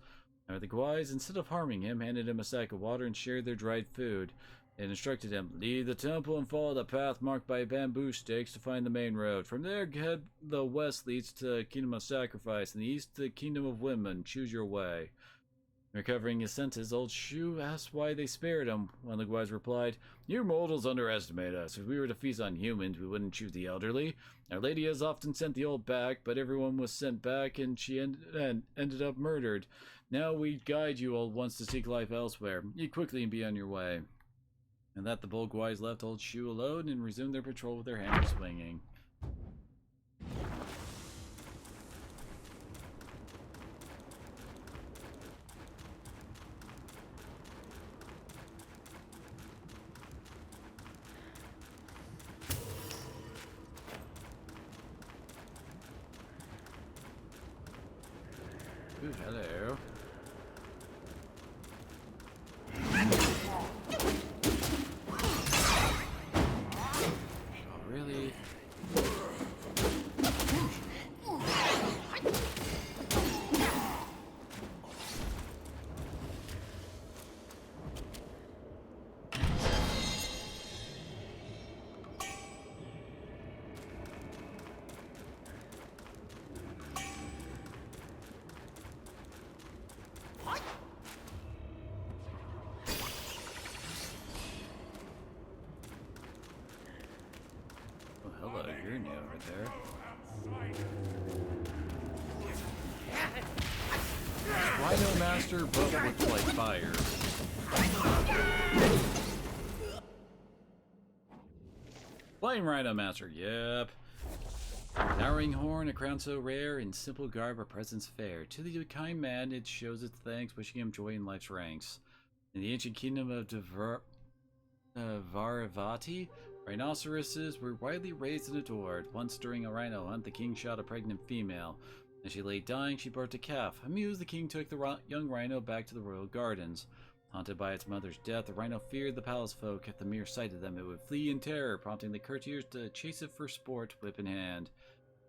Now the guys, instead of harming him, handed him a sack of water and shared their dried food. They instructed him, "Leave the temple and follow the path marked by bamboo stakes to find the main road. From there, head the west leads to the Kingdom of Sacrifice, and the east to the Kingdom of Women. Choose your way." Recovering his senses, Old Shu asked why they spared him. One of the guys replied, "You mortals underestimate us. If we were to feast on humans, we wouldn't choose the elderly. Our lady has often sent the old back, but everyone was sent back, and she ended up murdered. Now we guide you old ones to seek life elsewhere. Eat quickly and be on your way." And that the bold guys left Old Shu alone and resumed their patrol with their hammers swinging. Ooh, hello. Oh, really? Hello, you're new over there. Rhino Master, but with like fire. Flame Rhino Master, yep. Towering horn, a crown so rare, in simple garb, a presence fair. To the kind man it shows its thanks, wishing him joy in life's ranks. In the ancient kingdom of Varavati, rhinoceroses were widely raised and adored. Once during a rhino hunt, the king shot a pregnant female. As she lay dying, she birthed a calf. Amused, the king took the young rhino back to the royal gardens. Haunted by its mother's death, the rhino feared the palace folk. At the mere sight of them, it would flee in terror, prompting the courtiers to chase it for sport, whip in hand.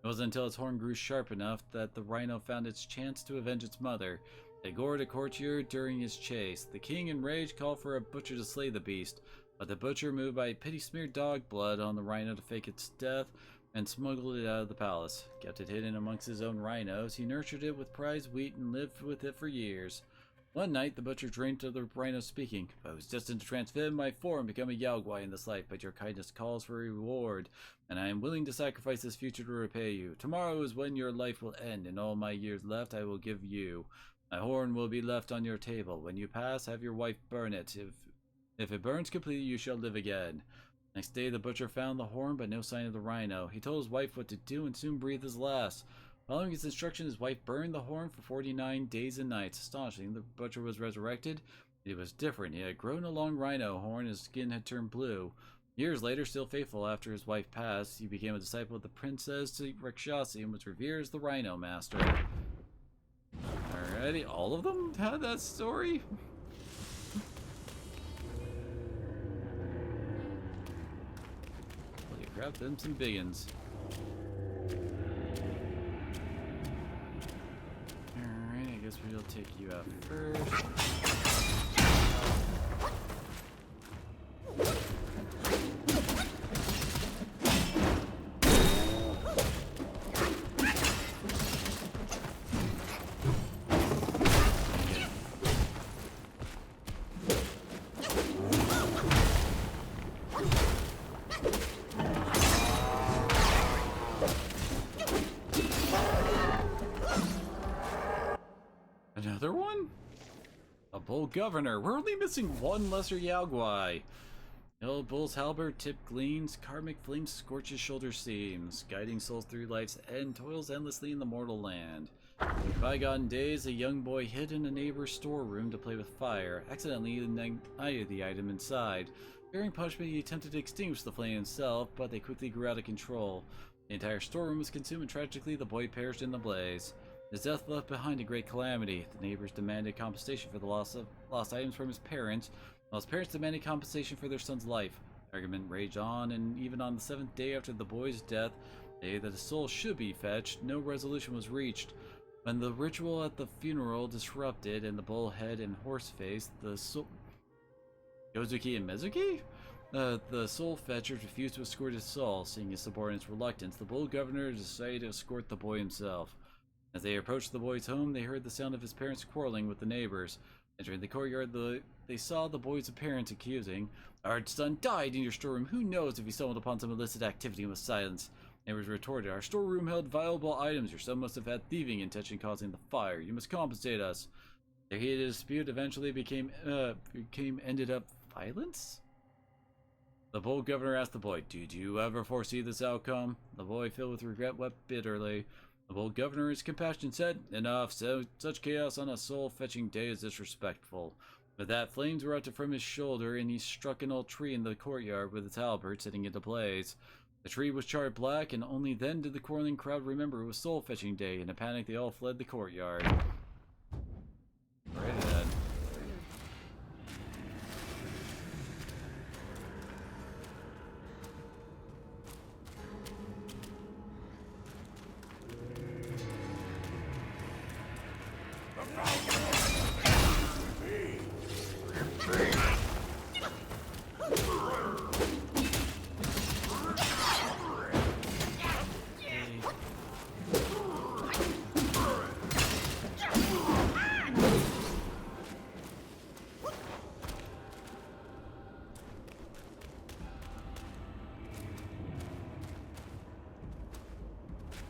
It wasn't until its horn grew sharp enough that the rhino found its chance to avenge its mother. They gored a courtier during his chase. The king, enraged, called for a butcher to slay the beast. But the butcher, moved by pity, smeared dog blood on the rhino to fake its death and smuggled it out of the palace. Kept it hidden amongst his own rhinos. He nurtured it with prize wheat and lived with it for years. One night, the butcher dreamt of the rhino speaking. "I was destined to transform my form and become a Yaogwai in this life, but your kindness calls for a reward, and I am willing to sacrifice this future to repay you. Tomorrow is when your life will end, and all my years left I will give you. My horn will be left on your table. When you pass, have your wife burn it. If it burns completely, you shall live again." Next day, the butcher found the horn, but no sign of the rhino. He told his wife what to do and soon breathed his last. Following his instructions, his wife burned the horn for 49 days and nights. Astonishing, the butcher was resurrected. It was different. He had grown a long rhino horn, his skin had turned blue. Years later, still faithful after his wife passed, he became a disciple of the Princess Rakshasi and was revered as the Rhino Master. Alrighty, all of them had that story? Holy crap, them some biggins. Alright, I guess we'll take you out first. Another one? A bold governor. We're only missing one lesser Yaogwai. old bull's halberd tip gleams, karmic flames scorch his shoulder seams, guiding souls through life's end, toils endlessly in the mortal land. In bygone days, a young boy hid in a neighbor's storeroom to play with fire, accidentally ignited the item inside. Fearing punishment, he attempted to extinguish the flame himself, but they quickly grew out of control. The entire storeroom was consumed, and tragically, the boy perished in the blaze. His death left behind a great calamity. The neighbors demanded compensation for the lost items from his parents, while his parents demanded compensation for their son's life. The argument raged on, and even on the 7th day after the boy's death, the day that his soul should be fetched, no resolution was reached. When the ritual at the funeral disrupted, and the bullhead and horse-face, the soul... Yozuki and Mizuki? The soul fetchers refused to escort his soul. Seeing his subordinates' reluctance, the bull governor decided to escort the boy himself. As they approached the boy's home, they heard the sound of his parents quarreling with the neighbors. Entering the courtyard, they saw the boy's parents accusing, "Our son died in your storeroom. Who knows if he stumbled upon some illicit activity and was silenced?" Neighbors retorted, "Our storeroom held valuable items. Your son must have had thieving intention causing the fire. You must compensate us." Their heated dispute eventually ended up violence? The bull governor asked the boy, "Did you ever foresee this outcome?" The boy, filled with regret, wept bitterly. The bull governor, in his compassion, said, "Enough. Such chaos on a soul-fetching day is disrespectful." With that, flames erupted from his shoulder, and he struck an old tree in the courtyard with his halberd, setting it ablaze. The tree was charred black, and only then did the quarreling crowd remember it was soul-fetching day. In a panic, they all fled the courtyard. Right ahead.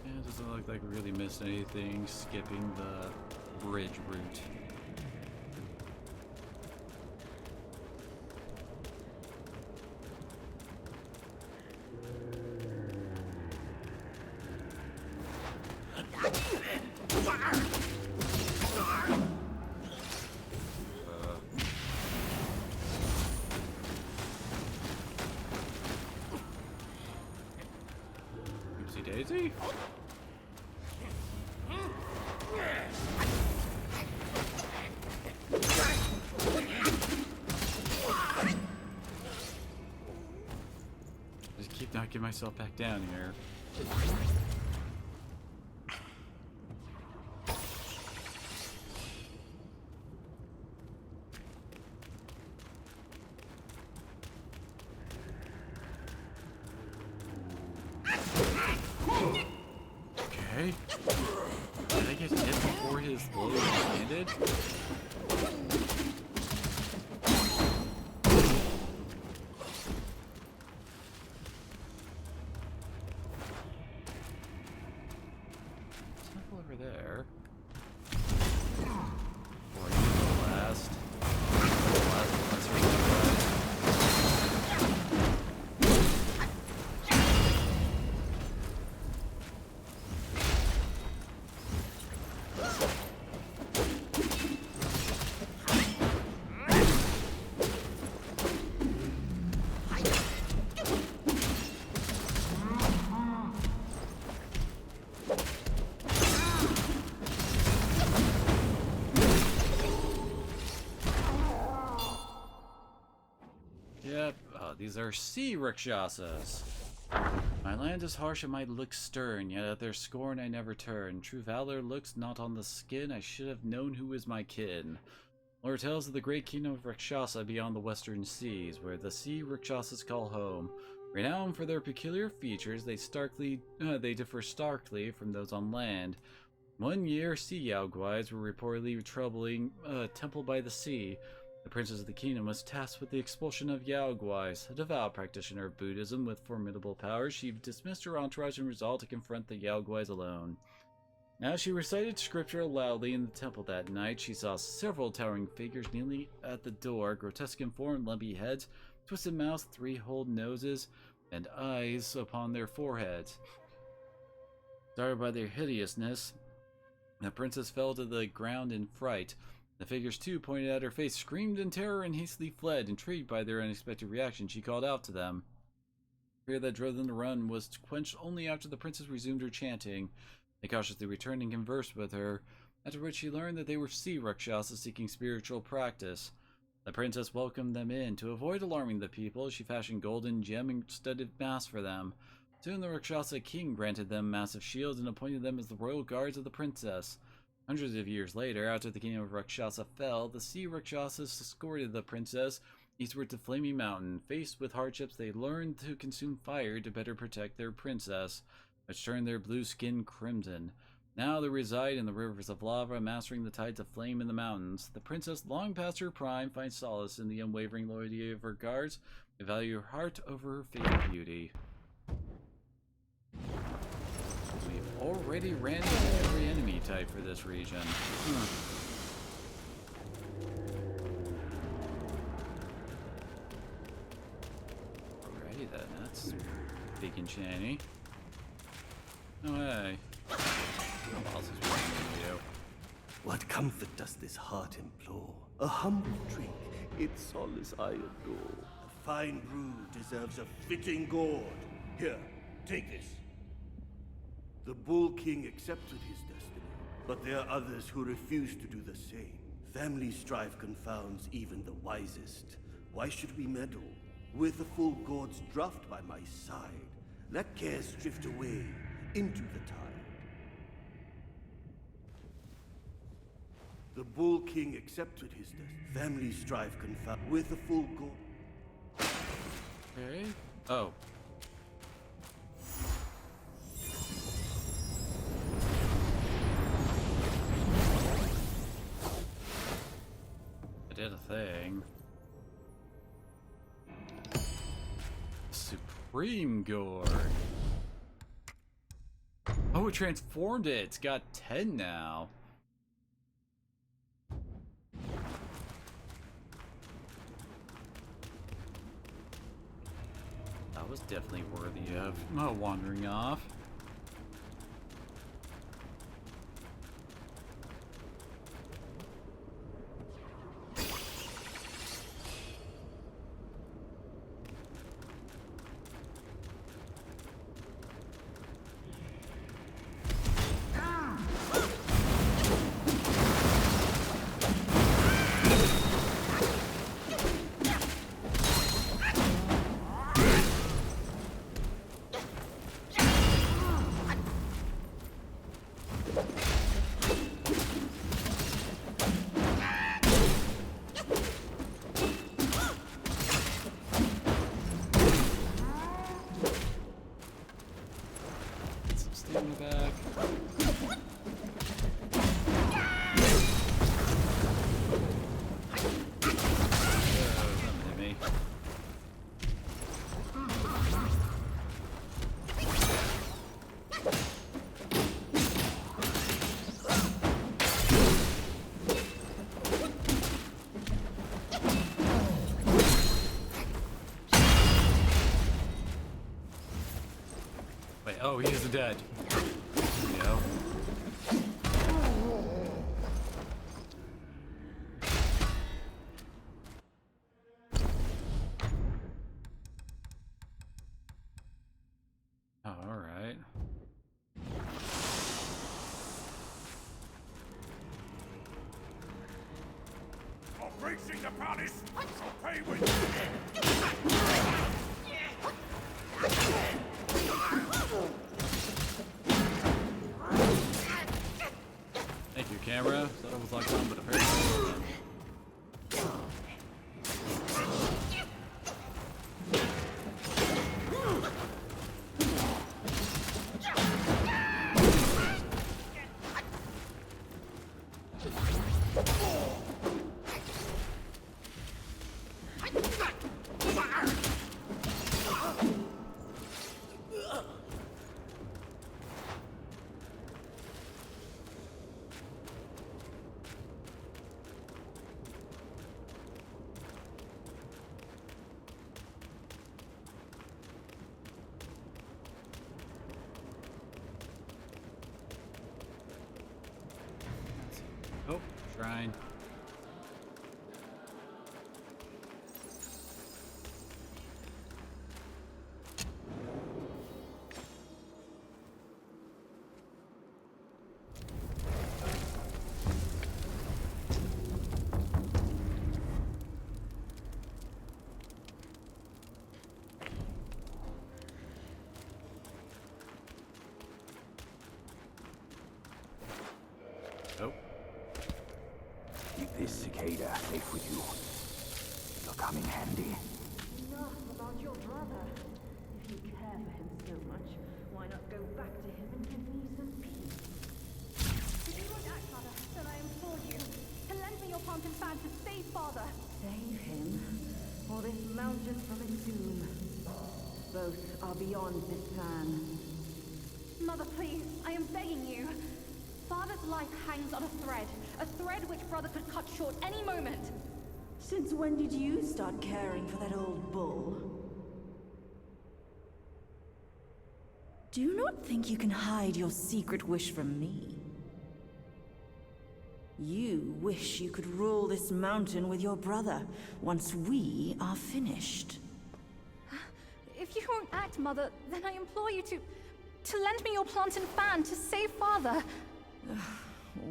It doesn't look like we really missed anything skipping the bridge route. Oopsie daisy? Just keep knocking myself back down here. Okay. Did I get hit before his blow landed? Temple over there. Or the last. Let's read that. Yep, these are sea Rakshasas. My land is harsh and my looks stern, yet at their scorn I never turn. True valor looks not on the skin, I should have known who is my kin. Lore tells of the great kingdom of Rakshasa beyond the western seas, where the sea Rakshasas call home. Renowned for their peculiar features, they differ starkly from those on land. One year, sea Yaoguais were reportedly troubling a temple by the sea. The princess of the kingdom was tasked with the expulsion of Yaoguais. A devout practitioner of Buddhism with formidable powers, she dismissed her entourage and resolved to confront the Yaoguais alone. As she recited scripture loudly in the temple that night, she saw several towering figures kneeling at the door, grotesque in form, lumpy heads, twisted mouths, 3-holed noses, and eyes upon their foreheads. Startled by their hideousness, the princess fell to the ground in fright. The figures, too, pointed at her face, screamed in terror, and hastily fled. Intrigued by their unexpected reaction, she called out to them. The fear that drove them to run was quenched only after the princess resumed her chanting. They cautiously returned and conversed with her, after which she learned that they were sea rakshasas seeking spiritual practice. The princess welcomed them in. To avoid alarming the people, she fashioned golden gem-studded masks for them. Soon the Rakshasa king granted them massive shields and appointed them as the royal guards of the princess. Hundreds of years later, after the kingdom of Rakshasa fell, the sea Rakshasas escorted the princess eastward to Flaming Mountain. Faced with hardships, they learned to consume fire to better protect their princess, which turned their blue skin crimson. Now they reside in the rivers of lava, mastering the tides of flame in the mountains. The princess, long past her prime, finds solace in the unwavering loyalty of her guards. They value her heart over her fatal beauty. We've already ran into every enemy type for this region. Alrighty then, that's big and shiny. No way. What else is waiting for you? What comfort does this heart implore? A humble drink, its solace I adore. A fine brew deserves a fitting gourd. Here, take this. The Bull King accepted his destiny, but there are others who refuse to do the same. Family strife confounds even the wisest. Why should we meddle? With a full gourd's draught by my side, let cares drift away into the tide. The Bull King accepted his destiny. Family strife confound with a full gourd. Okay. Oh. I did a thing. Supreme Gourd. Oh, it transformed it. It's got 10 now. That was definitely worthy of wandering off. Oh, he isn't dead. There we go. Oh, all right. For breaching the palace, shall pay with... Thank you, camera. Thought it was locked on, but apparently not. Oh, shrine. Oh. Keep this cicada safe with you. It'll come in handy. Enough about your brother. If you care for him so much, why not go back to him and give me some peace? Did you not act, Mother, that I implore you to lend me your plant and fan to save Father? Save him, or this mountain from its doom. Both are beyond this plan. Mother, please, I am begging you. Father's life hangs on a thread which Brother could cut short any moment. Since when did you start caring for that old bull? Do you not think you can hide your secret wish from me? You wish you could rule this mountain with your brother once we are finished. If you won't act, Mother, then I implore you to lend me your plant and fan to save Father.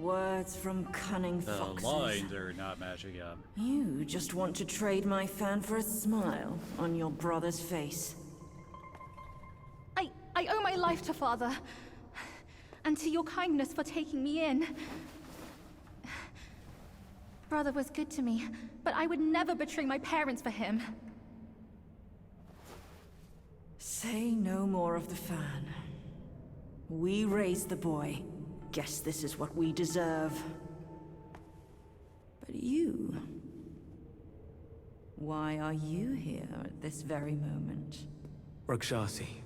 Words from cunning The foxes. lines are not matching up. You just want to trade my fan for a smile on your brother's face. I owe my life to Father, and to your kindness for taking me in. Brother was good to me, but I would never betray my parents for him. Say no more of the fan. We raised the boy. Guess this is what we deserve. But you... why are you here at this very moment? Rakshasi,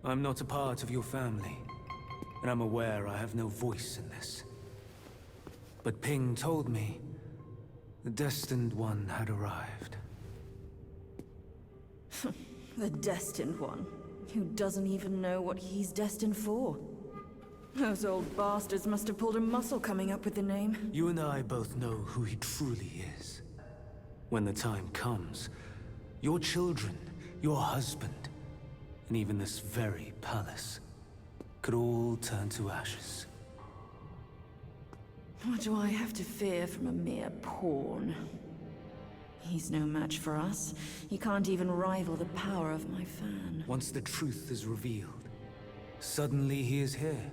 I'm not a part of your family, and I'm aware I have no voice in this. But Ping told me the Destined One had arrived. The Destined One, who doesn't even know what he's destined for. Those old bastards must have pulled a muscle coming up with the name. You and I both know who he truly is. When the time comes, your children, your husband, and even this very palace could all turn to ashes. What do I have to fear from a mere pawn? He's no match for us. He can't even rival the power of my fan. Once the truth is revealed, suddenly he is here.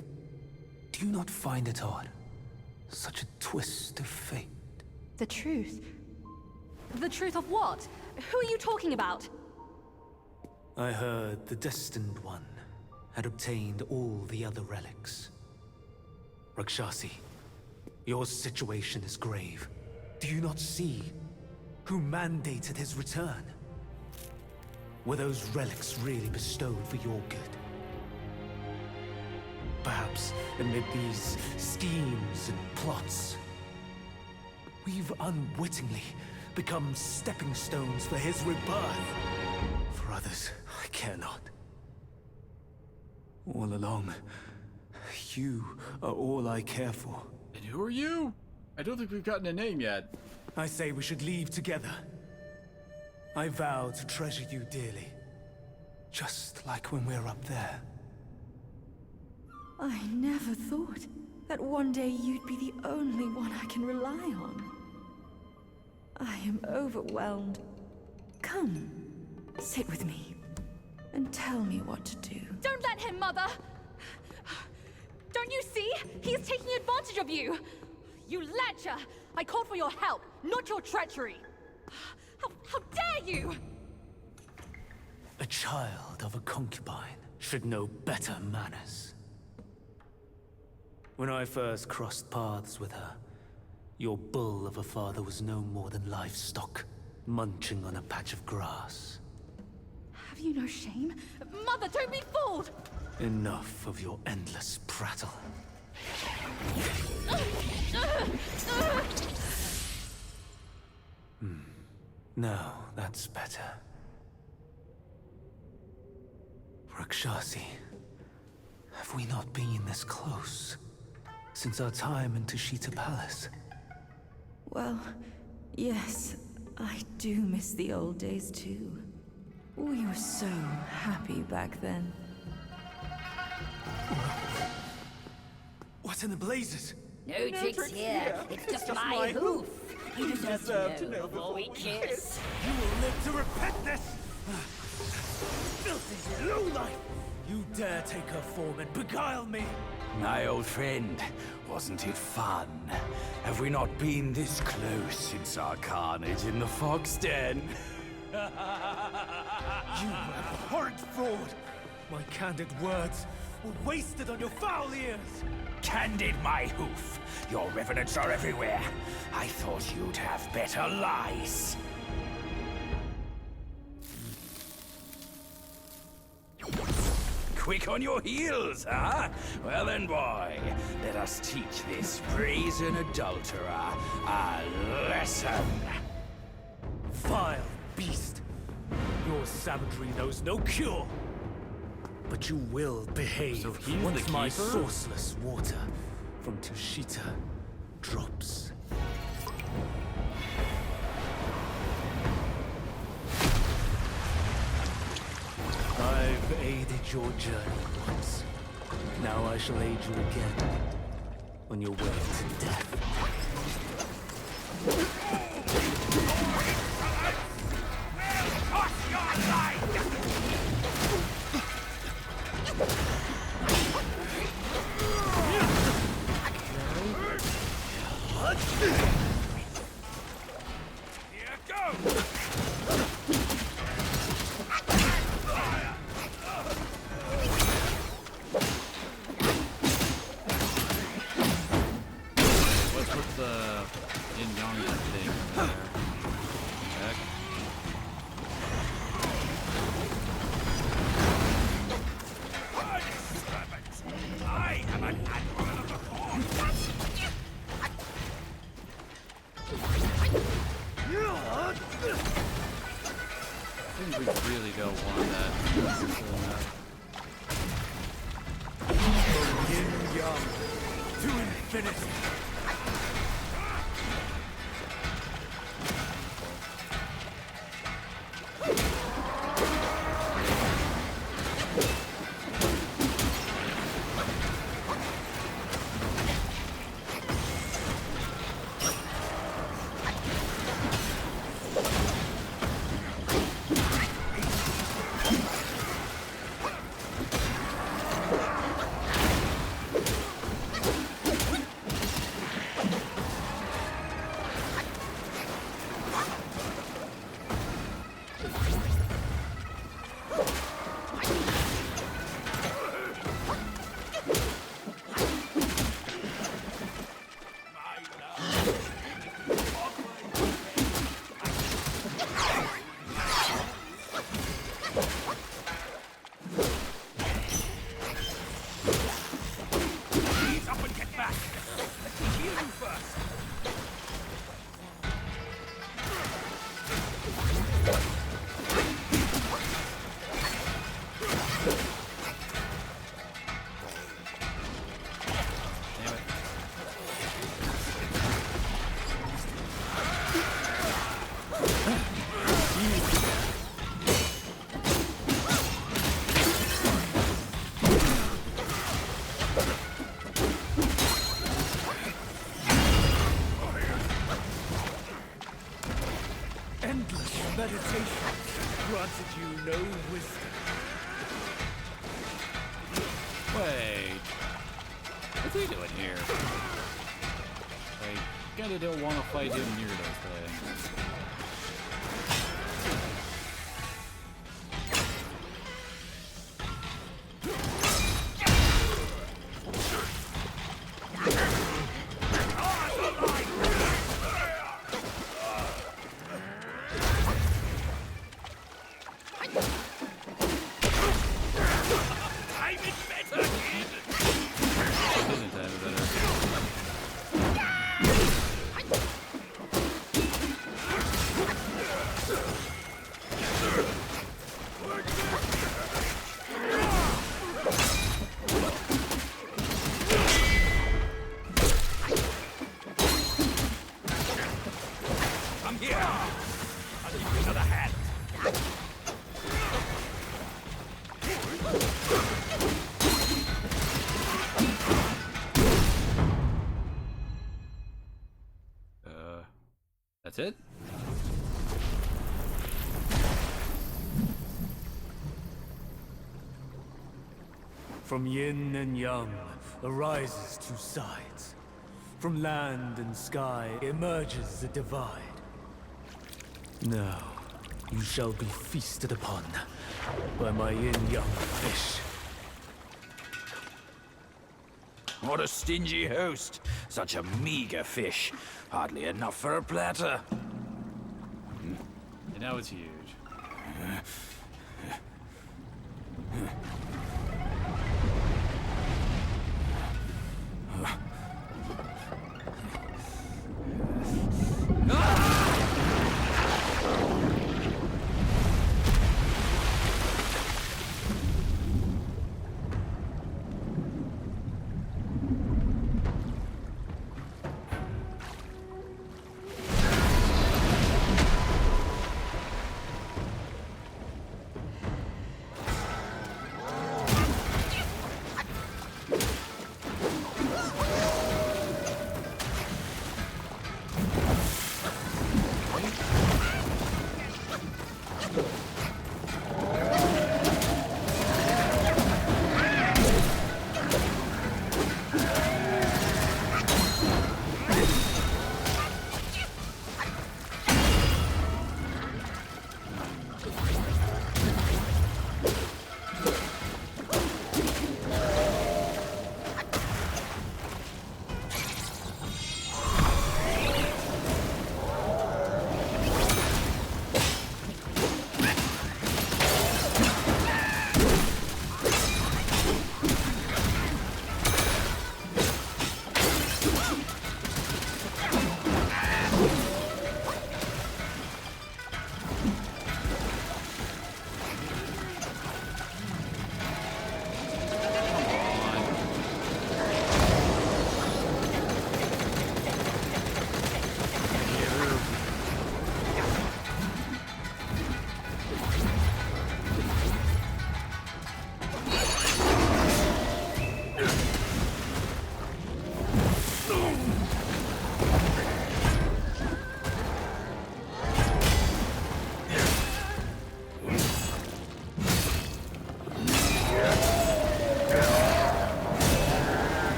Do you not find it odd? Such a twist of fate. The truth? The truth of what? Who are you talking about? I heard the Destined One had obtained all the other relics. Rakshasi, your situation is grave. Do you not see who mandated his return? Were those relics really bestowed for your good? Perhaps amid these schemes and plots, we've unwittingly become stepping stones for his rebirth. For others, I care not. All along, you are all I care for. And who are you? I don't think we've gotten a name yet. I say we should leave together. I vow to treasure you dearly. Just like when we're up there. I never thought that one day you'd be the only one I can rely on. I am overwhelmed. Come, sit with me, and tell me what to do. Don't let him, Mother! Don't you see? He is taking advantage of you! You lecher! I called for your help, not your treachery! How dare you! A child of a concubine should know better manners. When I first crossed paths with her, your bull of a father was no more than livestock, munching on a patch of grass. Have you no shame? Mother, don't be fooled! Enough of your endless prattle. Now, that's better. Rakshasi, have we not been this close? since our time in Tushita Palace. Well, yes, I do miss the old days too. We were so happy back then. What in the blazes? No tricks here. It's just my hoof. You deserve to know before we kiss. You will live to repent this! Filthy lowlife! You dare take her form and beguile me! My old friend, wasn't it fun? Have we not been this close since our carnage in the fox den? You abhorrent fraud! My candid words were wasted on your foul ears! Candid, my hoof! Your revenants are everywhere. I thought you'd have better lies. Quick on your heels, huh? Well then, boy, let us teach this brazen adulterer a lesson. Vile beast! Your savagery knows no cure! But you will behave once my sourceless water from Tushita drops. I've aided your journey once. Now I shall aid you again on your way to death. We really don't want that. Yin Yang to infinity. Meditation granted you no wisdom. Wait. What's he doing here? I kinda don't want to fight him near those things. Here! I'll give you another hand. That's it? From yin and yang arises two sides. From land and sky emerges a divide. Now, you shall be feasted upon by my yin-yang fish. What a stingy host. Such a meager fish. Hardly enough for a platter. And now it's huge.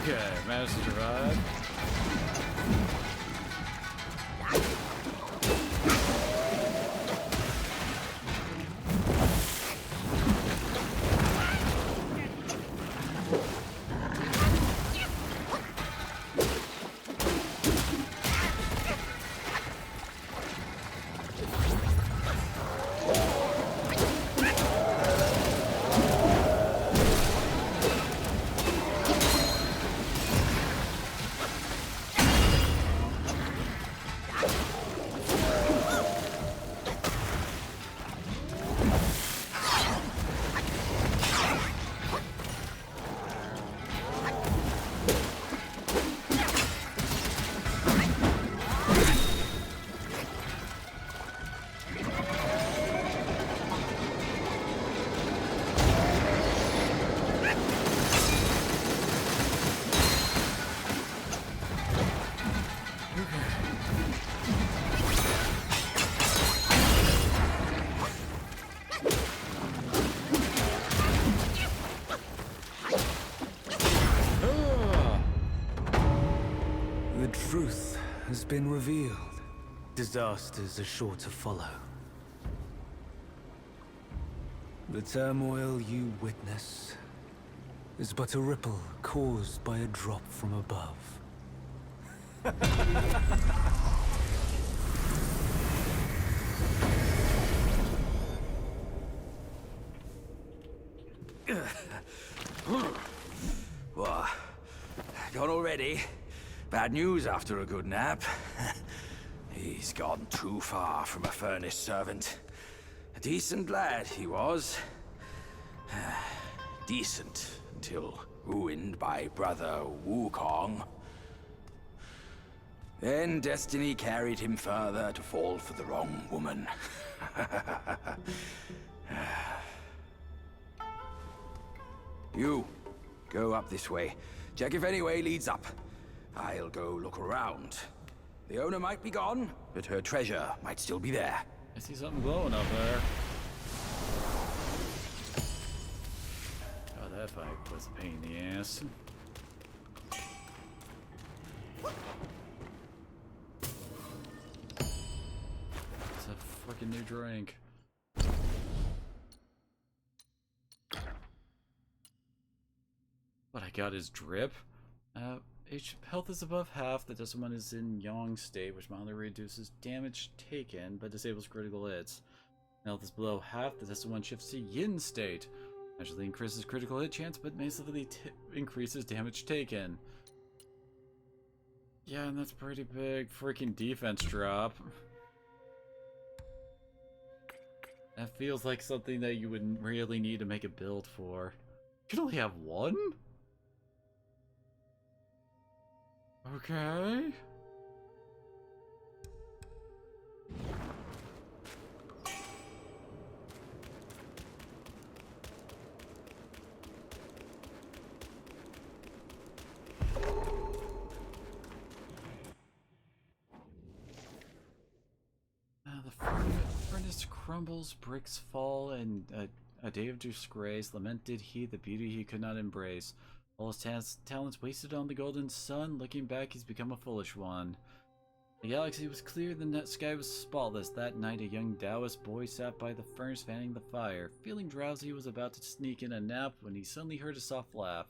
Okay, managed to survive. truth has been revealed. Disasters are sure to follow. The turmoil you witness is but a ripple caused by a drop from above. What? Gone already? Bad news after a good nap. He's gone too far from a furnace servant. A decent lad he was. Decent until ruined by brother Wukong. Then destiny carried him further to fall for the wrong woman. You, go up this way. Check if any way leads up. I'll go look around. The owner might be gone, but her treasure might still be there. I see something glowing up there. Oh, that fight was a pain in the ass. It's a freaking new drink. What I got is drip. Health is above half. The desert one is in Yang state, which mildly reduces damage taken, but disables critical hits. Health is below half. The desert one shifts to Yin state. Actually increases critical hit chance, but massively increases damage taken. Yeah, and that's pretty big freaking defense drop. That feels like something that you would really need to make a build for. You can only have one? Okay. The furnace crumbles, bricks fall, and a day of disgrace. Lamented he the beauty he could not embrace. All his talents wasted on the golden sun. Looking back, he's become a foolish one. The galaxy was clear, the net sky was spotless. That night, a young Taoist boy sat by the furnace fanning the fire. Feeling drowsy, he was about to sneak in a nap when he suddenly heard a soft laugh.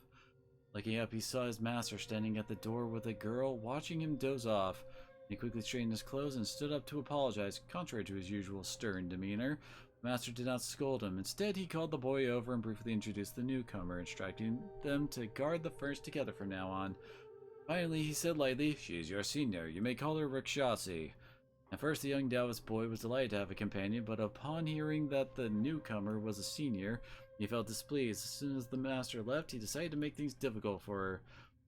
Looking up, he saw his master standing at the door with a girl, watching him doze off. He quickly straightened his clothes and stood up to apologize, contrary to his usual stern demeanor. The master did not scold him. Instead, he called the boy over and briefly introduced the newcomer, instructing them to guard the furnace together from now on. Finally, he said lightly, "She is your senior. You may call her Rakshasi." At first, the young Taoist boy was delighted to have a companion, but upon hearing that the newcomer was a senior, he felt displeased. As soon as the master left, he decided to make things difficult for her.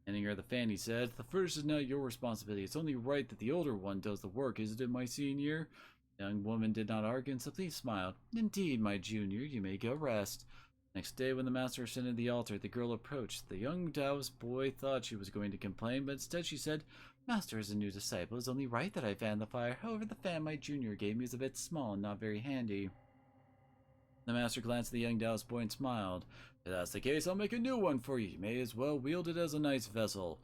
Handing her the fan, he said, "The furnace is now your responsibility. It's only right that the older one does the work, isn't it, my senior?" The young woman did not argue and simply smiled. "Indeed, my junior, you may go rest." Next day, when the master ascended the altar, the girl approached. The young Taoist boy thought she was going to complain, but instead she said, "Master is a new disciple. It's only right that I fan the fire. However, the fan my junior gave me is a bit small and not very handy." The master glanced at the young Taoist boy and smiled. "If that's the case, I'll make a new one for you. You may as well wield it as a nice vessel."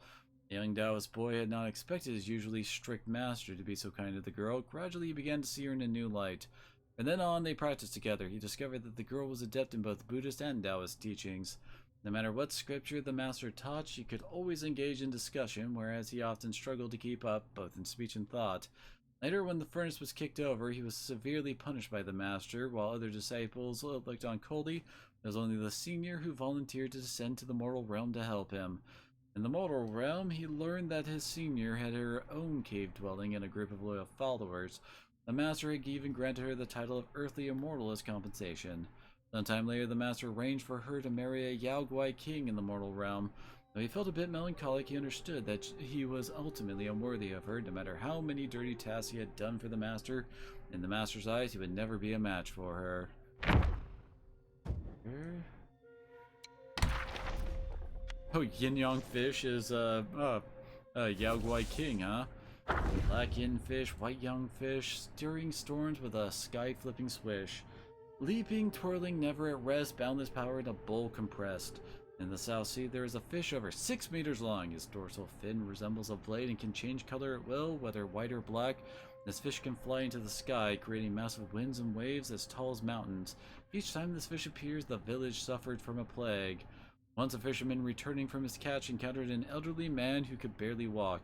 The young Taoist boy had not expected his usually strict master to be so kind to the girl. Gradually, he began to see her in a new light. From then on, they practiced together. He discovered that the girl was adept in both Buddhist and Taoist teachings. No matter what scripture the master taught, she could always engage in discussion, whereas he often struggled to keep up, both in speech and thought. Later, when the furnace was kicked over, he was severely punished by the master, while other disciples looked on coldly. It was only the senior who volunteered to descend to the mortal realm to help him. In the mortal realm, he learned that his senior had her own cave dwelling and a group of loyal followers. The master had even granted her the title of Earthly Immortal as compensation. Sometime later, the master arranged for her to marry a Yaoguai king in the mortal realm. Though he felt a bit melancholic, he understood that he was ultimately unworthy of her, no matter how many dirty tasks he had done for the master. In the master's eyes, he would never be a match for her. Oh, Yin Yang Fish is, Yaoguai King, huh? Black yin fish, white yang fish, stirring storms with a sky-flipping swish. Leaping, twirling, never at rest, boundless power in a bowl compressed. In the South Sea, there is a fish over 6 meters long. His dorsal fin resembles a blade and can change color at will, whether white or black. This fish can fly into the sky, creating massive winds and waves as tall as mountains. Each time this fish appears, the village suffered from a plague. Once a fisherman returning from his catch encountered an elderly man who could barely walk.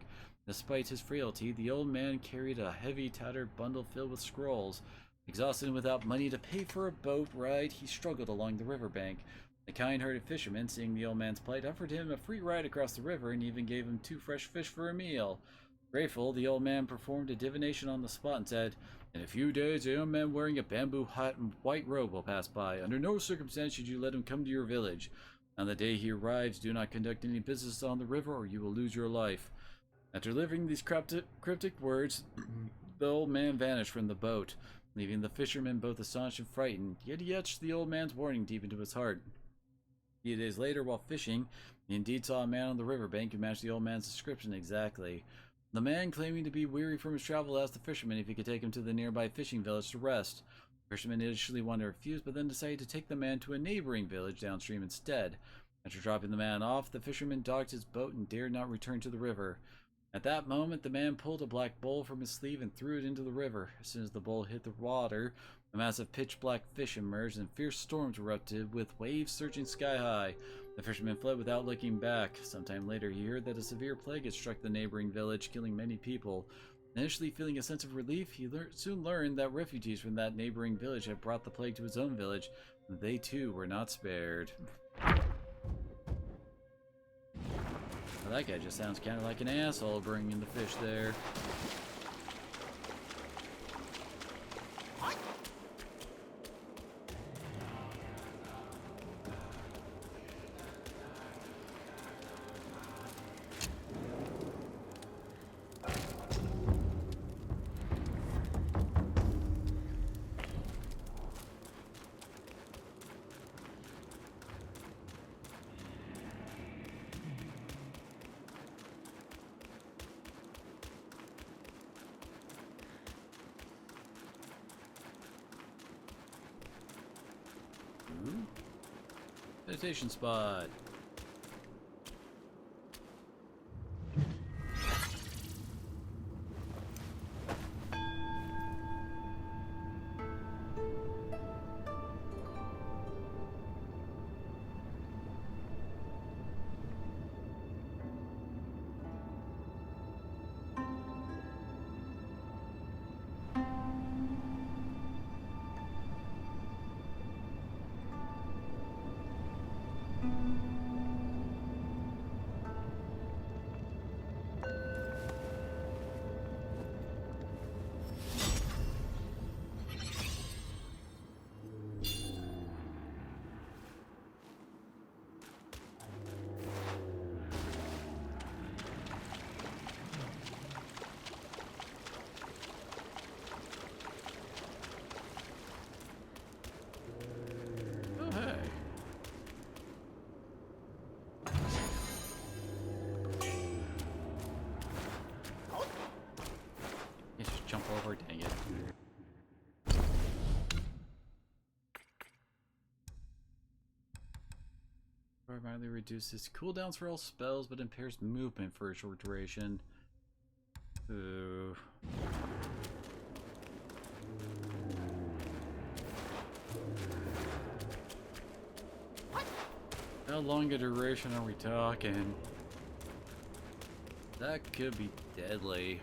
Despite his frailty, the old man carried a heavy, tattered bundle filled with scrolls. Exhausted and without money to pay for a boat ride, he struggled along the riverbank. The kind-hearted fisherman, seeing the old man's plight, offered him a free ride across the river and even gave him 2 fresh fish for a meal. Grateful, the old man performed a divination on the spot and said, "In a few days, a young man wearing a bamboo hat and white robe will pass by. Under no circumstance should you let him come to your village. On the day he arrives, do not conduct any business on the river or you will lose your life." After delivering these cryptic words, the old man vanished from the boat, leaving the fisherman both astonished and frightened. Yet he etched the old man's warning deep into his heart. A few days later, while fishing, he indeed saw a man on the riverbank who matched the old man's description exactly. The man, claiming to be weary from his travel, asked the fisherman if he could take him to the nearby fishing village to rest. The fisherman initially wanted to refuse, but then decided to take the man to a neighboring village downstream instead. After dropping the man off, the fisherman docked his boat and dared not return to the river. At that moment, the man pulled a black bowl from his sleeve and threw it into the river. As soon as the bowl hit the water, a massive pitch-black fish emerged and fierce storms erupted, with waves surging sky-high. The fisherman fled without looking back. Sometime later, he heard that a severe plague had struck the neighboring village, killing many people. Initially feeling a sense of relief, he soon learned that refugees from that neighboring village had brought the plague to his own village, and they too were not spared. Well, that guy just sounds kind of like an asshole bringing the fish there. Meditation spot. Jump over, dang it. Primarily reduces cooldowns for all spells, but impairs movement for a short duration. Ooh. How long a duration are we talking? That could be deadly.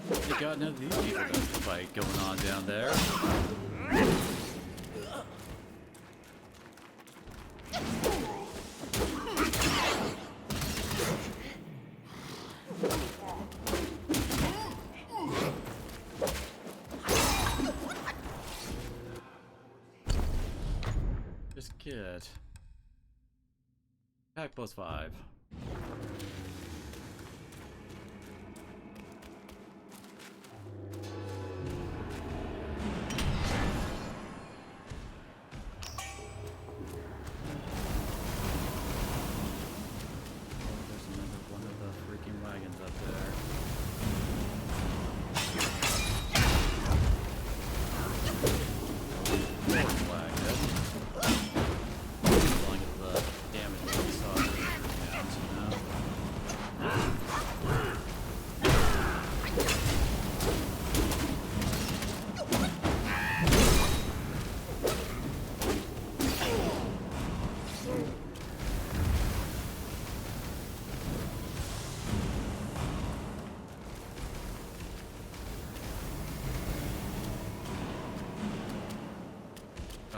They got none of these people got a fight going on down there. Just get pack +5.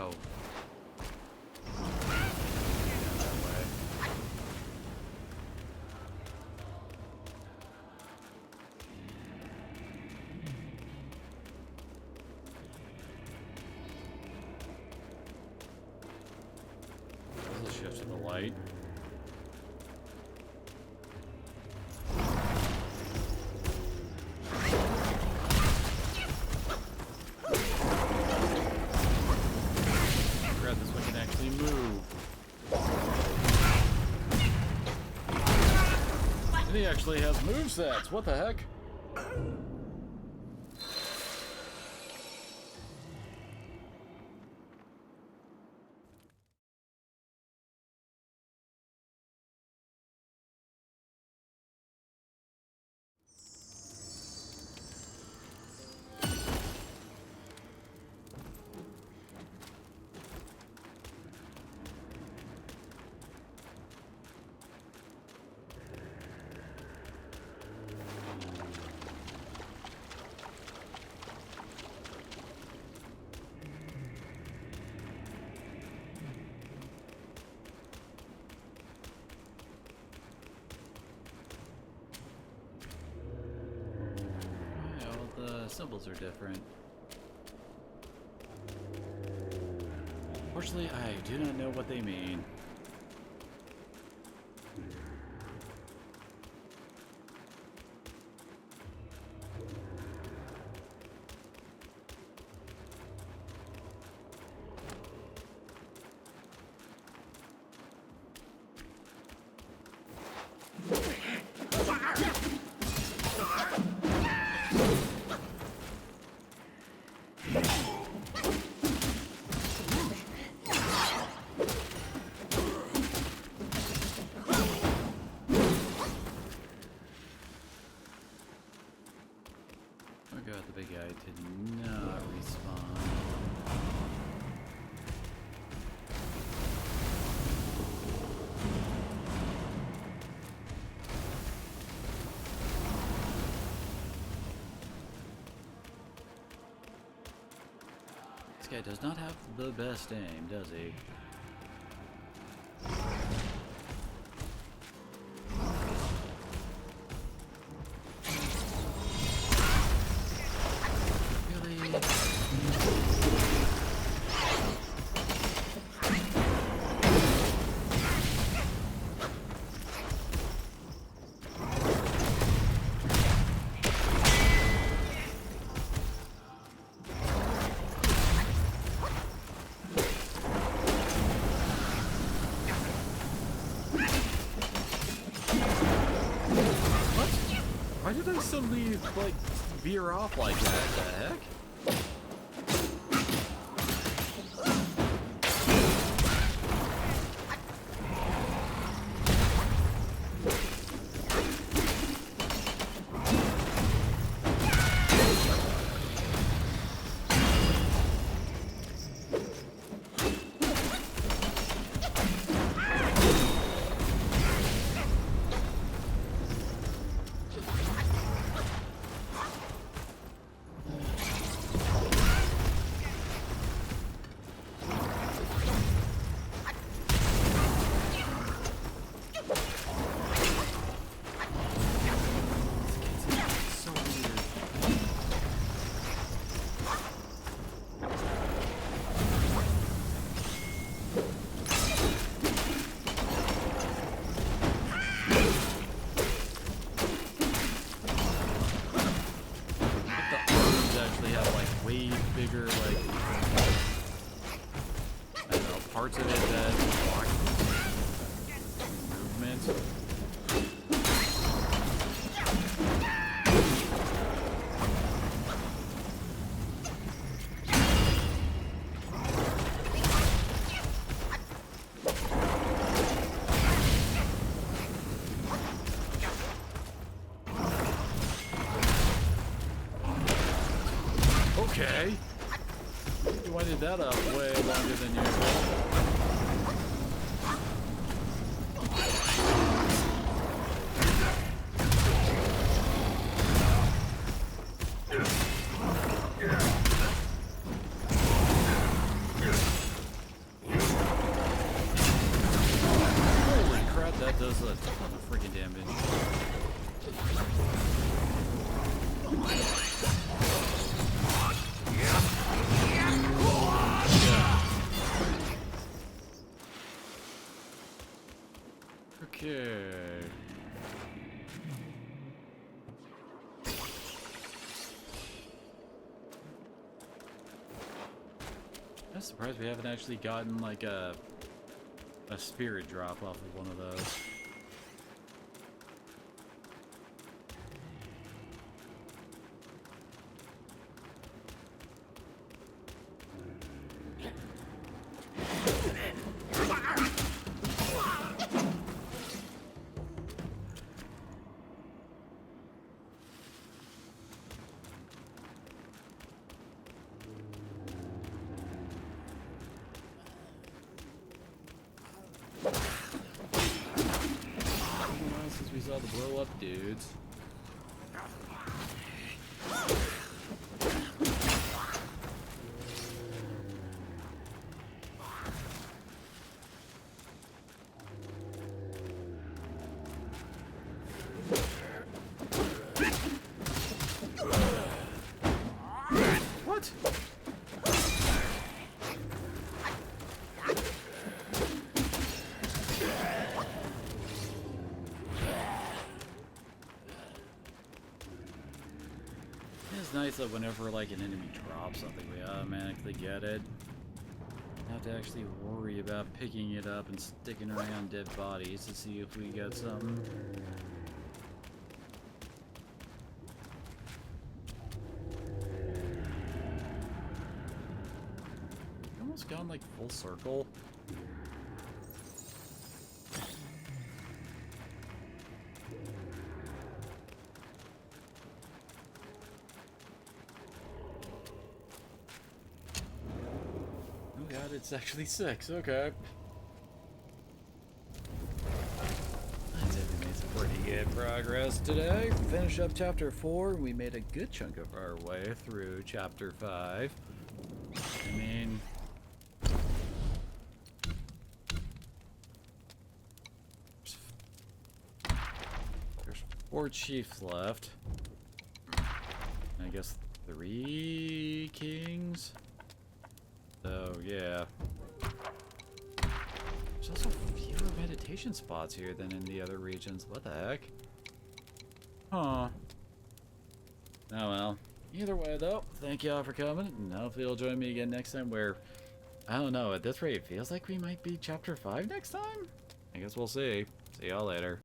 Oh. That way. This is a shift to the light. He actually has movesets. What the heck? The symbols are different. Unfortunately, I do not know what they mean. The big guy did not respawn. This guy does not have the best aim, does he? Why did I suddenly, like, veer off like that? What the heck? Bigger, like, I don't know, parts of it that block movement. Okay. You winded that up way longer than usual. Okay. I'm surprised we haven't actually gotten like a spirit drop off of one of those. Since we saw the blow up dudes. What? It's nice that whenever like an enemy drops something, we automatically get it. Not to actually worry about picking it up and sticking around dead bodies to see if we get something. Almost gone like full circle. Oh god, it's actually 6, okay. I think we made some pretty good progress today. Finished up chapter 4, and we made a good chunk of our way through chapter 5. I mean... there's 4 chiefs left. I guess 3 kings? So, yeah. There's also fewer meditation spots here than in the other regions. What the heck? Huh. Oh well. Either way, though, thank y'all for coming, and hopefully you'll join me again next time where, I don't know, at this rate, it feels like we might be chapter 5 next time? I guess we'll see. See y'all later.